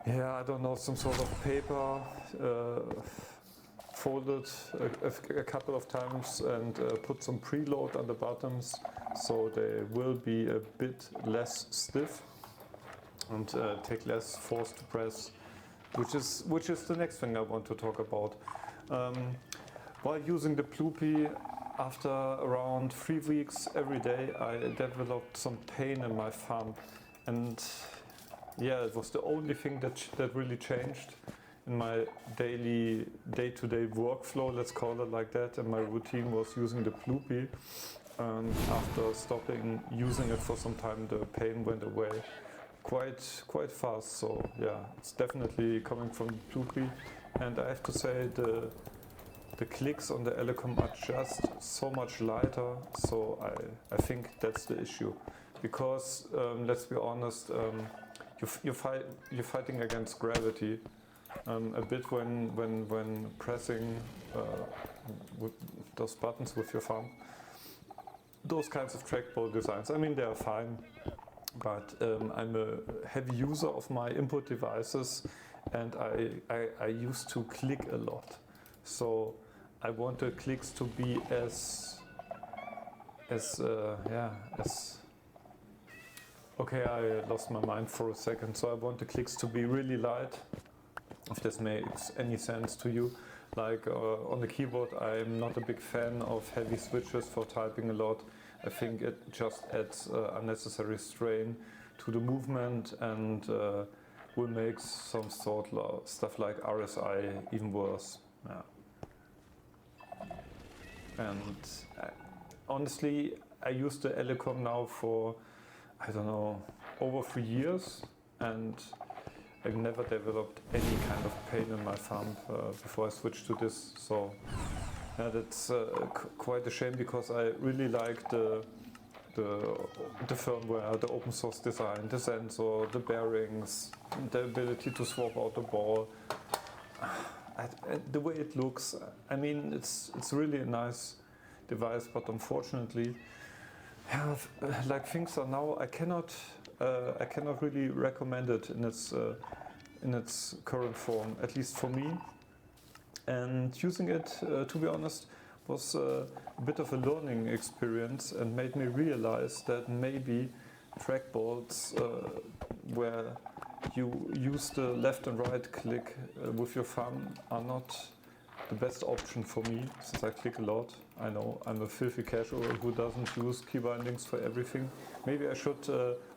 yeah, I don't know, some sort of paper, fold it a couple of times and put some preload on the buttons, so they will be a bit less stiff. and take less force to press, which is the next thing I want to talk about. While using the Ploopy, after around 3 weeks every day, I developed some pain in my thumb, and yeah, it was the only thing that really changed in my daily, day-to-day workflow, let's call it like that, and my routine was using the Ploopy. And after stopping using it for some time, the pain went away quite fast. So yeah, it's definitely coming from the Ploopy. And I have to say the clicks on the Elecom are just so much lighter. So I think that's the issue, because let's be honest, you're fighting against gravity a bit when pressing with those buttons with your thumb. Those kinds of trackball designs, I mean, they are fine, but I'm a heavy user of my input devices, and I used to click a lot. So I want the clicks to be as okay, I lost my mind for a second. So I want the clicks to be really light, if this makes any sense to you. Like on the keyboard, I'm not a big fan of heavy switches for typing a lot. I think it just adds unnecessary strain to the movement, and will make some sort of stuff like RSI even worse. Yeah. And honestly, I use the Elecom now for, I don't know, over 3 years, and I've never developed any kind of pain in my thumb before I switched to this. So yeah, that's quite a shame, because I really like the firmware, the open source design, the sensor, the bearings, the ability to swap out the ball, the way it looks. I mean, it's really a nice device, but unfortunately, yeah, like things are now, I cannot really recommend it in its current form, at least for me. And using it, to be honest, was a bit of a learning experience, and made me realize that maybe trackballs where you use the left and right click with your thumb are not the best option for me, since I click a lot. I know I'm a filthy casual who doesn't use key bindings for everything. Maybe I should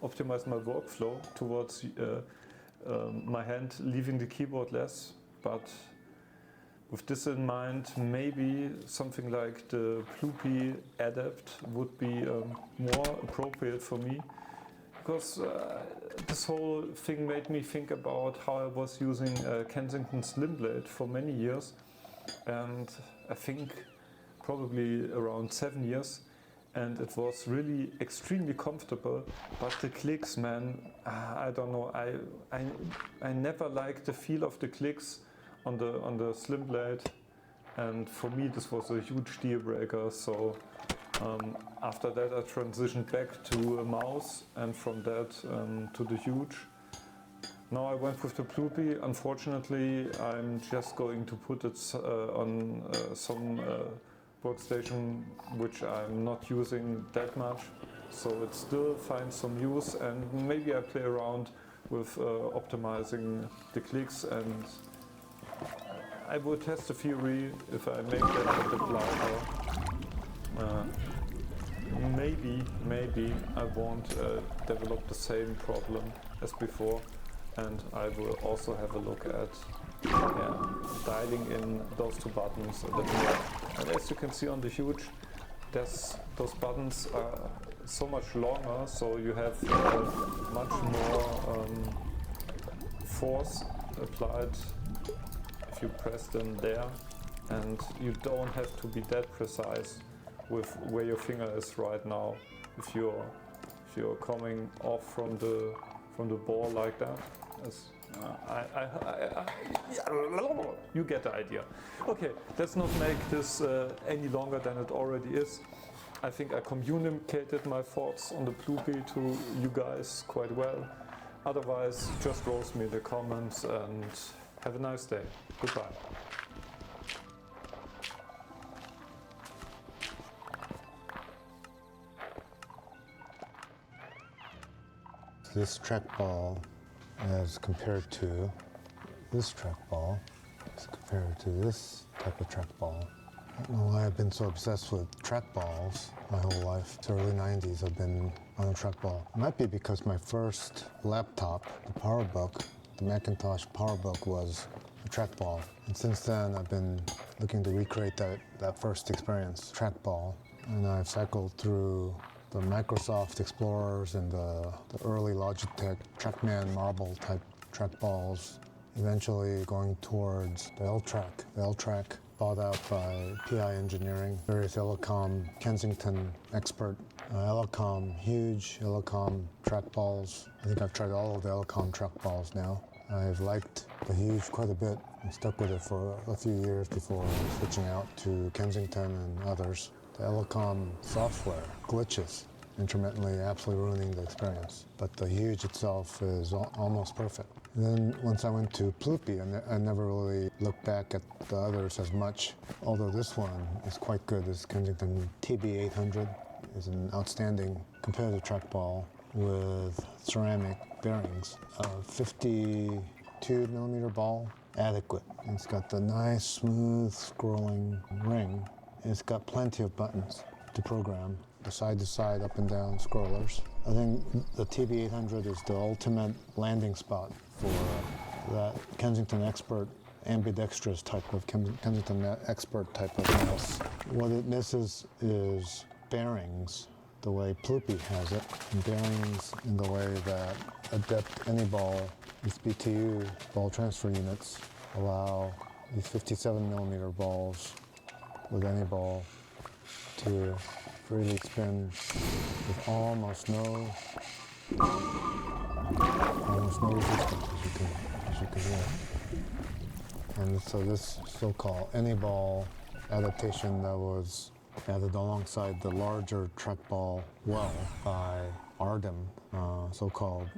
optimize my workflow towards my hand leaving the keyboard less, but with this in mind, maybe something like the Ploopy Adapt would be more appropriate for me, because this whole thing made me think about how I was using Kensington Slim Blade for many years, and I think probably around 7 years, and it was really extremely comfortable. But the clicks, man, I don't know. I never liked the feel of the clicks on the Slim Blade, and for me this was a huge deal breaker. So after that I transitioned back to a mouse, and from that to the Huge. Now I went with the Ploopy. Unfortunately, I'm just going to put it on some workstation which I'm not using that much, so it still finds some use, and maybe I play around with optimizing the clicks, and I will test the theory if I make that a bit lighter. Maybe I won't develop the same problem as before, and I will also have a look at dialing in those two buttons a bit more. And as you can see on the Huge, those buttons are so much longer, so you have much more force applied if you press them there, and you don't have to be that precise with where your finger is right now if you're coming off from the ball like that. You get the idea. Okay, let's not make this any longer than it already is. I think I communicated my thoughts on the Ploopy to you guys quite well. Otherwise, just roast me in the comments, and have a nice day. Goodbye. This trackball as compared to this trackball, as compared to this type of trackball. I don't know why I've been so obsessed with trackballs my whole life. It's early 90s I've been on a trackball. It might be because my first laptop, the PowerBook, the Macintosh PowerBook, was a trackball. And since then I've been looking to recreate that first experience, trackball. And I've cycled through the Microsoft Explorers and the early Logitech Trackman Marble type trackballs, eventually going towards the L-Track. The L-Track, bought out by PI Engineering, various Elecom Kensington expert. Elecom, huge Elecom trackballs. I think I've tried all of the Elecom trackballs now. I've liked the Huge quite a bit and stuck with it for a few years before switching out to Kensington and others. The Elecom software glitches intermittently, absolutely ruining the experience. But the Huge itself is almost perfect. And then once I went to Ploopy, I never really looked back at the others as much, although this one is quite good. This Kensington TB800 is an outstanding competitive trackball with ceramic bearings. A 52 millimeter ball, adequate. It's got the nice, smooth, scrolling ring. It's got plenty of buttons to program. The side-to-side, up and down scrollers. I think the TB800 is the ultimate landing spot for that Kensington Expert ambidextrous type of Kensington Expert type of mouse. What it misses is bearings, the way Ploopy has it, and bearings in the way that Adept Anyball, these BTU ball transfer units, allow these 57 millimeter balls with Anyball to freely spin with almost no resistance, as you can hear. And so this so-called Anyball adaptation that was added alongside the larger trackball well by Ardem, so-called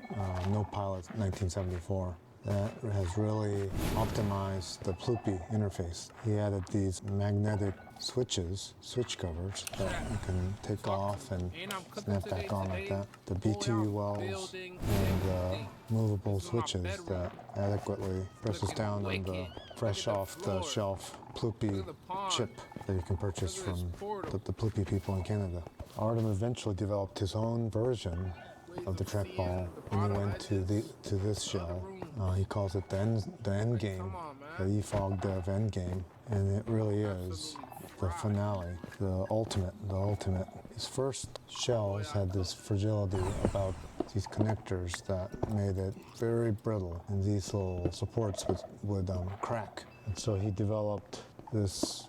No Pilot 1974. That has really optimized the Ploopy interface. He added these magnetic switches, switch covers that you can take off and snap back on like that. The BTU wells and the movable switches that adequately presses down on the fresh off the shelf Ploopy chip that you can purchase from the Ploopy people in Canada. Ardem eventually developed his own version of the trackball when he went to this shell. He calls it the end game, the eFog Dev end game, and it really is the finale, the ultimate. His first shells had this fragility about these connectors that made it very brittle, and these little supports would crack. And so he developed this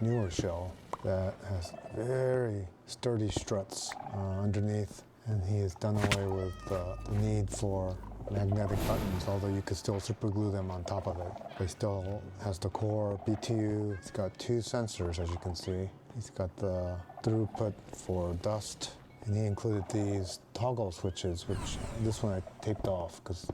newer shell that has very sturdy struts underneath, and he has done away with the need for magnetic buttons, although you could still super glue them on top of it. He still has the core BTU. It's got two sensors, as you can see. He's got the throughput for dust, and he included these toggle switches, which this one I taped off because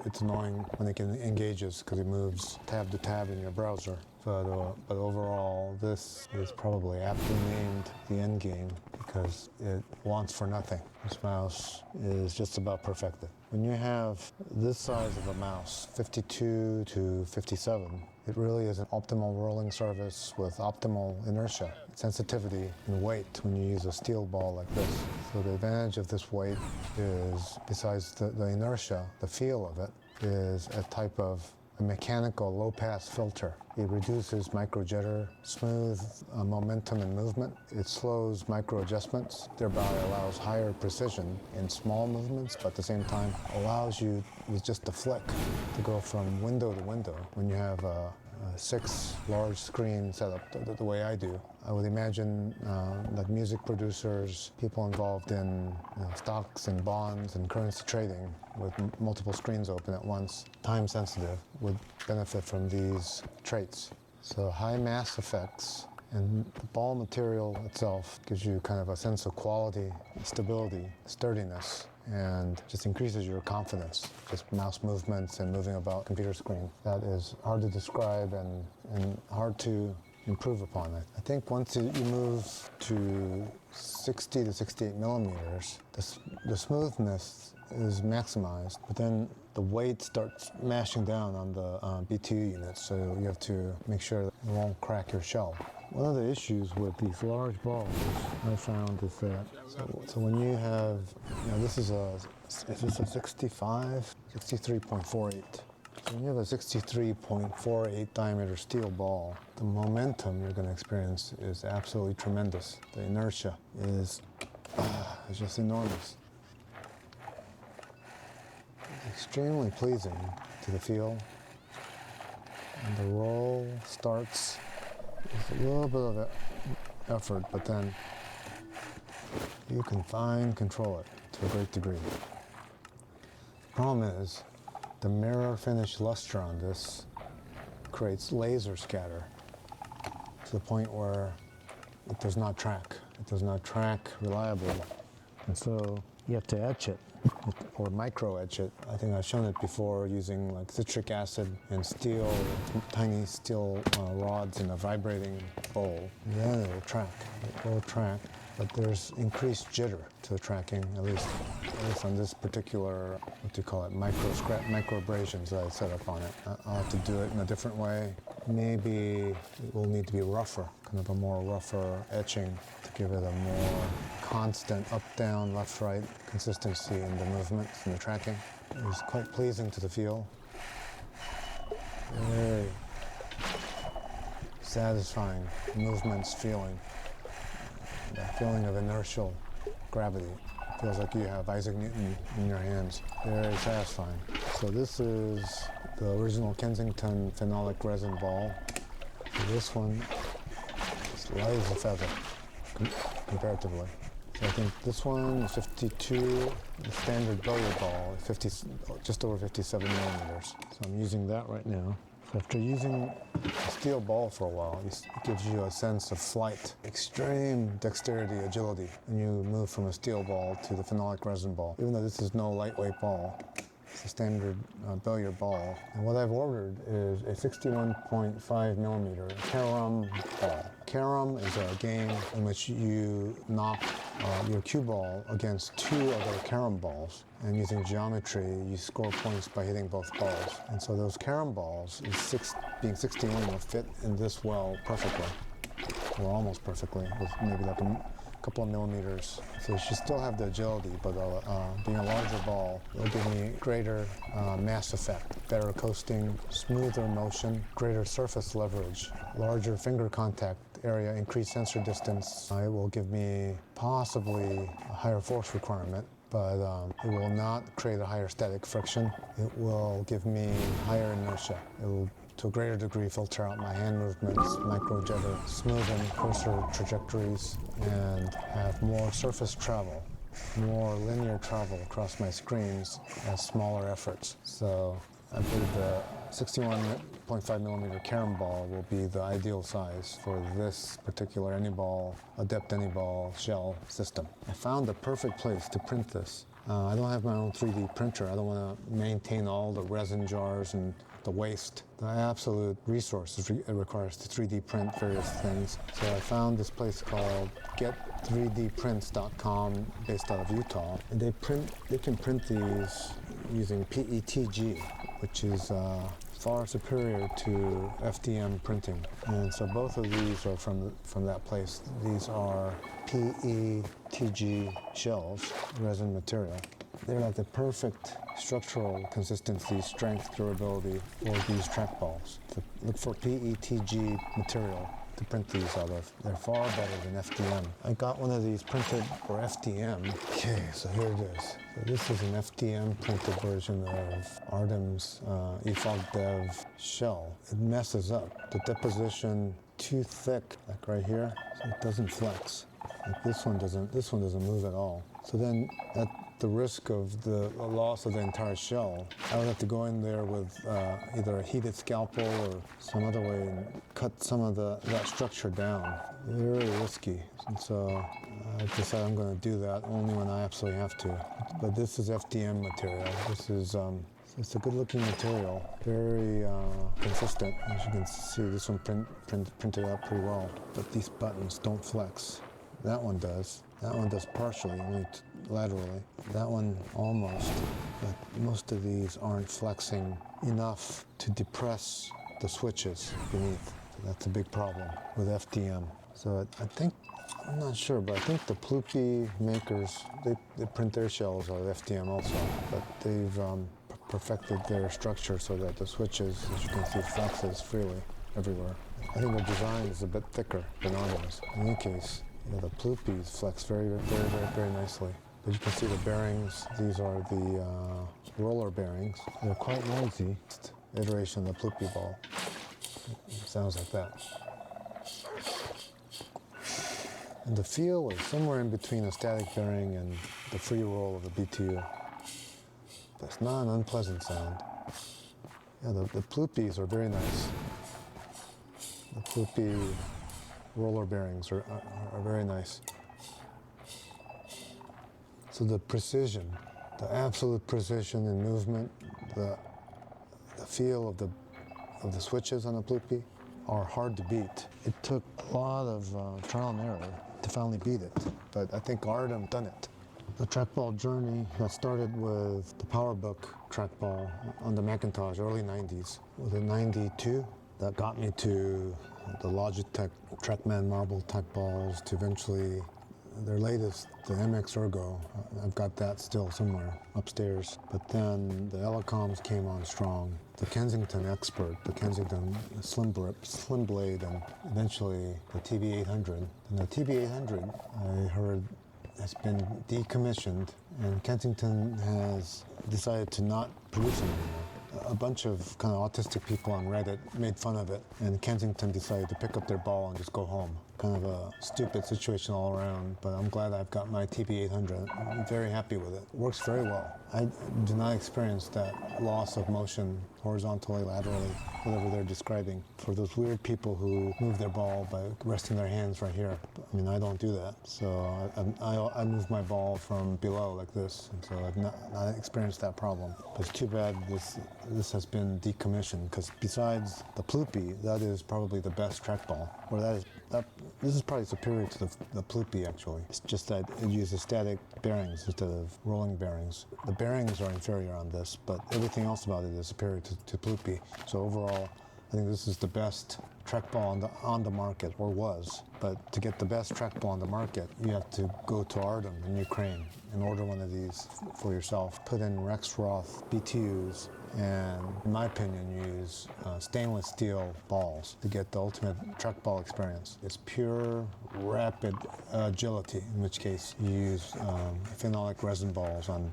it's annoying when it engages because it moves tab to tab in your browser. But overall, this is probably aptly named the end game because it wants for nothing. This mouse is just about perfected. When you have this size of a mouse, 52 to 57, it really is an optimal rolling surface with optimal inertia, sensitivity, and weight when you use a steel ball like this. So the advantage of this weight is, besides the inertia, the feel of it, is a type of a mechanical low-pass filter. It reduces micro jitter, smooth momentum and movement. It slows micro adjustments, thereby allows higher precision in small movements, but at the same time allows you, with just a flick, to go from window to window. When you have a 6 large screen setup the way I do, I would imagine like music producers, people involved in stocks and bonds and currency trading with multiple screens open at once, time sensitive, would benefit from these traits. So high mass effects, and the ball material itself gives you kind of a sense of quality, stability, sturdiness, and just increases your confidence. Just mouse movements and moving about computer screen. That is hard to describe and hard to improve upon it. I think once you move to 60 to 68 millimeters, the smoothness is maximized, but then the weight starts mashing down on the BTU units, so you have to make sure that it won't crack your shell. One of the issues with these large balls I found is that, so when you have, this is a 65, 63.48. So when you have a 63.48 diameter steel ball, the momentum you're going to experience is absolutely tremendous. The inertia is just enormous. It's extremely pleasing to the feel. And the roll starts with a little bit of effort, but then you can fine control it to a great degree. The problem is the mirror finish luster on this creates laser scatter to the point where it does not track. It does not track reliably. And so you have to etch it or micro etch it. I think I've shown it before using like citric acid and steel, tiny steel rods in a vibrating bowl. Then it will track. It will track. But there's increased jitter to the tracking, at least on this particular, what do you call it, micro abrasions that I set up on it. I'll have to do it in a different way. Maybe it will need to be rougher, kind of a more rougher etching to give it a more constant up, down, left, right consistency in the movements and the tracking. It was quite pleasing to the feel. Very satisfying movements feeling. That feeling of inertial gravity. It feels like you have Isaac Newton in your hands. Very satisfying. So this is the original Kensington phenolic resin ball. So this one is light as a feather, comparatively. So I think this one is 52. The standard billiard ball is just over 57 millimeters. So I'm using that right now. So after using a steel ball for a while, it gives you a sense of flight, extreme dexterity, agility, when you move from a steel ball to the phenolic resin ball. Even though this is no lightweight ball, it's a standard billiard ball. And what I've ordered is a 61.5 millimeter carom ball. Carom is a game in which you knock your cue ball against two other carom balls. And using geometry, you score points by hitting both balls. And so those carom balls, being 61, will fit in this well perfectly, or almost perfectly, with maybe like a couple of millimeters. So you should still have the agility, but being a larger ball, it'll give me greater mass effect, better coasting, smoother motion, greater surface leverage, larger finger contact area, increased sensor distance. It will give me possibly a higher force requirement, but it will not create a higher static friction. It will give me higher inertia. It will, to a greater degree, filter out my hand movements, micro jitter, smoothen cursor trajectories, and have more surface travel, more linear travel across my screens at smaller efforts. So I believe the 61.5 millimeter carom ball will be the ideal size for this particular Adept Any-Ball shell system. I found the perfect place to print this. I don't have my own 3D printer. I don't want to maintain all the resin jars and the waste. The absolute resource it requires to 3D print various things. So I found this place called get3dprints.com based out of Utah. And they can print these using PETG, which is far superior to FDM printing. And so both of these are from that place. These are PETG shells, resin material. They're like the perfect structural consistency, strength, durability for these trackballs. So look for PETG material to print these out of. They're far better than FDM. I got one of these printed for FDM. Okay, so here it is. So this is an FDM printed version of Artem's eFog Dev shell. It messes up. The deposition too thick, like right here, so it doesn't flex. Like this one doesn't move at all. So then at the risk of the loss of the entire shell, I would have to go in there with either a heated scalpel or some other way and cut some of that structure down. Very risky. And so I decided I'm going to do that only when I absolutely have to. But this is FDM material. This is it's a good-looking material, very consistent. As you can see, this one printed out pretty well. But these buttons don't flex. That one does. That one does partially, only laterally. That one almost, but most of these aren't flexing enough to depress the switches beneath. So that's a big problem with FDM. So I think, I'm not sure, but I think the Plupi makers, they print their shells out of FDM also, but they've perfected their structure so that the switches, as you can see, flexes freely everywhere. I think their design is a bit thicker than ours. In any case, the Plupis flex very nicely. But you can see the bearings. These are the roller bearings. They're quite noisy. Iteration of the Plupi ball. It sounds like that. And the feel is somewhere in between a static bearing and the free roll of the BTU. But it's not an unpleasant sound. Yeah, the Plupis are very nice. The Plupi roller bearings are very nice. So the precision, the absolute precision in movement, the feel of the switches on the Plupi are hard to beat. It took a lot of trial and error to finally beat it, but I think Artem done it. The trackball journey got started with the PowerBook trackball on the Macintosh, early 90s. Was it 92? That got me to the Logitech Trackman marble trackballs, to eventually their latest, the MX Ergo. I've got that still somewhere upstairs. But then the Elacoms came on strong. The Kensington Expert, the Kensington Slim Blade, and eventually the TB800. And the TB800, I heard, has been decommissioned, and Kensington has decided to not produce them anymore. A bunch of kind of autistic people on Reddit made fun of it, and Kensington decided to pick up their ball and just go home. Kind of a stupid situation all around, but I'm glad I've got my TB800. I'm very happy with it. It works very well. I do not experience that loss of motion horizontally, laterally, whatever they're describing. For those weird people who move their ball by resting their hands right here, I mean, I don't do that. So I move my ball from below like this, and so I've not experienced that problem. But it's too bad this has been decommissioned, because besides the Plupi, that is probably the best trackball. Or this is probably superior to the Plupi, actually. It's just that it uses static bearings instead of rolling bearings. The bearings are inferior on this, but everything else about it is superior to Plupi. So overall, I think this is the best trackball on the market, or was. But to get the best trackball on the market, you have to go to Artem in Ukraine and order one of these for yourself. Put in Rexroth BTUs, and in my opinion, use stainless steel balls to get the ultimate trackball experience. It's pure, rapid agility, in which case you use phenolic resin balls on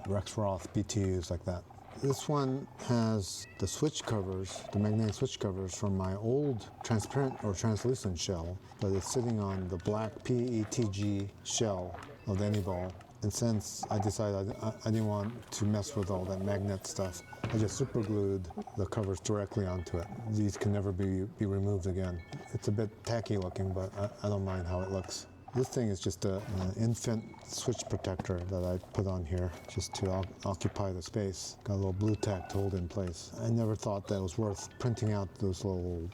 Rexroth BTUs like that. This one has the switch covers, the magnetic switch covers from my old transparent or translucent shell, but it's sitting on the black PETG shell of the Anyball. And since I decided I didn't want to mess with all that magnet stuff, I just super glued the covers directly onto it. These can never be removed again. It's a bit tacky looking, but I don't mind how it looks. This thing is just an infant switch protector that I put on here just to occupy the space. Got a little blue tack to hold it in place. I never thought that it was worth printing out those little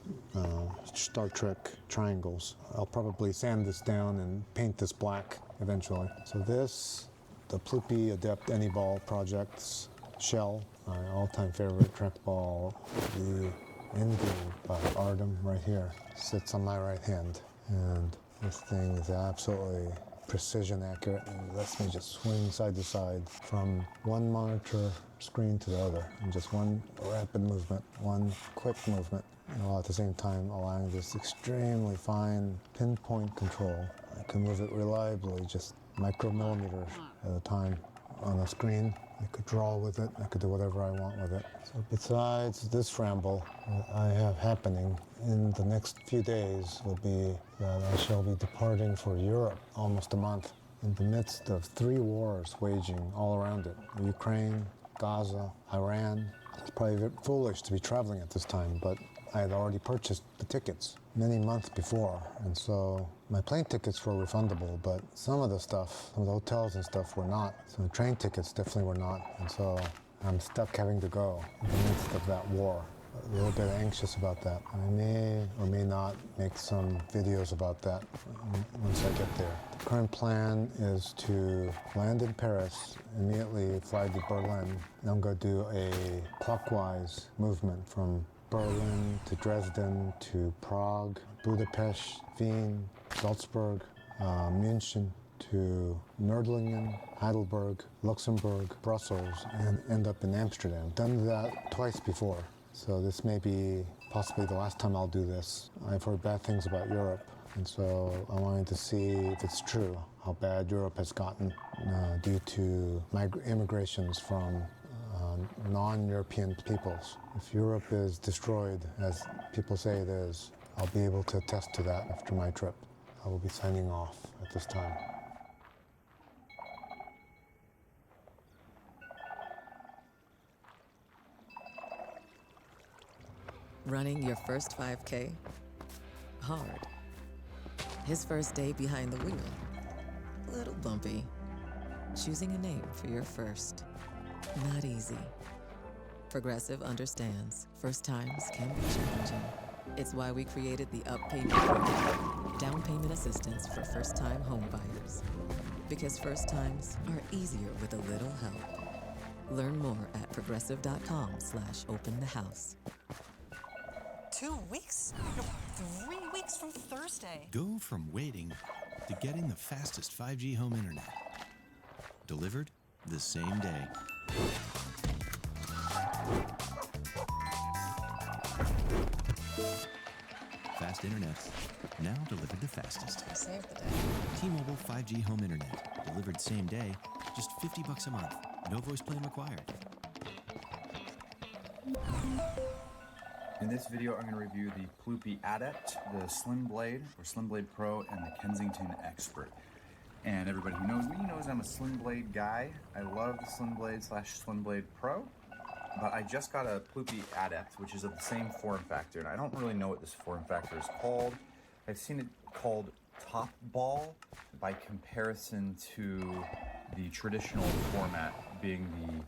Star Trek triangles. I'll probably sand this down and paint this black eventually. So this, the Plupi Adept Anyball Project's shell, my all-time favorite trackball, the Endgame by Artem right here, sits on my right hand. And this thing is absolutely precision accurate and lets me just swing side to side from one monitor screen to the other in just one rapid movement, one quick movement, while at the same time allowing this extremely fine pinpoint control. I can move it reliably, just micromillimeters at a time on a screen. I could draw with it, I could do whatever I want with it. So besides this ramble that I have happening in the next few days will be that I shall be departing for Europe almost a month in the midst of 3 wars waging all around it. Ukraine, Gaza, Iran. It's probably a bit foolish to be traveling at this time, but I had already purchased the tickets many months before, and so my plane tickets were refundable, but some of the hotels and stuff were not. So the train tickets definitely were not, and so I'm stuck having to go in the midst of that war. a little bit anxious about that. I may or may not make some videos about that once I get there. The current plan is to land in Paris, immediately fly to Berlin, and I'm going to do a clockwise movement from Berlin to Dresden to Prague, Budapest, Wien, Salzburg, München, to Nördlingen, Heidelberg, Luxembourg, Brussels, and end up in Amsterdam. Done that twice before, so this may be possibly the last time I'll do this. I've heard bad things about Europe, and so I wanted to see if it's true, how bad Europe has gotten due to immigrations from non-European peoples. If Europe is destroyed, as people say it is, I'll be able to attest to that after my trip. I will be signing off at this time. Running your first 5K? Hard. His first day behind the wheel? Little bumpy. Choosing a name for your first? Not easy. Progressive understands first times can be challenging. It's why we created the Up Payment Program, down payment assistance for first-time home buyers. Because first times are easier with a little help. Learn more at progressive.com/openthehouse. 2 weeks? No, 3 weeks from Thursday. Go from waiting to getting the fastest 5G home internet. Delivered the same day. Fast internet, now delivered the fastest. Save the day. T-Mobile 5G home internet, delivered same day, just $50 a month. No voice plan required. In this video, I'm going to review the Ploopy Adept, the Slim Blade, or Slim Blade Pro, and the Kensington Expert. And everybody who knows me knows I'm a Slim Blade guy. I love the Slim Blade / Slim Blade Pro. But I just got a Ploopy Adept, which is of the same form factor, and I don't really know what this form factor is called. I've seen it called Top Ball by comparison to the traditional format, being the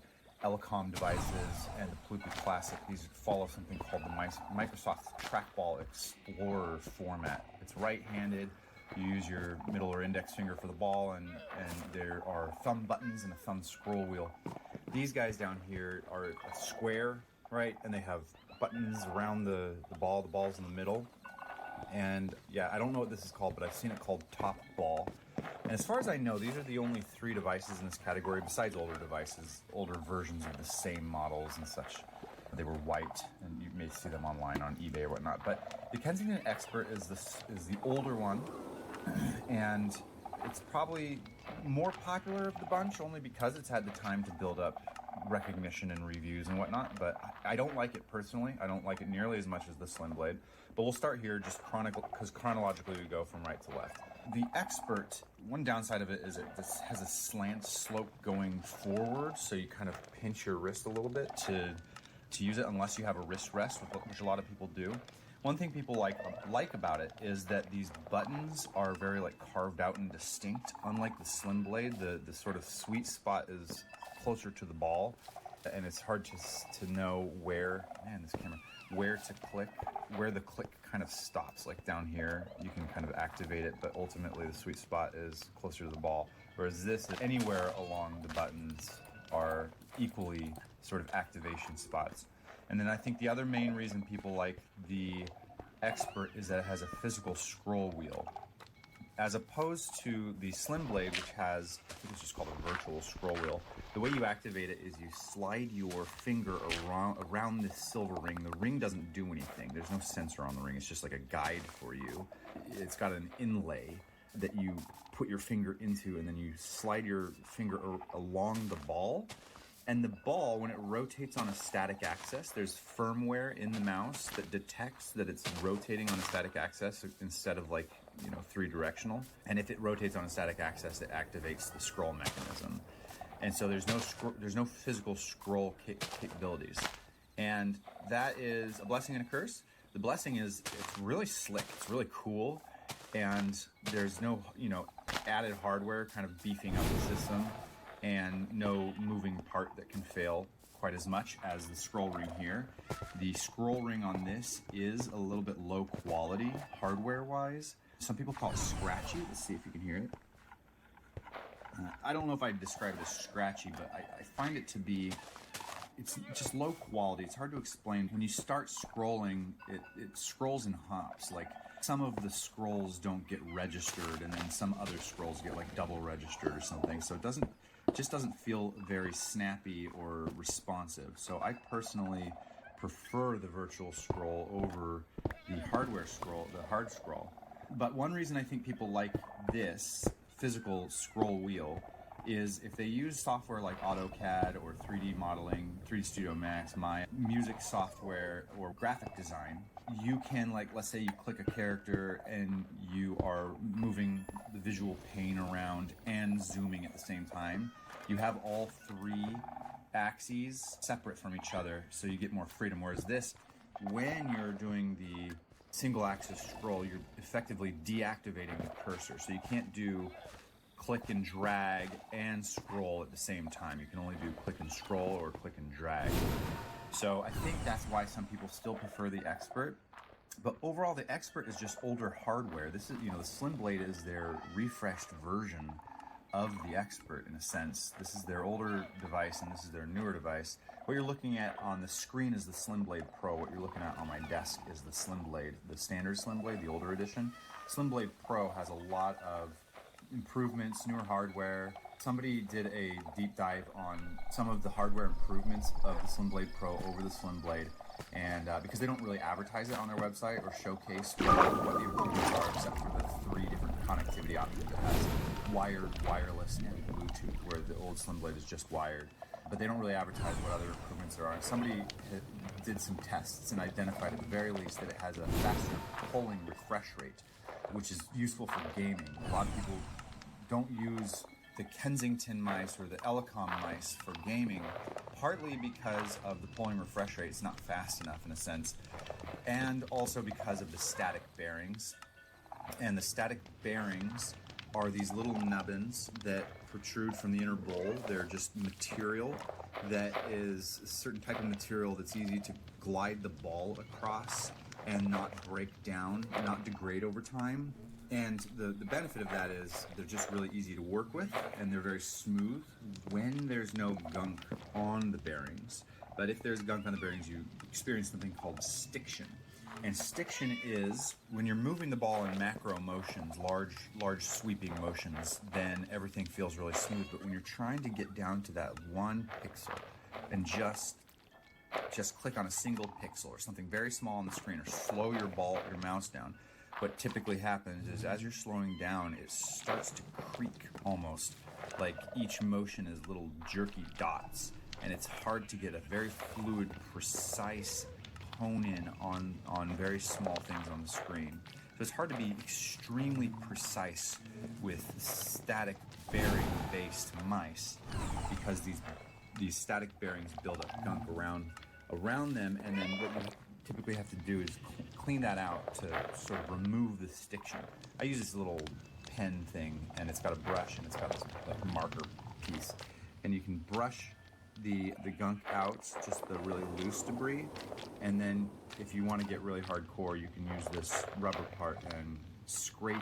Elecom devices and the Ploopy Classic. These follow something called the Microsoft Trackball Explorer format. It's right-handed. You use your middle or index finger for the ball, and there are thumb buttons and a thumb scroll wheel. These guys down here are a square, right? And they have buttons around the ball. The ball's in the middle. And yeah, I don't know what this is called, but I've seen it called Top Ball. And as far as I know, these are the only 3 devices in this category, besides older devices, older versions of the same models and such. They were white, and you may see them online on eBay or whatnot. But the Kensington Expert is the older one, and it's probably more popular of the bunch only because it's had the time to build up recognition and reviews and whatnot. But I don't like it personally. I don't like it nearly as much as the Slim Blade. But we'll start here just because chronologically we go from right to left. The Expert, one downside of it is it just has a slant slope going forward, so you kind of pinch your wrist a little bit to use it unless you have a wrist rest, which a lot of people do. One thing people like about it is that these buttons are very carved out and distinct. Unlike the Slim Blade, the sort of sweet spot is closer to the ball, and it's hard to know where to click, where the click kind of stops. Like down here, you can kind of activate it, but ultimately the sweet spot is closer to the ball. Whereas this, anywhere along the buttons are equally sort of activation spots. And then I think the other main reason people like the Expert is that it has a physical scroll wheel. As opposed to the Slim Blade, which has, I think it's just called a virtual scroll wheel. The way you activate it is you slide your finger around this silver ring. The ring doesn't do anything. There's no sensor on the ring. It's just like a guide for you. It's got an inlay that you put your finger into, and then you slide your finger along the ball. And the ball, when it rotates on a static axis, there's firmware in the mouse that detects that it's rotating on a static axis instead of 3-directional. And if it rotates on a static axis, it activates the scroll mechanism. And so there's no physical scroll capabilities. And that is a blessing and a curse. The blessing is it's really slick, it's really cool, and there's no added hardware kind of beefing up the system, and no moving part that can fail quite as much as the scroll ring here. The scroll ring on this is a little bit low quality hardware-wise. Some people call it scratchy. Let's see if you can hear it. I don't know if I'd describe it as scratchy, but I find it to be, it's just low quality. It's hard to explain. When you start scrolling, it scrolls in hops. Like some of the scrolls don't get registered, and then some other scrolls get like double registered or something. So it just doesn't feel very snappy or responsive. So I personally prefer the virtual scroll over the hardware scroll, the hard scroll. But one reason I think people like this physical scroll wheel is if they use software like AutoCAD or 3D modeling, 3D Studio Max, Maya, music software, or graphic design, you can, like, let's say you click a character and you are moving the visual pane around and zooming at the same time. You have all three axes separate from each other, so you get more freedom. Whereas this, when you're doing the single axis scroll, you're effectively deactivating the cursor. So you can't do click and drag and scroll at the same time. You can only do click and scroll or click and drag. So I think that's why some people still prefer the Expert. But overall, the Expert is just older hardware. This is, the Slim Blade is their refreshed version of the Expert in a sense. This is their older device and this is their newer device. What you're looking at on the screen is the Slim Blade Pro. What you're looking at on my desk is the Slim Blade, the standard Slim Blade, the older edition. Slim Blade Pro has a lot of improvements, newer hardware. Somebody did a deep dive on some of the hardware improvements of the Slim Blade Pro over the Slim Blade, and because they don't really advertise it on their website or showcase what the improvements are, except for the 3 different connectivity options. It has wired, wireless, and Bluetooth, where the old Slim Blade is just wired. But they don't really advertise what other improvements there are. And somebody did some tests and identified at the very least that it has a faster polling refresh rate, which is useful for gaming. A lot of people don't use the Kensington mice or the Elecom mice for gaming, partly because of the polling refresh rate. It's not fast enough in a sense, and also because of the static bearings. And the static bearings are these little nubbins that protrude from the inner bowl. They're just material that is a certain type of material that's easy to glide the ball across and not break down, not degrade over time. And the benefit of that is they're just really easy to work with, and they're very smooth when there's no gunk on the bearings. But if there's gunk on the bearings, you experience something called stiction. And stiction is when you're moving the ball in macro motions, large sweeping motions, then everything feels really smooth. But when you're trying to get down to that 1 pixel and just click on a single pixel or something very small on the screen, or slow your mouse down, what typically happens is as you're slowing down, it starts to creak almost, like each motion is little jerky dots, and it's hard to get a very fluid, precise hone in on very small things on the screen. So it's hard to be extremely precise with static bearing based mice, because these static bearings build up gunk around them, and then what you typically have to do is clean that out to sort of remove the stiction. I use this little pen thing, and it's got a brush, and it's got this like marker piece, and you can brush the gunk out, just the really loose debris, and then if you want to get really hardcore, you can use this rubber part and scrape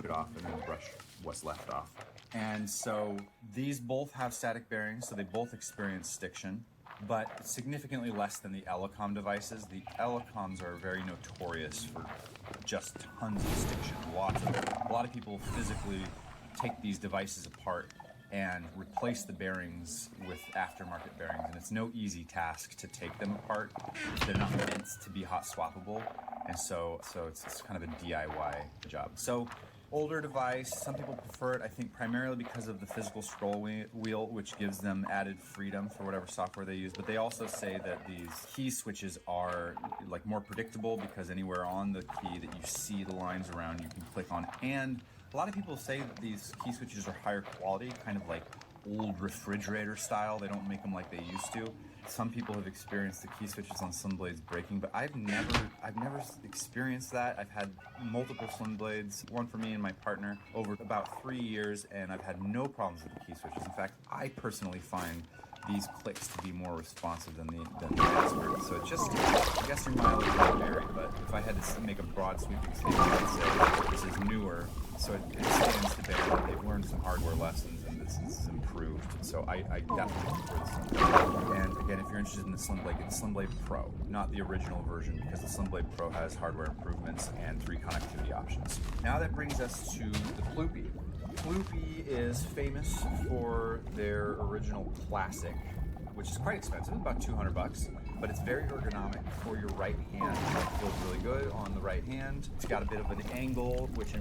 it off, and then brush what's left off. And so these both have static bearings, so they both experience stiction, but significantly less than the Elecom devices. The Elecoms are very notorious for just tons of stiction. A lot of people physically take these devices apart and replace the bearings with aftermarket bearings, and it's no easy task to take them apart. They're not meant to be hot swappable, and so it's kind of a DIY job. So older device, some people prefer it, I think primarily because of the physical scroll wheel, which gives them added freedom for whatever software they use. But they also say that these key switches are like more predictable, because anywhere on the key that you see the lines around, you can click on. And a lot of people say that these key switches are higher quality, kind of like old refrigerator style. They don't make them like they used to. Some people have experienced the key switches on Slim Blades breaking, but I've never experienced that. I've had multiple Slim Blades, one for me and my partner, over about 3 years, and I've had no problems with the key switches. In fact, I personally find these clicks to be more responsive than the Expert. So it just, I guess your mileage will vary, but if I had to make a broad sweeping statement, I'd say this is newer, so it stands to bear that they've learned some hardware lessons and this is improved. So I definitely prefer the Slim Blade. And again, if you're interested in the Slim Blade, get the Slim Blade Pro, not the original version, because the Slim Blade Pro has hardware improvements and 3 connectivity options. Now that brings us to the Ploopy. Ploopy is famous for their original Classic, which is quite expensive, about $200, but it's very ergonomic for your right hand. It feels really good on the right hand. It's got a bit of an angle, which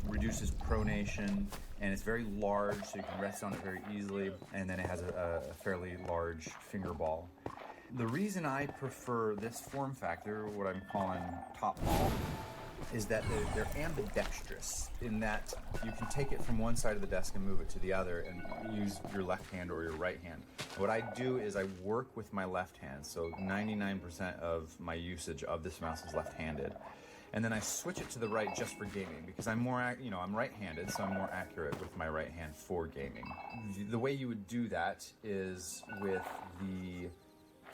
reduces pronation, and it's very large, so you can rest on it very easily, and then it has a fairly large finger ball. The reason I prefer this form factor, what I'm calling top ball, is that they're ambidextrous in that you can take it from one side of the desk and move it to the other and use your left hand or your right hand. What I do is I work with my left hand, so 99% of my usage of this mouse is left-handed. And then I switch it to the right just for gaming because I'm more, I'm right-handed, so I'm more accurate with my right hand for gaming. The way you would do that is with the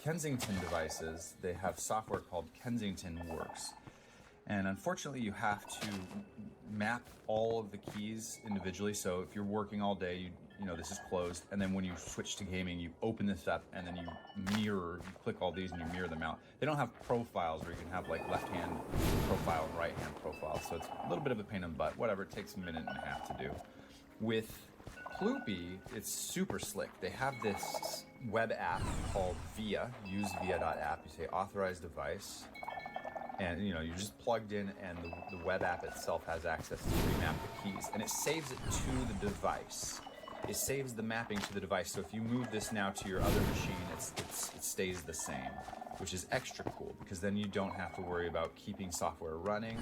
Kensington devices. They have software called Kensington Works. And unfortunately, you have to map all of the keys individually. So if you're working all day, this is closed. And then when you switch to gaming, you open this up and then you click all these and you mirror them out. They don't have profiles where you can have like left hand profile and right hand profile. So it's a little bit of a pain in the butt. Whatever, it takes a minute and a half to do. With Ploopy, it's super slick. They have this web app called Via, usevia.app. You say authorized device. And you're just plugged in and the web app itself has access to remap the keys. And it saves it to the device. It saves the mapping to the device. So if you move this now to your other machine, it stays the same, which is extra cool because then you don't have to worry about keeping software running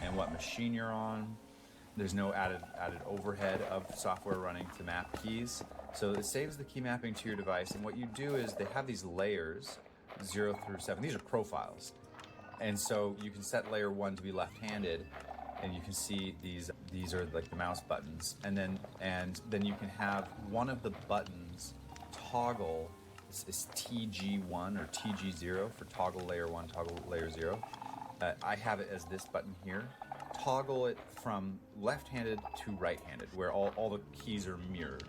and what machine you're on. There's no added overhead of software running to map keys. So it saves the key mapping to your device. And what you do is they have these layers, 0 through 7. These are profiles. And so you can set layer 1 to be left-handed, and you can see these are like the mouse buttons, and then you can have one of the buttons toggle. This is TG1 or TG0 for toggle layer 1, toggle layer 0. I have it as this button here. Toggle it from left-handed to right-handed, where all the keys are mirrored.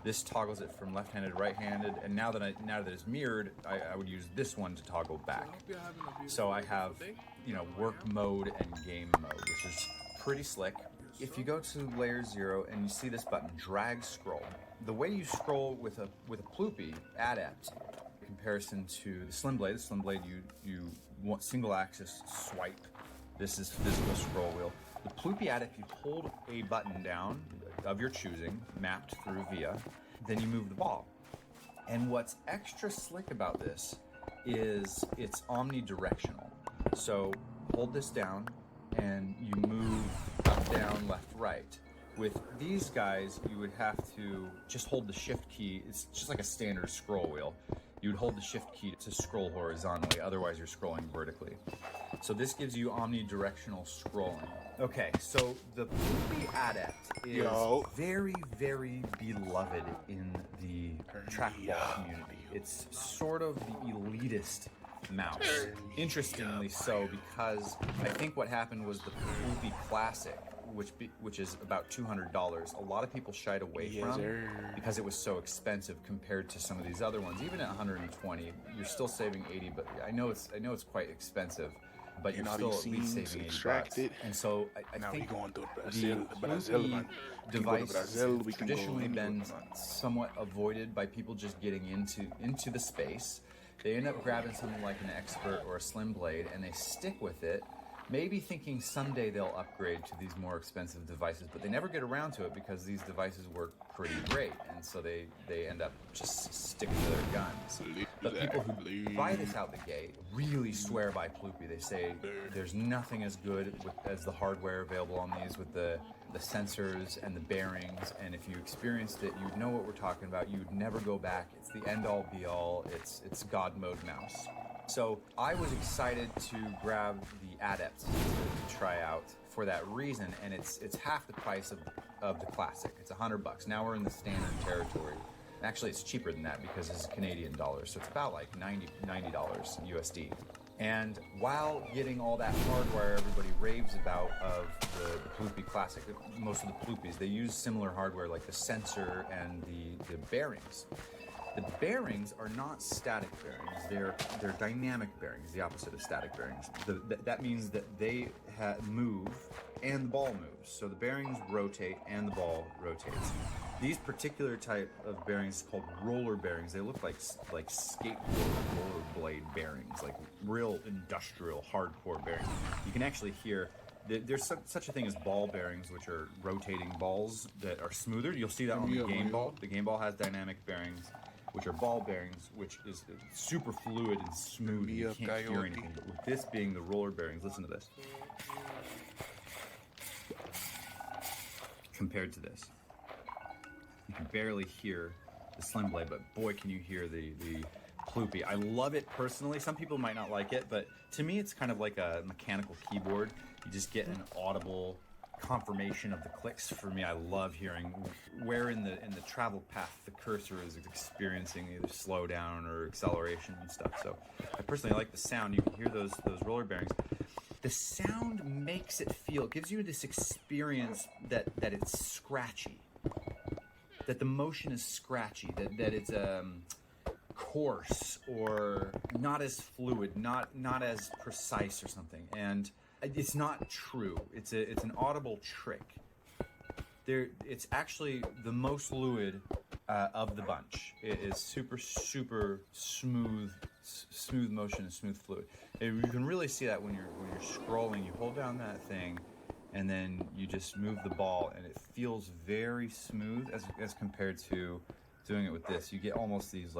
This toggles it from left-handed to right-handed, and now that it's mirrored, I would use this one to toggle back. So I have, work mode and game mode, which is pretty slick. If you go to layer 0 and you see this button, drag scroll. The way you scroll with a Ploopy Adept, in comparison to the Slim Blade, you want single axis swipe. This is physical scroll wheel. The Ploopy Adept, you hold a button down of your choosing, mapped through Via, then you move the ball. And what's extra slick about this is it's omnidirectional. So hold this down and you move up, down, left, right. With these guys, you would have to just hold the shift key. It's just like a standard scroll wheel. You would hold the shift key to scroll horizontally, otherwise you're scrolling vertically. So this gives you omnidirectional scrolling. Okay, so the Ploopy Adept is very, very beloved in the trackball community. It's sort of the elitist mouse. Interestingly so, because I think what happened was the Ploopy Classic, which is about $200. A lot of people shied away from because it was so expensive compared to some of these other ones. Even at $120, you're still saving $80. But I know it's quite expensive. But you're still at least saving $80. And so I think the Ploopy device has traditionally been somewhat avoided by people just getting into the space. They end up grabbing something like an Expert or a Slim Blade, and they stick with it, maybe thinking someday they'll upgrade to these more expensive devices, but they never get around to it because these devices work pretty great, and so they end up just sticking to their guns. But people who buy this out the gate really swear by Ploopy. They say there's nothing as good as the hardware available on these with the sensors and the bearings, and if you experienced it, you'd know what we're talking about. You'd never go back. It's the end-all be-all. It's God mode mouse. So I was excited to grab the Adept to try out for that reason, and it's half the price of the Classic. It's $100. Now we're in the standard territory. Actually, it's cheaper than that because it's Canadian dollars, so it's about like $90 USD. And while getting all that hardware everybody raves about of the Ploopy Classic, most of the Ploopies, they use similar hardware like the sensor and the bearings. The bearings are not static bearings, they're dynamic bearings, the opposite of static bearings. That means that they move and the ball moves. So the bearings rotate and the ball rotates. These particular type of bearings called roller bearings, they look like skateboard rollerblade bearings, like real industrial hardcore bearings. You can actually hear, there's such a thing as ball bearings, which are rotating balls that are smoother. You'll see that on the game ball. The game ball has dynamic bearings, which are ball bearings, which is super fluid and smooth. You can't hear anything. But with this being the roller bearings, listen to this. Compared to this, you can barely hear the Slim Blade, but boy, can you hear the Ploopy. I love it personally. Some people might not like it, but to me, it's kind of like a mechanical keyboard. You just get an audible confirmation of the clicks. For me, I love hearing where in the travel path the cursor is experiencing either slowdown or acceleration and stuff. So I personally like the sound. You can hear those roller bearings. The sound makes it feel, it gives you this experience that it's scratchy, that the motion is scratchy, that it's coarse or not as fluid, not as precise or something. And it's not true. It's an audible trick. It's actually the most fluid of the bunch. It is super smooth motion and smooth fluid. And you can really see that when you're scrolling. You hold down that thing, and then you just move the ball, and it feels very smooth as compared to doing it with this. You get almost these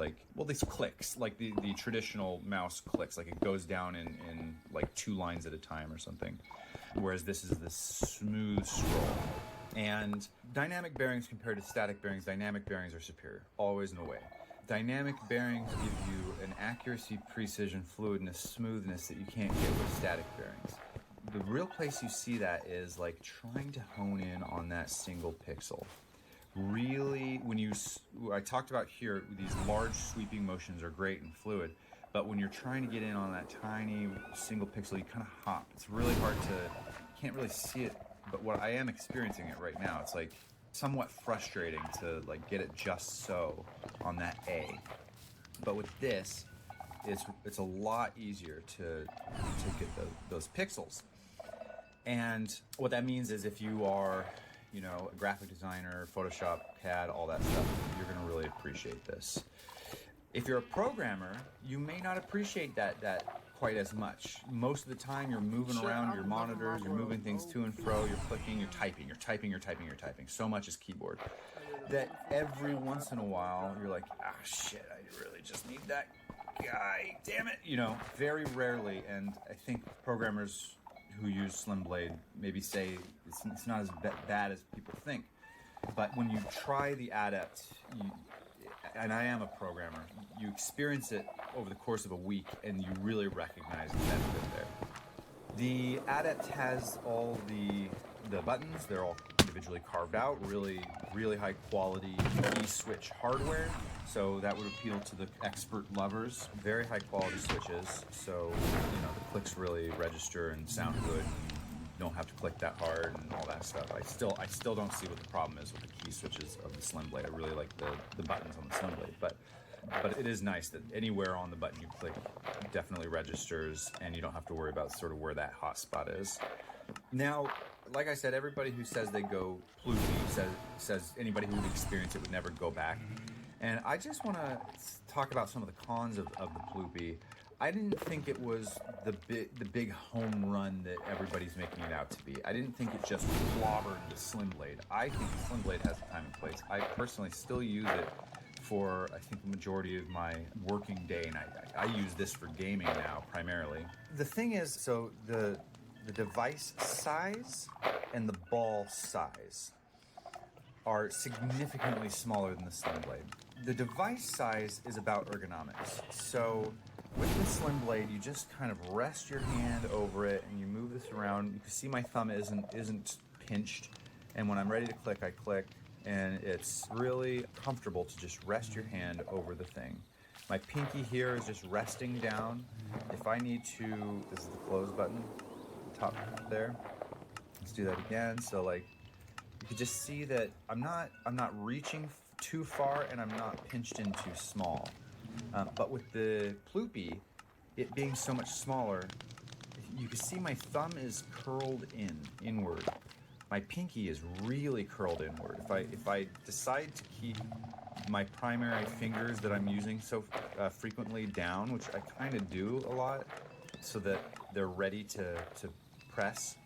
these clicks, like the traditional mouse clicks, like it goes down in like 2 lines at a time or something. Whereas this is this smooth scroll. And dynamic bearings compared to static bearings, dynamic bearings are superior, always and away. Dynamic bearings give you an accuracy, precision, fluidness, smoothness that you can't get with static bearings. The real place you see that is like trying to hone in on that single pixel. Really, I talked about here, these large sweeping motions are great and fluid, but when you're trying to get in on that tiny single pixel, you kind of hop. It's really hard can't really see it, but what I am experiencing it right now, it's like somewhat frustrating to like get it just so on that A. But with this, it's a lot easier to get those pixels. And what that means is if you are, a graphic designer, Photoshop, CAD, all that stuff, you're going to really appreciate this. If you're a programmer, you may not appreciate that quite as much. Most of the time, you're moving around your monitors, you're moving things to and fro, you're clicking, you're typing. So much is keyboard. That every once in a while, you're like, shit, I really just need that guy, damn it. Very rarely, and I think programmers who use Slim Blade maybe say it's not as bad as people think. But when you try the Adept, and I am a programmer, you experience it over the course of a week and you really recognize the benefit there. The Adept has all the buttons, they're all individually carved out, really high quality E-switch hardware. So that would appeal to the expert lovers. Very high quality switches, so the clicks really register and sound good. You don't have to click that hard and all that stuff. I still don't see what the problem is with the key switches of the Slim Blade. I really like the buttons on the Slim Blade, but it is nice that anywhere on the button you click definitely registers, and you don't have to worry about sort of where that hot spot is. Now, like I said, everybody who says they go Ploopy says anybody who would experience it would never go back. And I just want to talk about some of the cons of the Ploopy. I didn't think it was the big home run that everybody's making it out to be. I didn't think it just clobbered the Slim Blade. I think the Slim Blade has a time and place. I personally still use it for, I think, the majority of my working day, and I use this for gaming now, primarily. The thing is, so the device size and the ball size are significantly smaller than the Slim Blade. The device size is about ergonomics. So with the Slim Blade, you just kind of rest your hand over it and you move this around. You can see my thumb isn't pinched, and when I'm ready to click, I click, and it's really comfortable to just rest your hand over the thing. My pinky here is just resting down. If I need to, this is the close button, top there. Let's do that again. So like, you can just see that I'm not reaching too far and I'm not pinched in too small. But with the Ploopy, it being so much smaller, you can see my thumb is curled inward. My pinky is really curled inward. If I decide to keep my primary fingers that I'm using so frequently down, which I kind of do a lot, so that they're ready to press,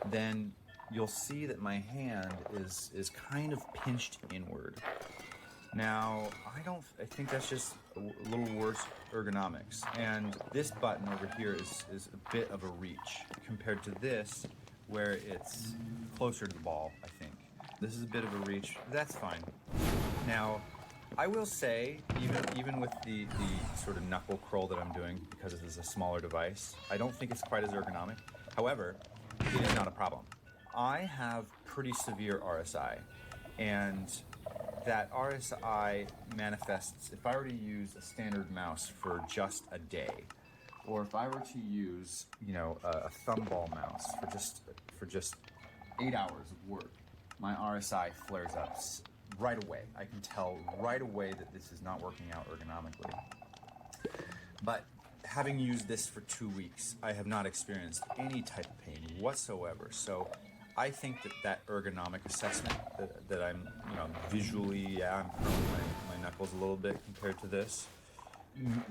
then you'll see that my hand is kind of pinched inward. Now, I think that's just a little worse ergonomics. And this button over here is a bit of a reach compared to this, where it's closer to the ball, I think. This is a bit of a reach. That's fine. Now, I will say, even with the sort of knuckle curl that I'm doing, because it is a smaller device, I don't think it's quite as ergonomic. However, it is not a problem. I have pretty severe RSI, and that RSI manifests if I were to use a standard mouse for just a day, or if I were to use, you know, a thumb ball mouse for just 8 hours of work, my RSI flares up right away. I can tell right away that this is not working out ergonomically. But having used this for 2 weeks, I have not experienced any type of pain whatsoever. So I think that ergonomic assessment that I'm, you know, visually, I'm curling my knuckles a little bit compared to this.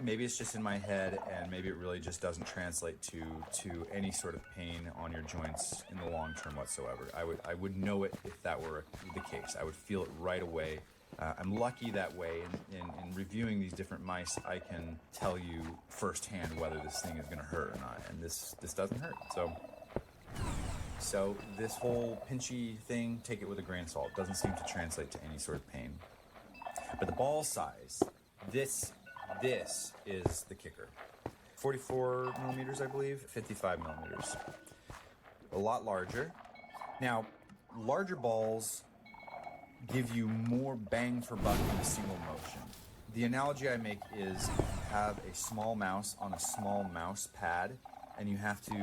Maybe it's just in my head, and maybe it really just doesn't translate to any sort of pain on your joints in the long term whatsoever. I would know it if that were the case. I would feel it right away. I'm lucky that way. In reviewing these different mice, I can tell you firsthand whether this thing is going to hurt or not, and this doesn't hurt. So this whole pinchy thing, take it with a grain of salt. It doesn't seem to translate to any sort of pain. But the ball size, this is the kicker. 44 millimeters, I believe, 55 millimeters. A lot larger. Now, larger balls give you more bang for buck in a single motion. The analogy I make is you have a small mouse on a small mouse pad, and you have to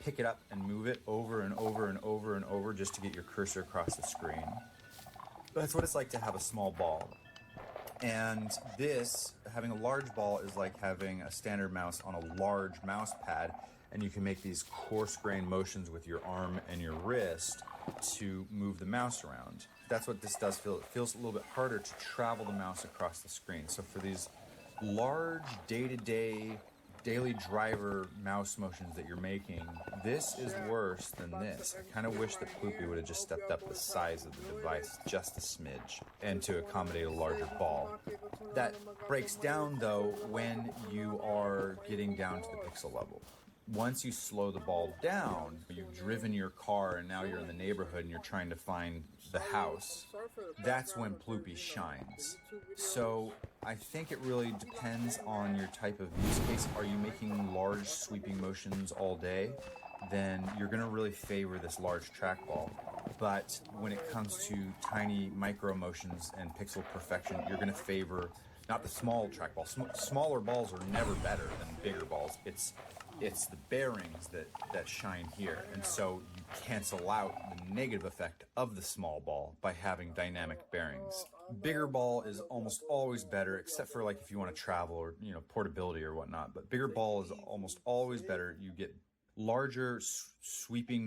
pick it up and move it over and over and over and over just to get your cursor across the screen. That's what it's like to have a small ball. And this, having a large ball, is like having a standard mouse on a large mouse pad, and you can make these coarse grain motions with your arm and your wrist to move the mouse around. That's what this does feel. It feels a little bit harder to travel the mouse across the screen. So for these large day-to-day, daily driver mouse motions that you're making, this is worse than this. I kind of wish that Ploopy would have just stepped up the size of the device just a smidge and to accommodate a larger ball. That breaks down though when you are getting down to the pixel level. Once you slow the ball down, you've driven your car and now you're in the neighborhood and you're trying to find the house, that's when Ploopy shines. So I think it really depends on your type of use case. Are you making large sweeping motions all day? Then you're going to really favor this large trackball. But when it comes to tiny micro motions and pixel perfection, you're going to favor not the small trackball. Smaller balls are never better than bigger balls. It's the bearings that shine here, and so you cancel out the negative effect of the small ball by having dynamic bearings. Bigger ball is almost always better, except for like if you want to travel or, you know, portability or whatnot, but bigger ball is almost always better. You get larger sweeping